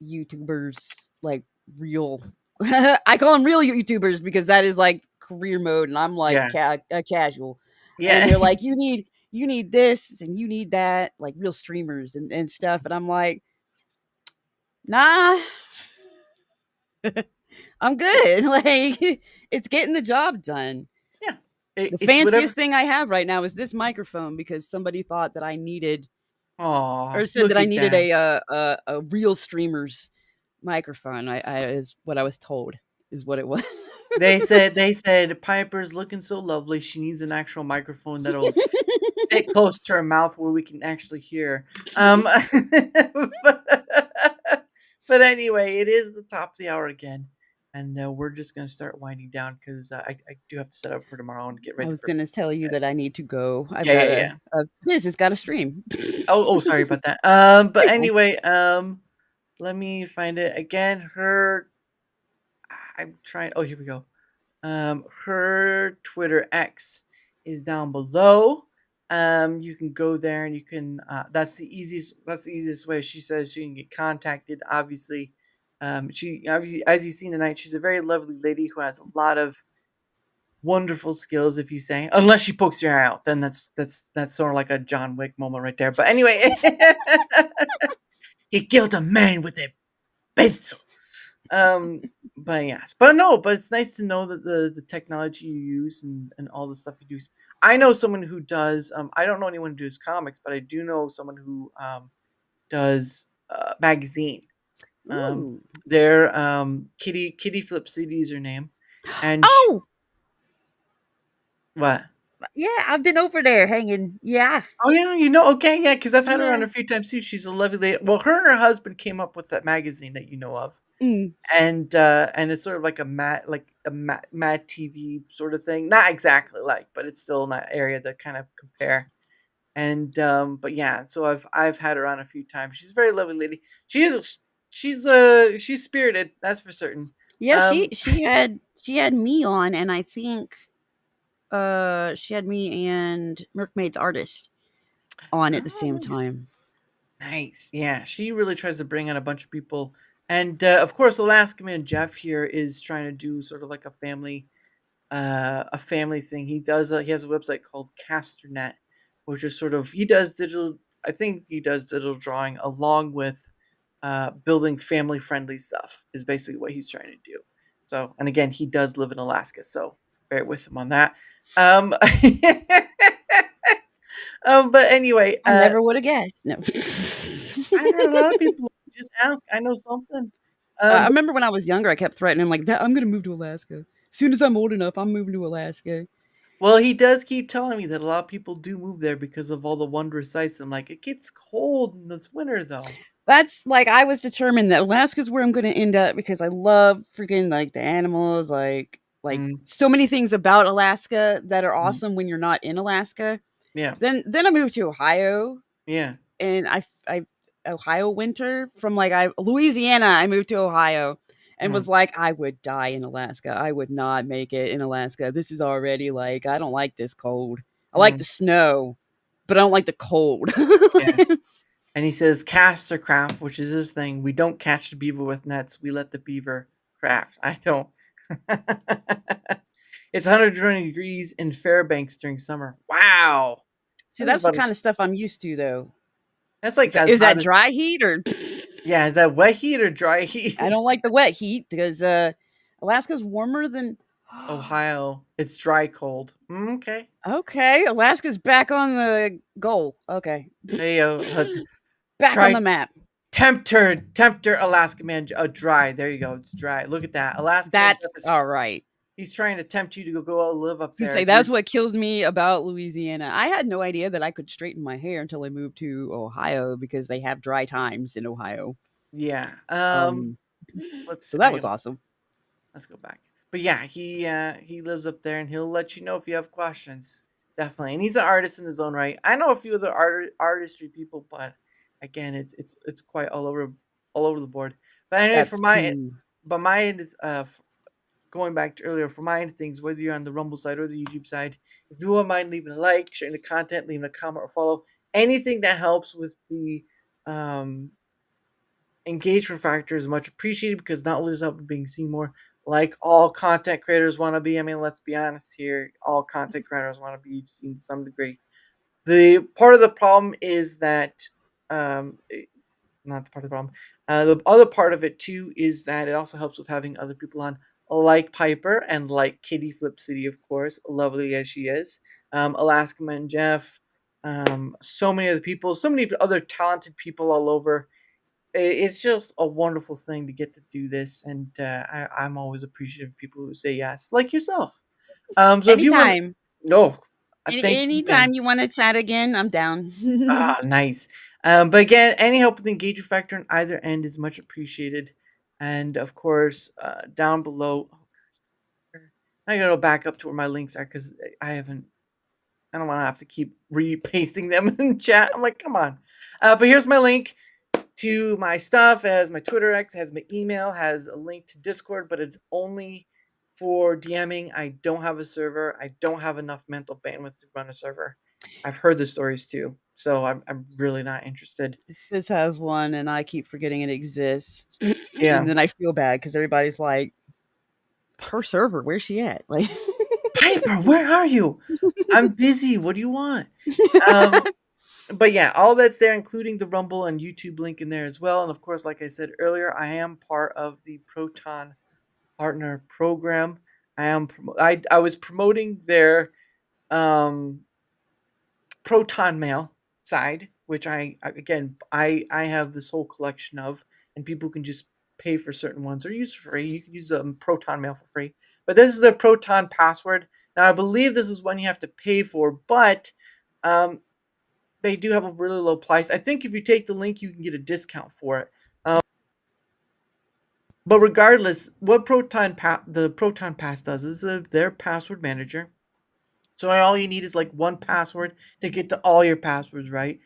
YouTubers, like real. I call them real YouTubers because that is like career mode, and I'm like yeah, a casual. And yeah, they're like, you need this and you need that, like real streamers and stuff. And I'm like, nah, I'm good. Like it's getting the job done. yeah. The It's whatever. fanciest thing I have right now is this microphone because somebody thought that I needed Oh, or said that look I at needed that. a real streamer's microphone. I is what I was told is what it was. They said Piper's looking so lovely. She needs an actual microphone that'll fit close to her mouth where we can actually hear. But, but anyway, it is the top of the hour again, and we're just gonna start winding down because I do have to set up for tomorrow and get I ready was for. gonna tell you that I need to go. I've Yeah, got yeah, yeah. a business got a stream. Oh, sorry about that. But Pretty cool. anyway, let me find it again. I'm trying. Oh, here we go. Her Twitter X is down below. You can go there and you can. That's the easiest. That's the easiest way. She says she can get contacted. Obviously, she obviously, as you've seen tonight, she's a very lovely lady who has a lot of wonderful skills. If you say, unless she pokes your eye out, then that's sort of like a John Wick moment right there. But anyway, he killed a man with a pencil. But yes, but no, but it's nice to know that the technology you use and all the stuff you do. I know someone who does. I don't know anyone who does comics, but I do know someone who does magazine. Um, Ooh. their Kitty Flip City is her name, and Oh, what? yeah, I've been over there hanging. Yeah. Oh yeah, you know, okay, yeah, because I've had her on Yeah. a few times too. She's a lovely lady. Well, her and her husband came up with that magazine that you know of. Mm. And it's sort of like a Mad TV sort of thing. Not exactly like, but it's still in that area to kind of compare. And but yeah, so I've had her on a few times. She's a very lovely lady. She's spirited, that's for certain. Yeah, Um she had me on and I think she had me and Merkmaid's artist on at the oh, same nice. time. Nice. Yeah, she really tries to bring on a bunch of people. And of course Alaska Man Jeff here is trying to do sort of like a family thing. He has a website called Casternet, which is sort of he does digital. I think he does digital drawing along with building family friendly stuff. Is basically what he's trying to do. So, and again, he does live in Alaska, so bear with him on that. Um, but anyway, I never would have guessed. No. I've had a lot of people just ask. I know something. I But remember when I was younger, I kept threatening him like, I'm going to move to Alaska. As soon as I'm old enough, I'm moving to Alaska. well, he does keep telling me that a lot of people do move there because of all the wondrous sights. I'm like, it gets cold in this winter, though. That's like I was determined that Alaska's where I'm going to end up because I love freaking like the animals, like Mm, so many things about Alaska that are mm, awesome when you're not in Alaska. yeah, Then I moved to Ohio yeah, and I Ohio winter from like I Louisiana. I moved to Ohio and mm, was like, I would die in Alaska. I would not make it in Alaska. This is already like I don't like this cold. I like mm, the snow, but I don't like the cold. yeah. And he says, cast or craft, which is his thing. We don't catch the beaver with nets. We let the beaver craft. I don't. It's 120 degrees in Fairbanks during summer. Wow. See, That's that's the about kind as, of stuff I'm used to, though. that's like as Is hot that as, dry heat or yeah, is that wet heat or dry I heat? don't like the wet heat because Alaska's warmer than Ohio, it's dry cold. Okay. Okay, Alaska's back on the goal. Okay. Hey, Back on try the map. Tempter, Alaska Man, dry. There you go. It's dry. Look at that, Alaska Man That's Jeff is all right. he's trying to tempt you to go live up To there. say that's what kills me about Louisiana. I had no idea that I could straighten my hair until I moved to Ohio because they have dry times in Ohio. Yeah. Um, Let's so that hang was on. awesome. Let's go back. But yeah, he lives up there, and he'll let you know if you have questions. Definitely, and he's an artist in his own right. I know a few other artistry people, but again, it's quite all over the board. But anyway, That's true. my end is going back to earlier, for my end of things, whether you're on the Rumble side or the YouTube side, if you wouldn't mind leaving a like, sharing the content, leaving a comment or follow, anything that helps with the um engagement factor is much appreciated, because not only does it help with being seen more, like all content creators want to be. I mean, let's be honest here. All content creators want to be seen to some degree. The part of the problem is that, um, not the part of the problem. The other part of it too is that it also helps with having other people on, like Piper and like Kitty Flip City, of course, lovely as she is. Alaska Man Jeff, so many other people, so many other talented people all over. It's just a wonderful thing to get to do this, and I'm always appreciative of people who say yes, like yourself. So if you want, Anytime. no, thank you, Anytime and you want to chat again, I'm down. nice. But again, any help with the engagement factor on either end is much appreciated, and of course, down below. Oh gosh, I gotta go back up to where my links are, because I haven't. I don't want to have to keep repasting them in chat. I'm like, come on. But here's my link to my stuff. It has my Twitter X, has my email, has a link to Discord, but it's only for DMing. I don't have a server. I don't have enough mental bandwidth to run a server. I've heard the stories too, so I'm really not interested. Fizz has one, and I keep forgetting it exists. Yeah, And then I feel bad because everybody's like, her server, where's she at? Like, Piper, where are you? I'm busy. What do you want? Um, but yeah, all that's there, including the Rumble and YouTube link in there as well. And of course, like I said earlier, I am part of the Proton Partner Program. I was promoting their um, Proton Mail side, which I have this whole collection of, and people can just pay for certain ones or use for free. You can use Proton Mail for free, but this is a Proton password. Now I believe this is one you have to pay for, but um, they do have a really low price. I think if you take the link, you can get a discount for it. But regardless, what the Proton Pass does is their password manager. So all you need is like one password to get to all your passwords, right?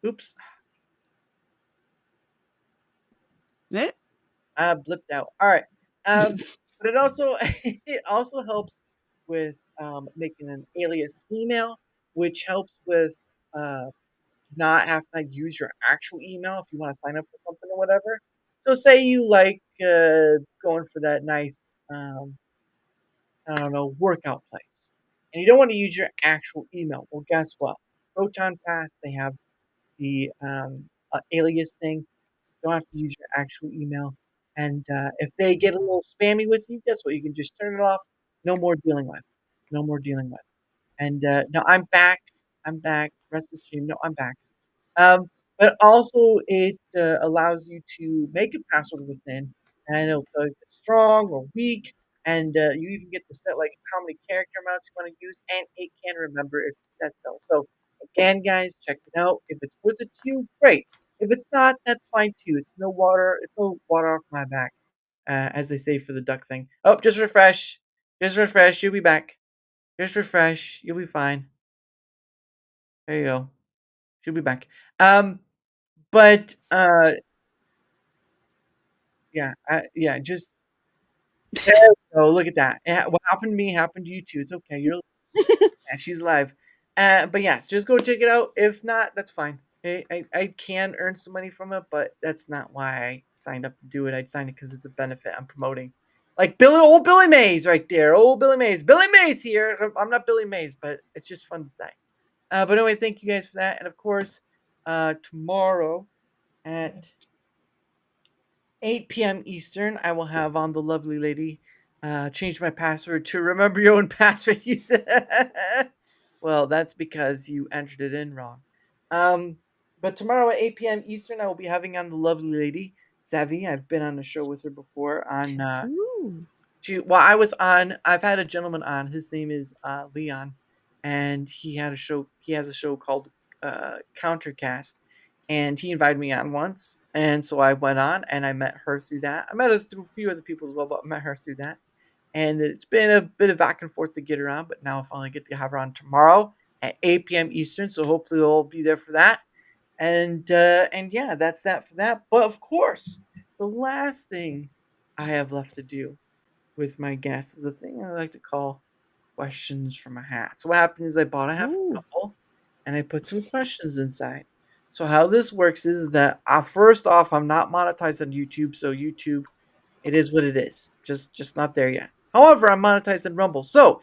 Oops, eh, I blipped out. All right, but it also it also helps with making an alias email, which helps with uh, not having to use your actual email if you want to sign up for something or whatever. So say you like going for that nice I don't know, workout place. And you don't want to use your actual email. Well, guess what? Proton Pass, they have the alias thing. You don't have to use your actual email. And if they get a little spammy with you, guess what? You can just turn it off. No more dealing with. No more dealing with. And no, I'm back. I'm back. Rest of the stream. No, I'm back. Um, but also it allows you to make a password within, and it'll tell you if it's strong or weak, and you even get to set like how many character amounts you want to use, and it can remember if you set so. So again, guys, check it out. If it's worth it to you, great. If it's not, that's fine too. It's no water. It's no water off my back, as they say for the duck thing. Oh, just refresh. Just refresh. You'll be back. Just refresh. You'll be fine. There you go. She'll be back. But yeah, yeah, just there we go. Look at that. Yeah, what happened to me happened to you too. It's okay. Yeah, she's alive. But yes, just go check it out. If not, that's fine. I can earn some money from it, but that's not why I signed up to do it. I signed it because it's a benefit I'm promoting. Like old Billy Mays right there. Old Billy Mays. Billy Mays here. I'm not Billy Mays, but it's just fun to say. But anyway, thank you guys for that. And of course, tomorrow at 8 p.m. Eastern, I will have on the lovely lady change my password to remember your own password. You said, well, that's because you entered it in wrong. Um, But tomorrow at 8 p.m. Eastern, I will be having on the lovely lady Savvy. I've been on a show with her before. Ooh. I've had a gentleman on. His name is Leon, and he had a show. He has a show called Countercast, and he invited me on once, and so I went on, and I met her through that. I met a few other people as well, but I met her through that. And it's been a bit of back and forth to get her on, but now I finally get to have her on tomorrow at 8 p.m. Eastern. So hopefully they'll be there for that. And yeah, that's that for that. But of course, the last thing I have left to do with my guests is a thing I like to call questions from a hat. So what happened is I bought a half a Ooh. couple and I put some questions inside. So how this works is that first off, I'm not monetized on YouTube, so YouTube, it is what it is. Just not there yet. However, I'm monetized on Rumble. So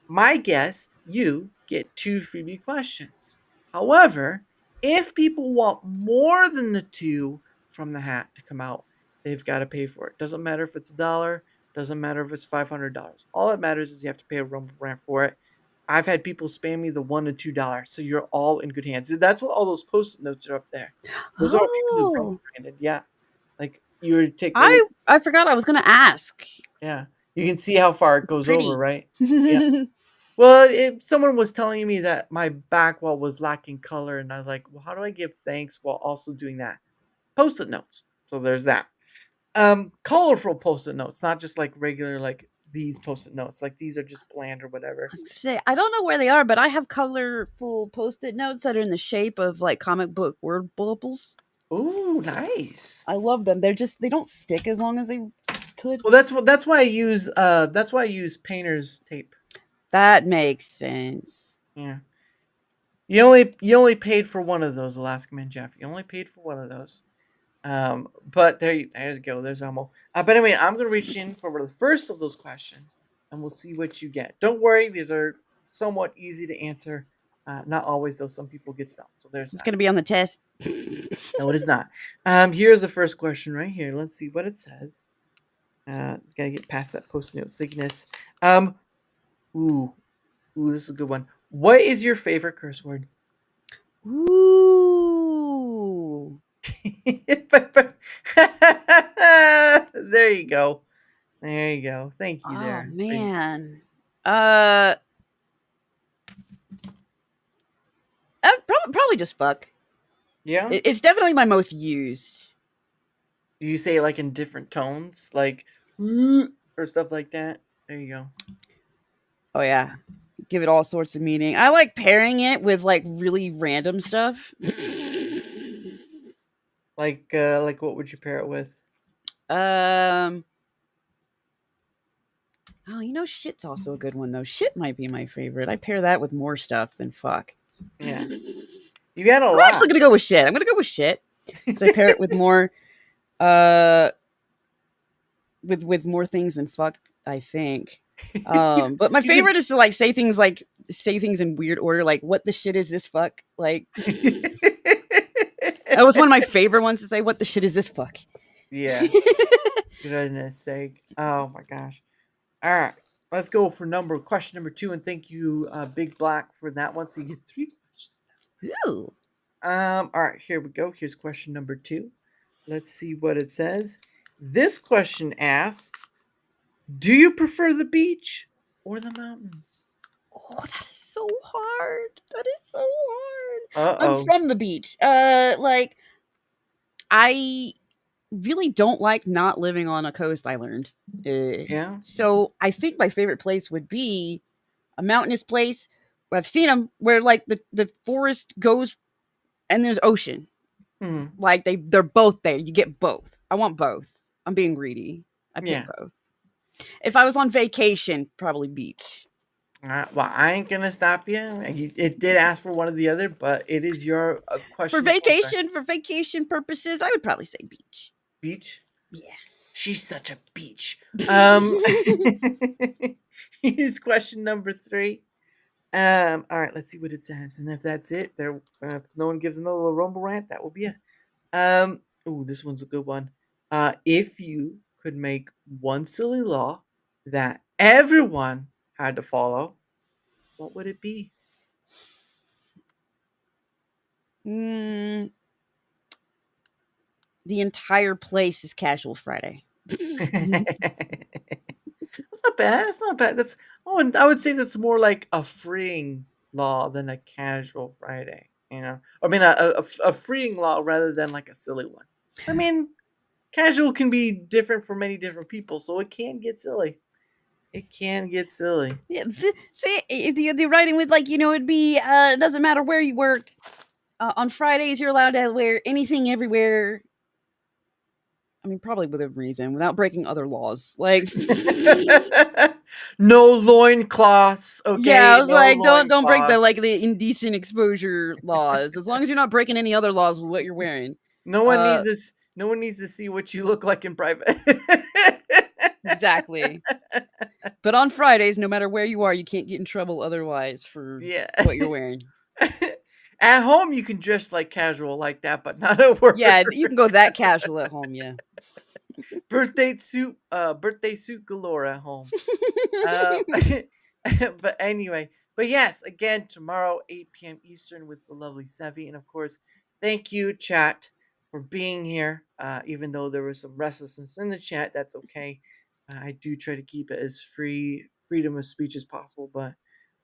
my guest, you get 2 freebie questions. However, if people want more than the 2 from the hat to come out, they've got to pay for it. Doesn't matter if it's $1, doesn't matter if it's $500. All that matters is you have to pay a Rumble brand for it. I've had people spam me the $1 and $2, so you're all in good hands. That's what all those post-it notes are up there. Those are all people who've Rumble Oh. branded. Yeah, like you would take a I forgot I was gonna ask. yeah. You can see how far it goes over, Pretty. right? Yeah. Well, someone was telling me that my back wall was lacking color, and I was like, well, how do I give thanks while also doing that? Post-it notes. So there's that. Colorful post-it notes, not just like regular like these post-it notes. Like these are just bland or I whatever. was gonna say, I don't know where they are, but I have colorful post-it notes that are in the shape of like comic book word bubbles. Ooh, nice. I love them. They don't stick as long as they could. Well, that's why I use painter's tape. That makes sense. Yeah. You only paid for one of those, Alaska Man Jeff. You only paid for one of those. But there you go. There's Elmo. But anyway, I'm gonna reach in for the first of those questions, and we'll see what you get. Don't worry, these are somewhat easy to answer. Not always, though. Some people get stumped. So there's It's that. gonna be on the test. No, it is not. Here's the first question right here. Let's see what it says. Gotta get past that post-it note sickness. Ooh, this is a good one. What is your favorite curse word? Ooh. There you go. There you go. Thank you. Oh There. man. Probably just fuck. Yeah. It's definitely my most used. You say it like in different tones, like or stuff like that. There you go. Oh yeah. Give it all sorts of meaning. I like pairing it with like really random stuff. Like what would you pair it with? Oh, shit's also a good one though. Shit might be my favorite. I pair that with more stuff than fuck. Yeah. You got a I'm lot. actually gonna go with shit. I'm gonna go with shit because I pair it with more, with more things than fuck. I think. But my favorite is to like say things in weird order, like "What the shit is this fuck?" Like that was one of my favorite ones to say. "What the shit is this fuck?" Yeah. Goodness sake. Oh my gosh. All right. Let's go for question number 2, and thank you, Big Black, for that one. So you get 3 questions. Ooh. All right, here we go. Here's question number 2. Let's see what it says. This question asks, do you prefer the beach or the mountains? Oh, that is so hard. That is so hard. I'm Uh-oh. from the beach. Like I really don't like not living on a coast. I learned. Yeah. So I think my favorite place would be a mountainous place. I've seen them where like the forest goes and there's ocean. Hmm. Like they're both there. You get both. I want both. I'm being greedy. I pick Yeah. both. If I was on vacation, probably beach. Well, I ain't gonna stop you. It did ask for one or the other, but it is your question. For vacation purposes, I would probably say beach. Beach. Yeah. She's such a beach. Here's question number 3. All right, let's see what it says, and if that's it, if no one gives another rumble rant, that will be it. This one's a good one. If you could make one silly law that everyone had to follow, what would it be? Mm, the entire place is casual Friday. That's not bad. That's not bad. I would say that's more like a freeing law than a casual Friday. I mean a freeing law rather than like a silly one. I mean, casual can be different for many different people, so it can get silly. It can get silly. Yeah, see, if the writing would it'd be it doesn't matter where you work. On Fridays, you're allowed to wear anything everywhere. I mean, probably within reason, without breaking other laws. Like, No loincloths, yeah, I okay? was No like, don't break loincloths. the indecent exposure laws. As long as you're not breaking any other laws with what you're wearing. No one needs Uh, this. No one needs to see what you look like in private. exactly. But on Fridays, no matter where you are, you can't get in trouble otherwise for Yeah. what you're wearing. At home, you can dress like casual like that, but not at work. Yeah, you can go that casual at home. Yeah. Birthday suit galore at home. Uh, but anyway, but yes, again, tomorrow, 8 p.m. Eastern with the lovely Sevi. And of course, thank you, chat, for being here. Even though there was some restlessness in the chat, that's okay. I do try to keep it as freedom of speech as possible, but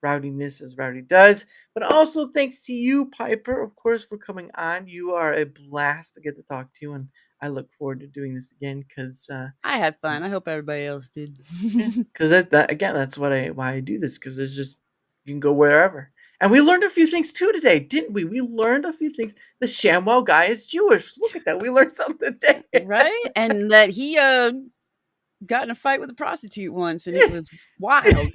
rowdiness as rowdy does. But also thanks to you, Piper, of course, for coming on. You are a blast to get to talk to, and I look forward to doing this again because I had fun. I hope everybody else did. because that again, that's why I do this, because there's just you can go wherever. And we learned a few things too today, didn't we? We learned a few things. The ShamWow guy is Jewish. Look at that. We learned something there. Right? And that he got in a fight with a prostitute once and it was wild.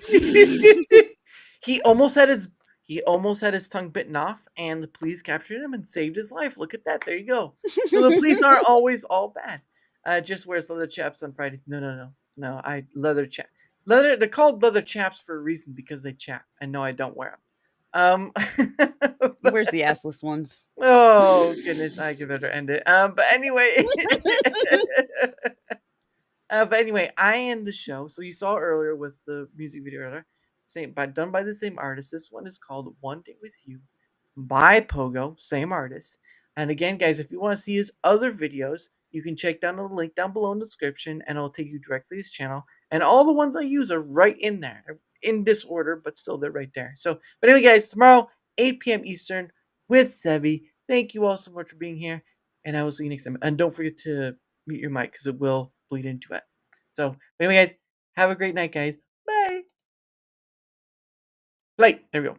he almost had his he almost had his tongue bitten off, and the police captured him and saved his life. Look at that. There you go. So the police aren't always all bad. Just wears leather chaps on Fridays. No. I leather chap. Leather. They're called leather chaps for a reason, because they chap. And no, I don't wear them. He wears the assless ones. Oh goodness, I could better end it. But anyway. But anyway, I end the show. So you saw earlier with the music video earlier, done by the same artist. This one is called "One Day with You" by Pogo, same artist. And again, guys, if you want to see his other videos, you can check down the link down below in the description, and it'll take you directly to his channel. And all the ones I use are right in there, in disorder, but still they're right there. So, but anyway, guys, tomorrow 8 p.m. Eastern with Sevi. Thank you all so much for being here, and I will see you next time. And don't forget to mute your mic because it will bleed into it. So, anyway, guys, have a great night, guys. Bye. Play. There we go.